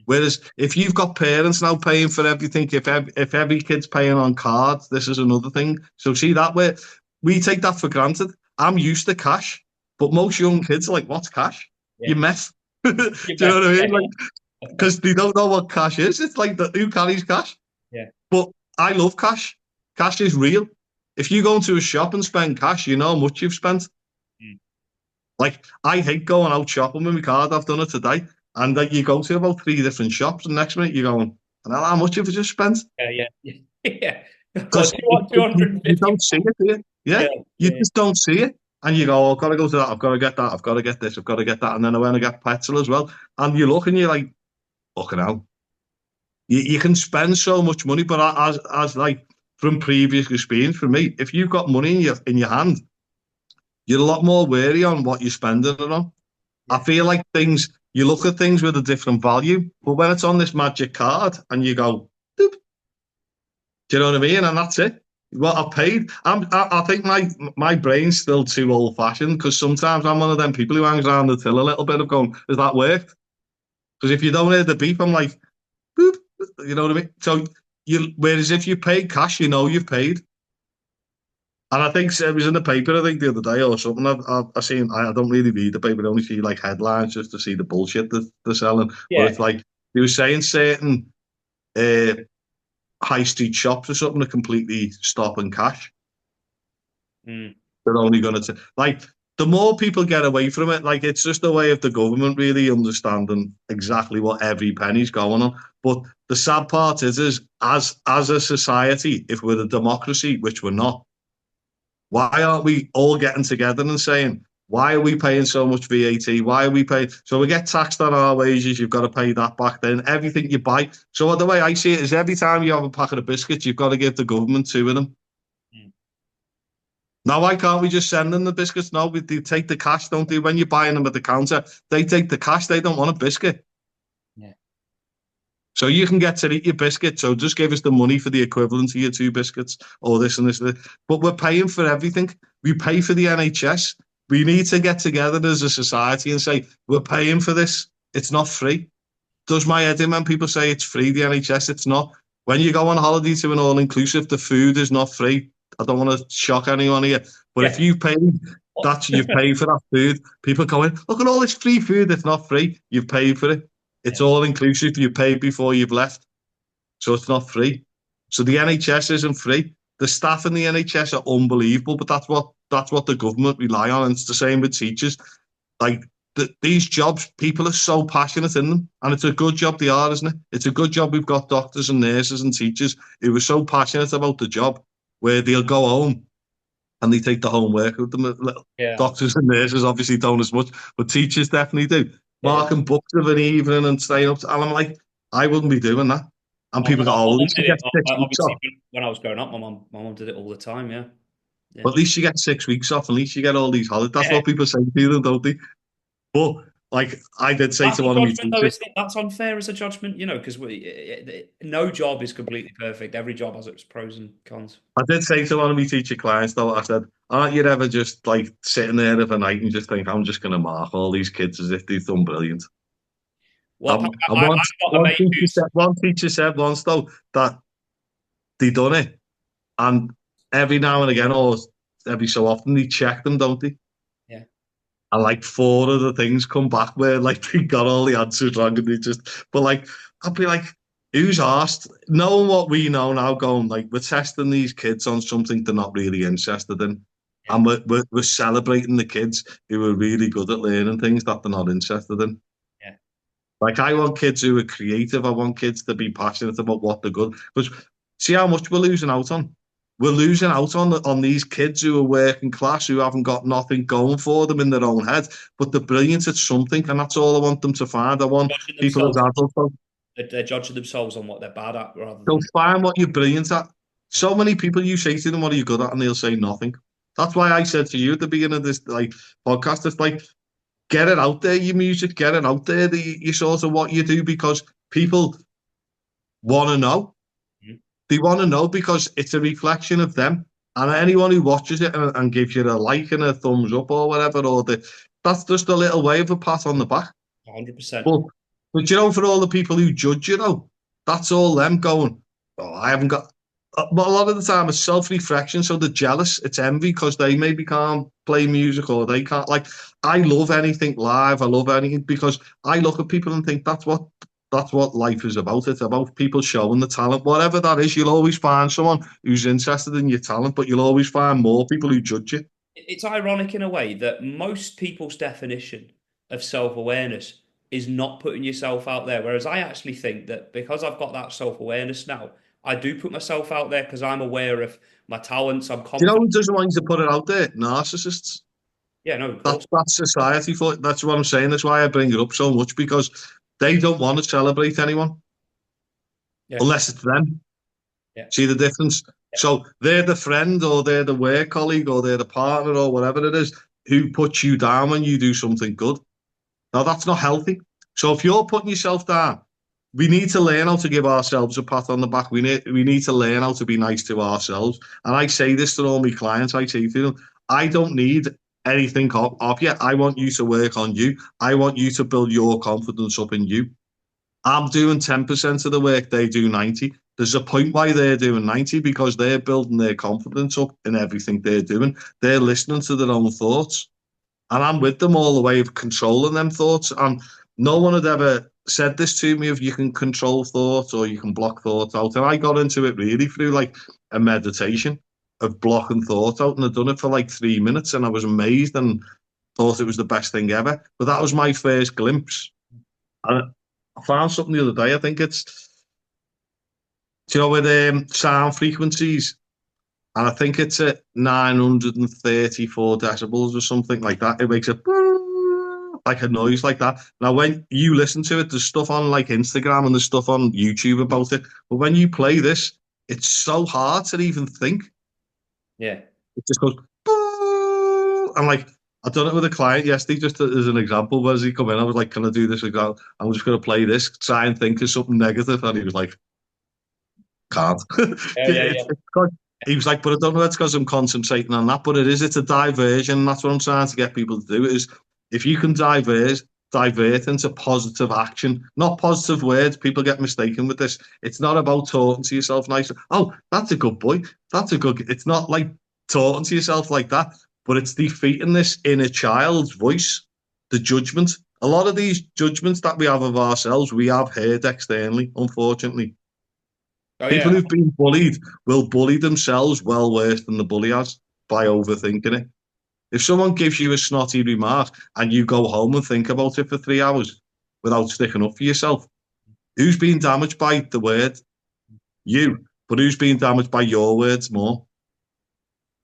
Whereas if you've got parents now paying for everything, if every kid's paying on cards, this is another thing. So see that way, we take that for granted. I'm used to cash, but most young kids are like, what's cash? yeah, You mess. Do You you know bet. what I Yeah, mean? Like, because they don't know what cash is. It's like who carries cash? yeah, But I love cash. Cash is real. If you go into a shop and spend cash, you know how much you've spent. mm, Like, I hate going out shopping with my card. I've done it today. And then you go to about three different shops, and next minute you're going, and how much have you just spent? yeah, yeah, yeah. What Because do you want? Two hundred and you fifty. don't see it here. Yeah, Yeah, you yeah, just don't see it. And you go, oh, I've got to go to that, I've got to get that, I've got to get this, I've got to get that. And then I went and get petrol as well. And you look and you're like, fucking hell. You can spend so much money, but as like from previous experience for me, if you've got money in your hand, you're a lot more wary on what you're spending it on. I yeah, feel like things you look at things with a different value, but when it's on this magic card and you go, "Doop," do you know what I mean? And that's it. What I paid. I think my brain's still too old fashioned because sometimes I'm one of them people who hangs around the till a little bit of going, has that worked? Because if you don't hear the beep, I'm like, boop, you know what I mean? So whereas if you paid cash, you know you've paid. And I think it was in the paper, I think the other day or something. I've seen, I don't really read the paper, I only see like headlines just to see the bullshit that they're selling. But yeah. it's like, they were saying certain uh, high street shops or something are completely stopping cash. Mm, They're only going to, like, the more people get away from it, like, it's just a way of the government really understanding exactly what every penny's going on. But the sad part is as a society, if we're a democracy, which we're not, why aren't we all getting together and saying, why are we paying so much VAT? Why are we paying? So we get taxed on our wages, you've got to pay that back then. Everything you buy. So the way I see it is every time you have a packet of biscuits, you've got to give the government two of them. mm, Now, why can't we just send them the biscuits? No, they take the cash, don't they? When you're buying them at the counter, they take the cash. They don't want a biscuit. yeah, So you can get to eat your biscuit. So just give us the money for the equivalent of your two biscuits or this and this. And this. But we're paying for everything. We pay for the NHS. We need to get together as a society and say, we're paying for this. It's not free. Does my head in when people say it's free, the NHS? It's not. When you go on holiday to an all inclusive, the food is not free. I don't want to shock anyone here. But if yeah. you pay that you've paid for that food, people go in, look at all this free food. It's not free. You've paid for it. It's Yeah. all inclusive. You paid before you've left. So it's not free. So the NHS isn't free. The staff in the NHS are unbelievable, but that's what the government rely on. And it's the same with teachers. Like these jobs, people are so passionate in them, and it's a good job they are, isn't it? It's a good job we've got doctors and nurses and teachers who are so passionate about the job, where they'll go home and they take the homework with them. Yeah, Doctors and nurses obviously don't as much, but teachers definitely do. yeah. Marking books of an evening and staying up, and I'm like, I wouldn't be doing that. And My people go, oh, my at mum least you did get it. 6 weeks Obviously, off. when I was growing up, my mum did it all the time. Yeah, yeah, But at least you get 6 weeks off. At least you get all these holidays. That's yeah. what people say to them, don't they? But like I did say That's to a one of my judgment, though, teachers, isn't it? That's unfair as a judgment, because no job is completely perfect. Every job has its pros and cons. I did say to one of my teacher clients though, I said, aren't you ever just like sitting there of a night and just think, I'm just going to mark all these kids as if they've done brilliant. Well, And I've got a mate who's one teacher said once though that they done it, and every now and again, or every so often, they check them, don't they? yeah. And like four of the things come back where like they got all the answers wrong, and they just, but like, I'd be like, who's asked? Knowing what we know now, going like, we're testing these kids on something they're not really interested in. Yeah, And we're celebrating the kids who are really good at learning things that they're not interested in. yeah. Like I want kids who are creative. I want kids to be passionate about what they're good. Because see how much we're losing out on. We're losing out on these kids who are working class, who haven't got nothing going for them in their own head, but they're brilliant at something, and that's all I want them to find. I want Judging people as themselves, adults to they're judging themselves on what they're bad at rather go than. find what you're brilliant at. So many people you say to them, "What are you good at?" and they'll say nothing. That's why I said to you at the beginning of this like podcast, it's like get it out there, your music, get it out there, you sort of what you do, because people want to know. Mhm. They want to know because it's a reflection of them. And anyone who watches it and gives you a like and a thumbs up or whatever, that's just a little way of a pat on the back. 100%. But for all the people who judge you though, that's all them going, oh, I haven't got. But a lot of the time it's self-reflection, so they're jealous, it's envy because they maybe can't play music or they can't like. I love anything live, I love anything because I look at people and think that's what life is about. It's about people showing the talent, whatever that is. You'll always find someone who's interested in your talent, but you'll always find more people who judge you. It's ironic in a way that most people's definition of self-awareness is not putting yourself out there, whereas I actually think that because I've got that self-awareness now, I do put myself out there because I'm aware of my talents, I'm Do you know confident. who doesn't want you to put it out there? Narcissists. Yeah, no, of That's course. that's society for it. That's what I'm saying. That's why I bring it up so much because they don't want to celebrate anyone Yeah, unless it's them. yeah, See the difference? yeah, So they're the friend or they're the work colleague or they're the partner or whatever it is who puts you down when you do something good. Now that's not healthy. So if you're putting yourself down, we need to learn how to give ourselves a pat on the back. We need to learn how to be nice to ourselves. And I say this to all my clients. I say to them, I don't need anything off you. I want you to work on you. I want you to build your confidence up in you. I'm doing 10% of the work, they do 90. There's a point why they're doing 90 because they're building their confidence up in everything they're doing. They're listening to their own thoughts. And I'm with them all the way of controlling them thoughts. And no one had ever said this to me if you can control thoughts or you can block thoughts out. And I got into it really through like a meditation of blocking thoughts out. And I'd done it for like 3 minutes and I was amazed and thought it was the best thing ever. But that was my first glimpse. And I found something the other day. I think it's, do you know, with sound frequencies, and I think it's at 934 decibels or something like that. It makes a like a noise like that. Now, when you listen to it, there's stuff on like Instagram and there's stuff on YouTube about it. But when you play this, it's so hard to even think. yeah. It just goes, and like I've done it with a client yesterday, just as an example. Where he come in, I was like, "Can I do this again? I'm just going to play this, try and think of something negative," and he was like, "Can't." Yeah, yeah, it's, yeah. it's he was like, "But I don't know. It's because I'm concentrating on that. But it is. It's a diversion. That's what I'm trying to get people to do. Is if you can divert into positive action, not positive words. People get mistaken with this. It's not about talking to yourself nice. Oh, that's a good boy. That's a good. It's not like talking to yourself like that. But it's defeating this inner child's voice, the judgment. A lot of these judgments that we have of ourselves, we have heard externally, unfortunately. Oh, People yeah. who've been bullied will bully themselves well worse than the bully has by overthinking it. If someone gives you a snotty remark and you go home and think about it for 3 hours without sticking up for yourself, who's been damaged by the word? You. But who's been damaged by your words more?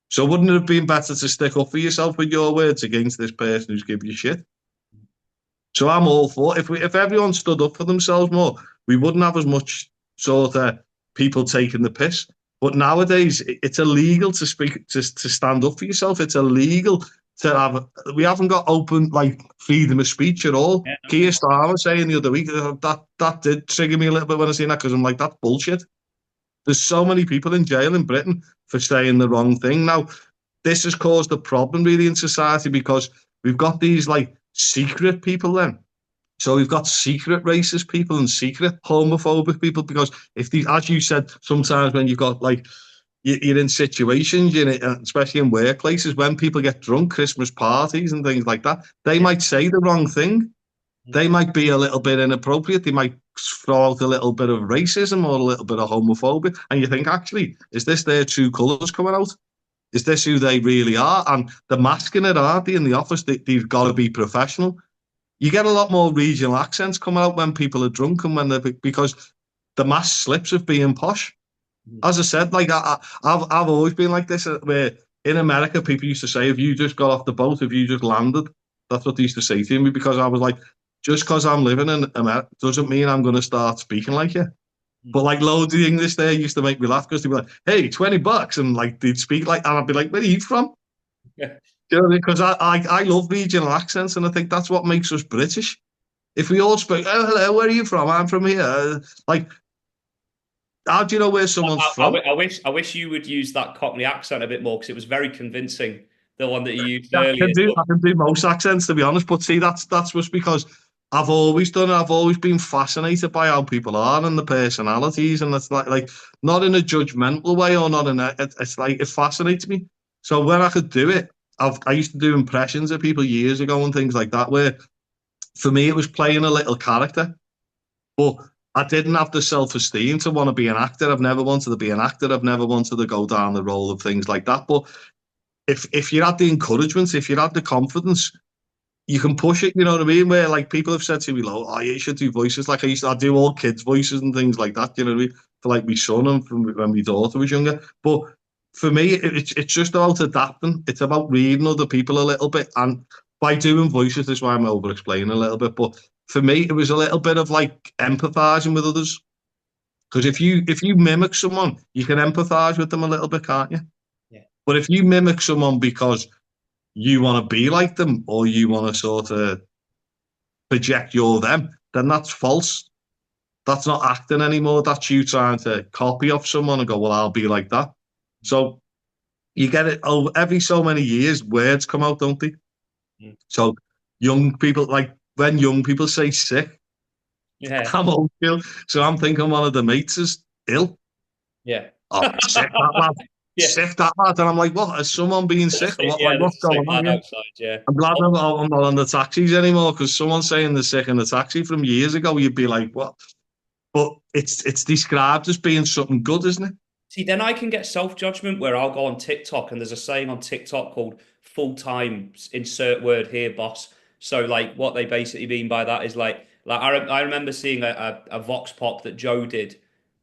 So wouldn't it have been better to stick up for yourself with your words against this person who's giving you shit? So I'm all for if everyone stood up for themselves more, we wouldn't have as much sort of people taking the piss. But nowadays, it's illegal to speak to stand up for yourself. It's illegal to have. We haven't got open like freedom of speech at all. Yeah, no, Keir Starmer saying the other week that did trigger me a little bit when I seen that because I'm like that's bullshit. There's so many people in jail in Britain for saying the wrong thing. Now, this has caused a problem really in society because we've got these like secret people then. So we've got secret racist people and secret homophobic people because if these, as you said, sometimes when you've got like you're in situations, especially in workplaces, when people get drunk, Christmas parties and things like that, they yeah. might say the wrong thing. They might be a little bit inappropriate. They might throw out a little bit of racism or a little bit of homophobia. And you think, actually, is this their true colours coming out? Is this who they really are? And they're masking it, aren't they, in the office? They've got to be professional. You get a lot more regional accents coming out when people are drunk and when they're because the mask slips of being posh. As I said, like I've always been like this. Where in America, people used to say, "If you just got off the boat, if you just landed," that's what they used to say to me because I was like, "Just because I'm living in America doesn't mean I'm going to start speaking like you." But like loads of the English there used to make me laugh because they'd be like, "Hey, $20," and like they'd speak like, and I'd be like, "Where are you from?" Yeah. You know, because I love regional accents, and I think that's what makes us British. If we all spoke, "Oh, hello, where are you from? I'm from here." Like, how do you know where someone's from? I wish you would use that Cockney accent a bit more because it was very convincing, the one that you used I earlier. can do I can do most accents to be honest, but see that's just because I've always done it. I've always been fascinated by how people are and the personalities, and it's like not in a judgmental way or not in a. It's like it fascinates me. So when I could do it, I used to do impressions of people years ago and things like that. Where for me it was playing a little character, but I didn't have the self-esteem to want to be an actor. I've never wanted to be an actor. I've never wanted to go down the role of things like that. But if you had the encouragement, if you had the confidence, you can push it, you know what I mean? Where like people have said to me, like, oh, you should do voices. Like I do all kids' voices and things like that, you know what I mean? For like my son and from when my daughter was younger. But for me, it's just about adapting. It's about reading other people a little bit. And by doing voices, that's why I'm over explaining a little bit. But for me, it was a little bit of like empathizing with others. Because if you mimic someone, you can empathize with them a little bit, can't you? Yeah. But if you mimic someone because you want to be like them or you want to sort of project you're them, then that's false. That's not acting anymore. That's you trying to copy off someone and go, well, I'll be like that. So you get it. Oh, every so many years, words come out, don't they? Mm. So young people, like when young people say sick, Yeah. I'm old school. So I'm thinking one of the mates is ill. Yeah. Oh, sick that lad. Yeah. Sick that lad. And I'm like, what? Is someone being sick? What, like, Yeah, there's what's a going sick on lad here? outside. Yeah. I'm glad Oh, I'm not on the taxis anymore because someone's saying they're sick in the taxi from years ago. You'd be like, what? But it's described as being something good, isn't it? see, then I can get self-judgment where I'll go on TikTok and there's a saying on TikTok called full-time insert word here, boss. So like what they basically mean by that is like I remember seeing a Vox Pop that Joe did.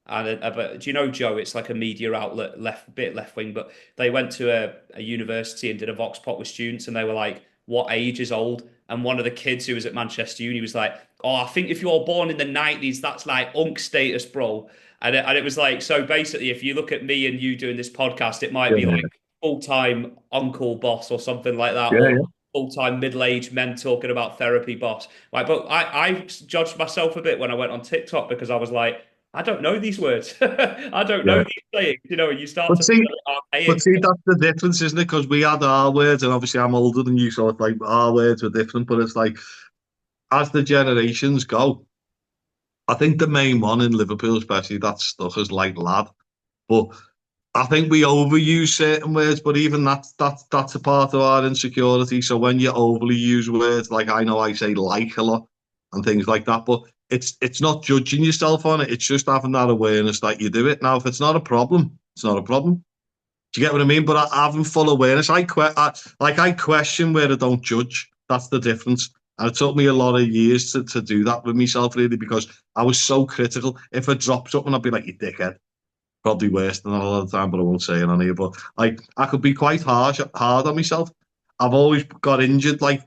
And do you know Joe? It's like a media outlet, bit left wing, but they went to a university and did a Vox Pop with students, and they were like, "What age is old?" And one of the kids who was at Manchester Uni was like, "Oh, I think if you're born in the '90s, that's like unk status, bro." And it was like, so basically, if you look at me and you doing this podcast, it might Yeah, be like full-time uncle boss or something like that, yeah, or yeah. full-time middle-aged men talking about therapy boss. Like, but I judged myself a bit when I went on TikTok because I was like, I don't know these words. I don't know Yeah. these sayings. And you start But to feel see, but archaic. see, that's the difference, isn't it? Because we had our words, and obviously I'm older than you, so it's like our words were different. But it's like as the generations go, I think the main one in Liverpool, especially, that stuck is like lad. But I think we overuse certain words, but even that's a part of our insecurity. So when you overly use words, like I know I say like a lot and things like that, but it's not judging yourself on it. It's just having that awareness that you do it. Now, if it's not a problem, it's not a problem. Do you get what I mean? But having full awareness, I question where I don't judge. That's the difference. And it took me a lot of years to do that with myself, really, because I was so critical. If I dropped something, I'd be like, you dickhead. Probably worse than that a lot of the time, but I won't say it on here. But like, I could be quite hard on myself. I've always got injured, like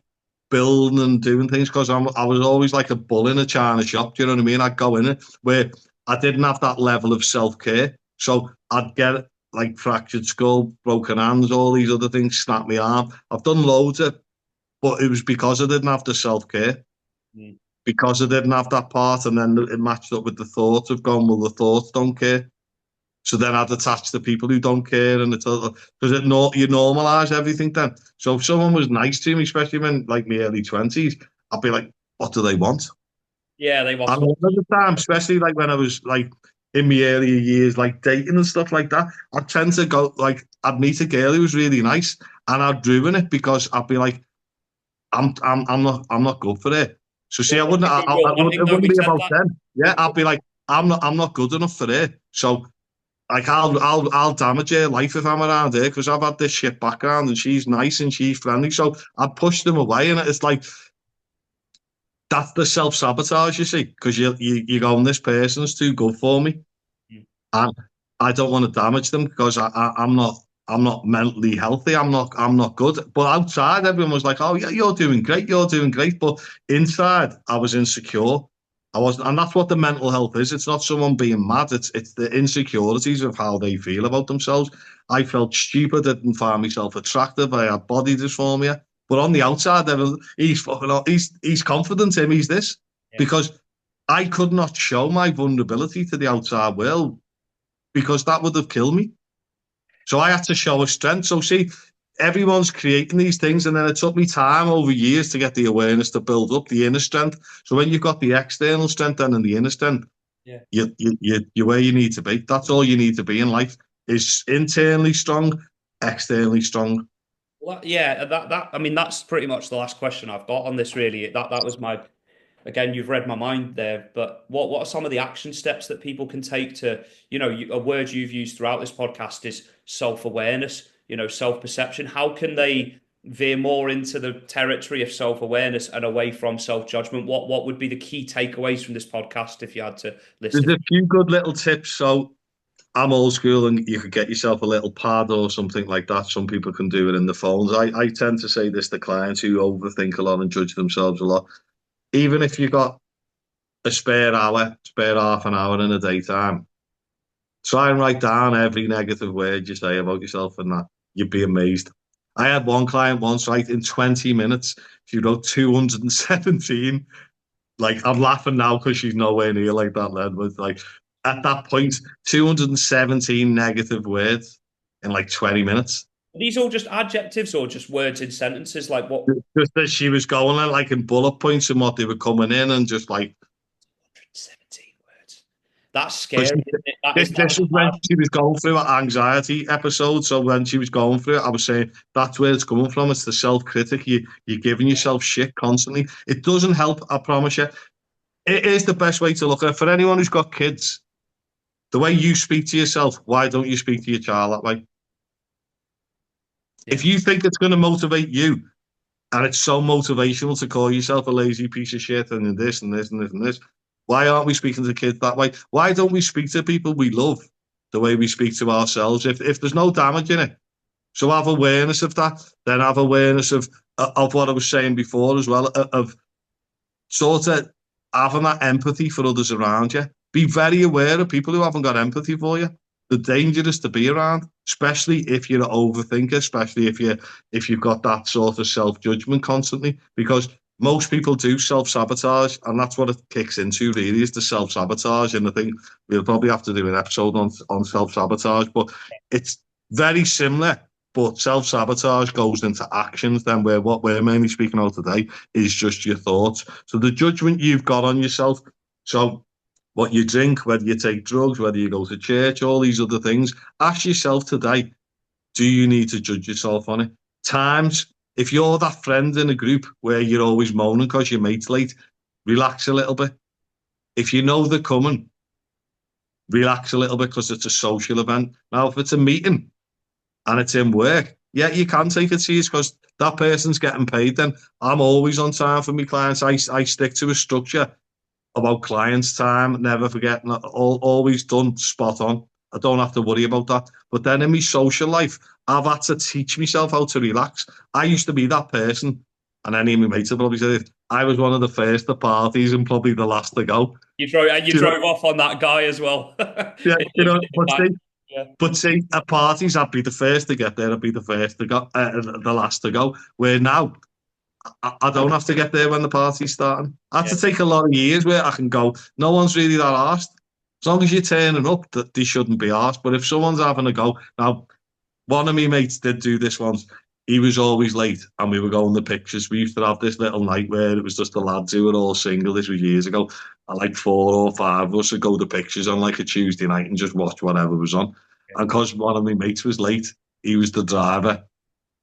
building and doing things, because I was always like a bull in a china shop. Do you know what I mean? I'd go in it where I didn't have that level of self care, so I'd get like fractured skull, broken hands, all these other things, snap my arm. I've done loads of, but it was because I didn't have the self care. Mm. Because I didn't have that part, and then it matched up with the thought of going, well, the thoughts don't care. So then I'd attach the people who don't care, and it's because you normalise everything then. So if someone was nice to me, especially when like my early 20s, I'd be like, "What do they want?" Yeah, they And want. a lot of the time, especially like when I was like in my earlier years, like dating and stuff like that, I'd tend to go like I'd meet a girl who was really nice, and I'd ruin it because I'd be like, I'm not good for it." So see, Well, I think we were wanting it though. wouldn't We be said about that. them. Yeah, I'd be like, I'm not good enough for it. So like I'll damage her life if I'm around her because I've had this shit background and she's nice and she's friendly. So I push them away, and it's like that's the self sabotage you see because you go, this person's too good for me, Mm. and I don't want to damage them because I'm not mentally healthy. I'm not good. But outside, everyone was like, "Oh yeah, you're doing great. You're doing great." But inside, I was insecure. I wasn't, and that's what the mental health is. It's not someone being mad. It's the insecurities of how they feel about themselves. I felt stupid. I didn't find myself attractive. I had body dysmorphia. But on the outside, he's fucking. He's confident. He's this Yeah. because I could not show my vulnerability to the outside world because that would have killed me. So I had to show a strength. So see, everyone's creating these things, and then it took me time over years to get the awareness to build up the inner strength. So when you've got the external strength and the inner strength, Yeah. you're where you need to be. That's all you need to be in life, is internally strong, externally strong. Well, yeah, I mean, that's pretty much the last question I've got on this, really. That was my, again, you've read my mind there, but what are some of the action steps that people can take to, a word you've used throughout this podcast is self-awareness, self-perception. How can they veer more into the territory of self-awareness and away from self-judgment? What would be the key takeaways from this podcast if you had to list There's it? a few good little tips. So I'm old school, and you could get yourself a little pad or something like that. Some people can do it in the phones. I tend to say this to clients who overthink a lot and judge themselves a lot. Even if you got a spare hour, spare half an hour in a daytime, try and write down every negative word you say about yourself, and that you'd be amazed. I had one client once, right, in 20 minutes, she wrote 217. Like, I'm laughing now because she's nowhere near like that, lad. But like, at that point, 217 negative words in like 20 minutes. Are these all just adjectives or just words in sentences? Like what? Just as she was going like in bullet points and what they were coming in, and just like, 117 words. That's because scary, isn't it? this is when Bad. she was going through an anxiety episode. So when she was going through it, I was saying that's where it's coming from. It's the self-critic. You're giving yourself shit constantly. It doesn't help, I promise you. It is the best way to look at it. For anyone who's got kids, the way you speak to yourself, why don't you speak to your child that way? Yeah. If you think it's going to motivate you, and it's so motivational to call yourself a lazy piece of shit and this and this and this and this, why aren't we speaking to kids that way? Why don't we speak to people we love the way we speak to ourselves? If there's no damage in it, so have awareness of that. Then have awareness of what I was saying before as well, of sort of having that empathy for others around you. Be very aware of people who haven't got empathy for you. They're dangerous to be around, especially if you're an overthinker, especially if you've got that sort of self-judgment constantly, because most people do self-sabotage, and that's what it kicks into, really, is the self-sabotage. And I think we'll probably have to do an episode on self-sabotage, but it's very similar. But self-sabotage goes into actions, then, where what we're mainly speaking of today is just your thoughts. So the judgment you've got on yourself. So what you drink, whether you take drugs, whether you go to church, all these other things, ask yourself today, do you need to judge yourself on it? Times, if you're that friend in a group where you're always moaning because your mate's late, relax a little bit. If you know they're coming, relax a little bit because it's a social event. Now, if it's a meeting and it's in work, yeah, you can take it serious because that person's getting paid then. I'm always on time for my clients. I stick to a structure about clients' time, never forgetting, always done spot on. I don't have to worry about that. But then in my social life, I've had to teach myself how to relax. I used to be that person, and any of my mates have probably said it. I was one of the first at parties and probably the last to go. You Do you know? drove off on that guy as well. Yeah, In you the- know, in the back. Yeah. but see, at parties, I'd be the first to get there. I'd be the first to go, the last to go. Where now, I don't have to get there when the party's starting. I had Yeah. to take a lot of years where I can go, no one's really that arsed. As long as you're turning up, that they shouldn't be arsed. But if someone's having a go, now, one of my mates did do this once. He was always late and we were going to pictures. We used to have this little night where it was just the lads who were all single. This was years ago. And like 4 or 5 of us would go to pictures on like a Tuesday night and just watch whatever was on. Yeah. And because one of my mates was late, he was the driver.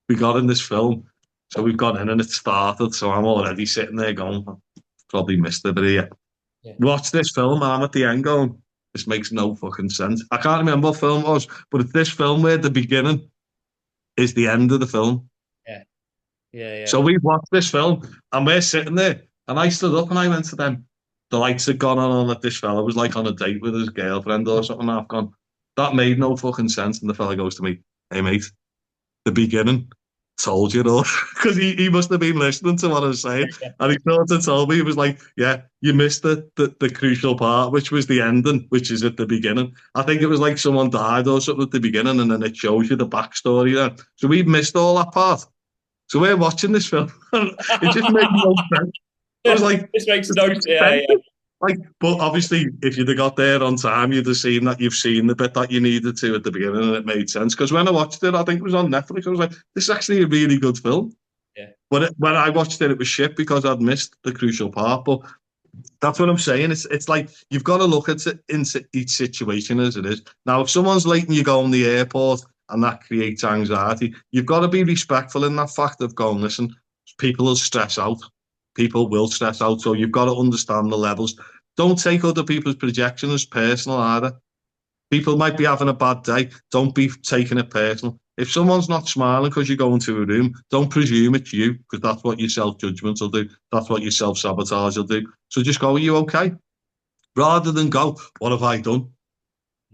We got in this film. So we've gone in and it started. So I'm already sitting there going, probably missed it, but yeah. Yeah. Watch this film. I'm at the end going, this makes no fucking sense. I can't remember what film it was, but it's this film where the beginning is the end of the film. Yeah. Yeah. So we watched this film and we're sitting there. And I stood up and I went to them. The lights had gone on that this fella was like on a date with his girlfriend or something. I've gone, that made no fucking sense. And the fella goes to me, hey mate, the beginning told you though, because he must have been listening to what I was saying, Yeah. and he sort of told me, he was like, yeah, you missed the crucial part, which was the ending, which is at the beginning. I think it was like someone died or something at the beginning, and then it shows you the backstory then. So we've missed all that part. So we're watching this film. It just made no sense. I was like, This makes no sense. Yeah. Like, but obviously, if you'd have got there on time, you'd have seen that you've seen the bit that you needed to at the beginning, and it made sense. Because when I watched it, I think it was on Netflix. I was like, "This is actually a really good film." Yeah, But when I watched it, it was shit because I'd missed the crucial part. But that's what I'm saying. It's like you've got to look at it into each situation as it is. Now, if someone's late and you go in the airport and that creates anxiety, you've got to be respectful in that fact of going, listen, people will stress out. People will stress out. So you've got to understand the levels. Don't take other people's projection as personal either. People might be having a bad day. Don't be taking it personal. If someone's not smiling because you go into a room, don't presume it's you, because that's what your self-judgment will do. That's what your self-sabotage will do. So just go, are you okay? Rather than go, what have I done?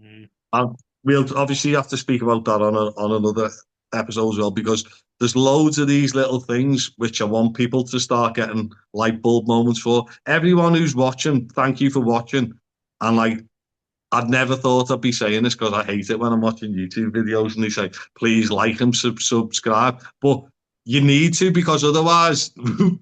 mm, And we'll obviously have to speak about that on another episode as well, because there's loads of these little things which I want people to start getting light bulb moments for. Everyone who's watching, thank you for watching. And like, I'd never thought I'd be saying this because I hate it when I'm watching YouTube videos and they say, please like and subscribe. But you need to, because otherwise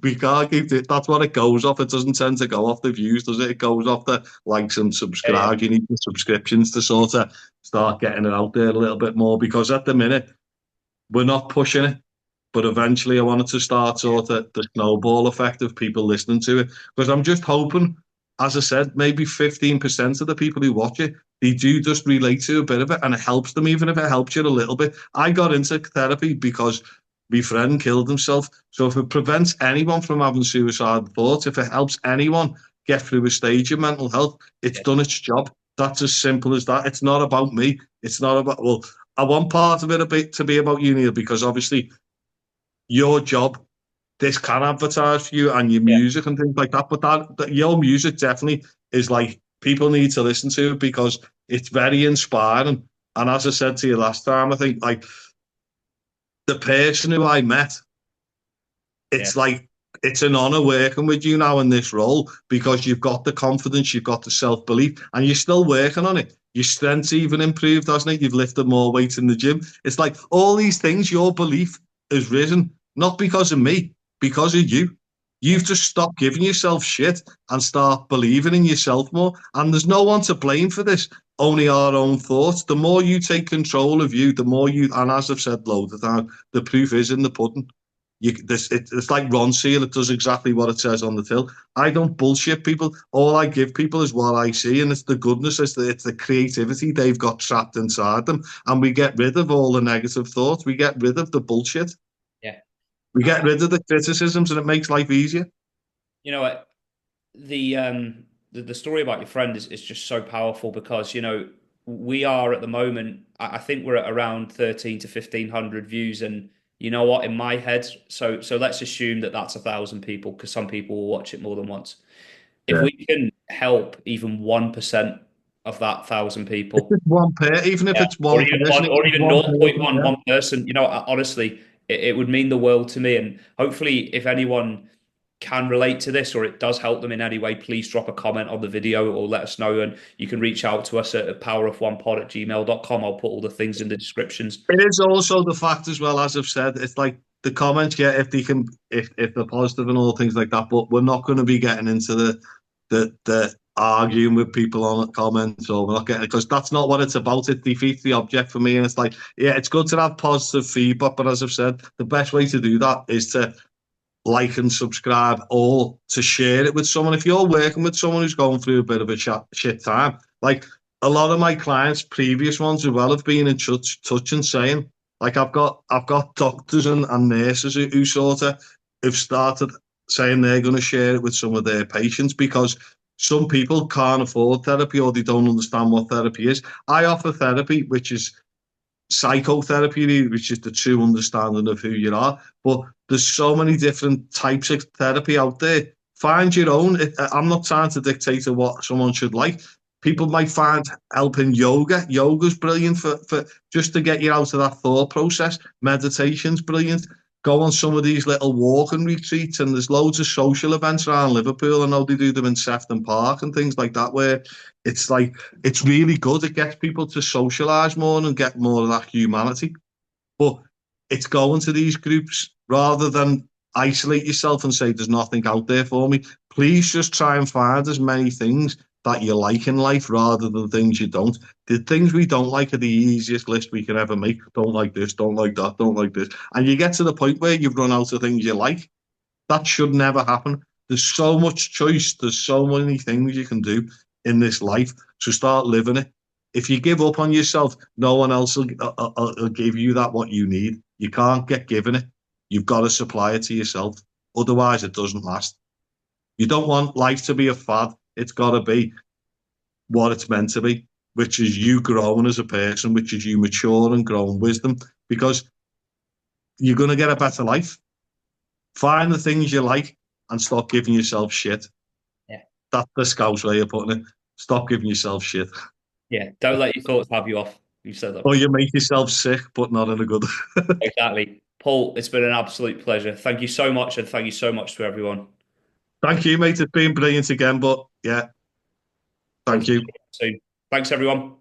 we can't keep it. That's what it goes off. It doesn't tend to go off the views, does it? It goes off the likes and yeah, yeah, subscribe. You need the subscriptions to sort of start getting it out there a little bit more, because at the minute we're not pushing it. But eventually I wanted to start sort of the snowball effect of people listening to it. Because I'm just hoping, as I said, maybe 15% of the people who watch it, they do just relate to a bit of it and it helps them, even if it helps you a little bit. I got into therapy because my friend killed himself. So if it prevents anyone from having suicidal thoughts, if it helps anyone get through a stage of mental health, it's yeah, done its job. That's as simple as that. It's not about me. It's not about, well, I want part of it a bit to be about you, Neil, because obviously your job, this can advertise for you and your yeah. music and things like that. But that your music definitely is like, people need to listen to it because it's very inspiring. And as I said to you last time, I think like the person who I met, Yeah. it's like it's an honor working with you now in this role, because you've got the confidence, you've got the self belief, and you're still working on it. Your strength's even improved, hasn't it? You've lifted more weight in the gym. It's like all these things, your belief has risen, not because of me, because of you. Yeah. You've just stopped giving yourself shit and start believing in yourself more. And there's no one to blame for this, only our own thoughts. The more you take control of you, the more you, and as I've said loads of times, the proof is in the pudding. It's like Ron Seal. It does exactly what it says on the till. I don't bullshit people. All I give people is what I see, and it's the goodness, it's the creativity they've got trapped inside them, and we get rid of all the negative thoughts. We get rid of the bullshit. Yeah. We get Uh, rid of the criticisms, and it makes life easier. you know what? The story about your friend is just so powerful because, we are at the moment, I think we're at around 13 to 1500 views. And you know what, in my head, so let's assume that that's 1,000 people because some people will watch it more than once. If Yeah. we can help even 1% of that 1,000 people, It's just one even if yeah, it's one person, or it's even one person. 0.1 Yeah. one person, honestly, it would mean the world to me. And hopefully, if anyone can relate to this or it does help them in any way, please drop a comment on the video or let us know. And you can reach out to us at powerofonepod@gmail.com. I'll put all the things in the descriptions. It is also the fact as well, as I've said, it's like the comments, yeah, if they can, if they're positive and all things like that, but we're not going to be getting into the arguing with people on comments, or we're not getting, because that's not what it's about. It defeats the object for me. And it's like, yeah, it's good to have positive feedback, but as I've said, the best way to do that is to like and subscribe, or to share it with someone. If you're working with someone who's going through a bit of a shit time, like a lot of my clients, previous ones as well, have been in touch and saying, like, I've got doctors and nurses who sort of have started saying they're going to share it with some of their patients, because some people can't afford therapy or they don't understand what therapy is. I offer therapy, which is psychotherapy, which is the true understanding of who you are. But there's so many different types of therapy out there. Find your own. I'm not trying to dictate what someone should like. People might find helping yoga. Yoga's brilliant for just to get you out of that thought process. Meditation's brilliant. Go on some of these little walking retreats, and there's loads of social events around Liverpool. I know they do them in Sefton Park and things like that, where it's like, it's really good. It gets people to socialize more and get more of that humanity. But it's going to these groups rather than isolate yourself and say there's nothing out there for me. Please just try and find as many things that you like in life rather than things you don't. The things we don't like are the easiest list we can ever make. Don't like this, don't like that, don't like this. And you get to the point where you've run out of things you like. That should never happen. There's so much choice. There's so many things you can do in this life. So start living it. If you give up on yourself, no one else will give you that what you need. You can't get given it. You've got to supply it to yourself. Otherwise, it doesn't last. You don't want life to be a fad. It's got to be what it's meant to be, which is you growing as a person, which is you mature and growing wisdom, because you're going to get a better life. Find the things you like and stop giving yourself shit. Yeah. That's the Scouse way of putting it. Stop giving yourself shit. Yeah. Don't let your thoughts have you off. You've said that Or before. you make yourself sick, but not in a good. Exactly. Paul, it's been an absolute pleasure. Thank you so much, and thank you so much to everyone. Thank you, mate. It's been brilliant again, but yeah, Hope thank to see you. you soon. Thanks, everyone.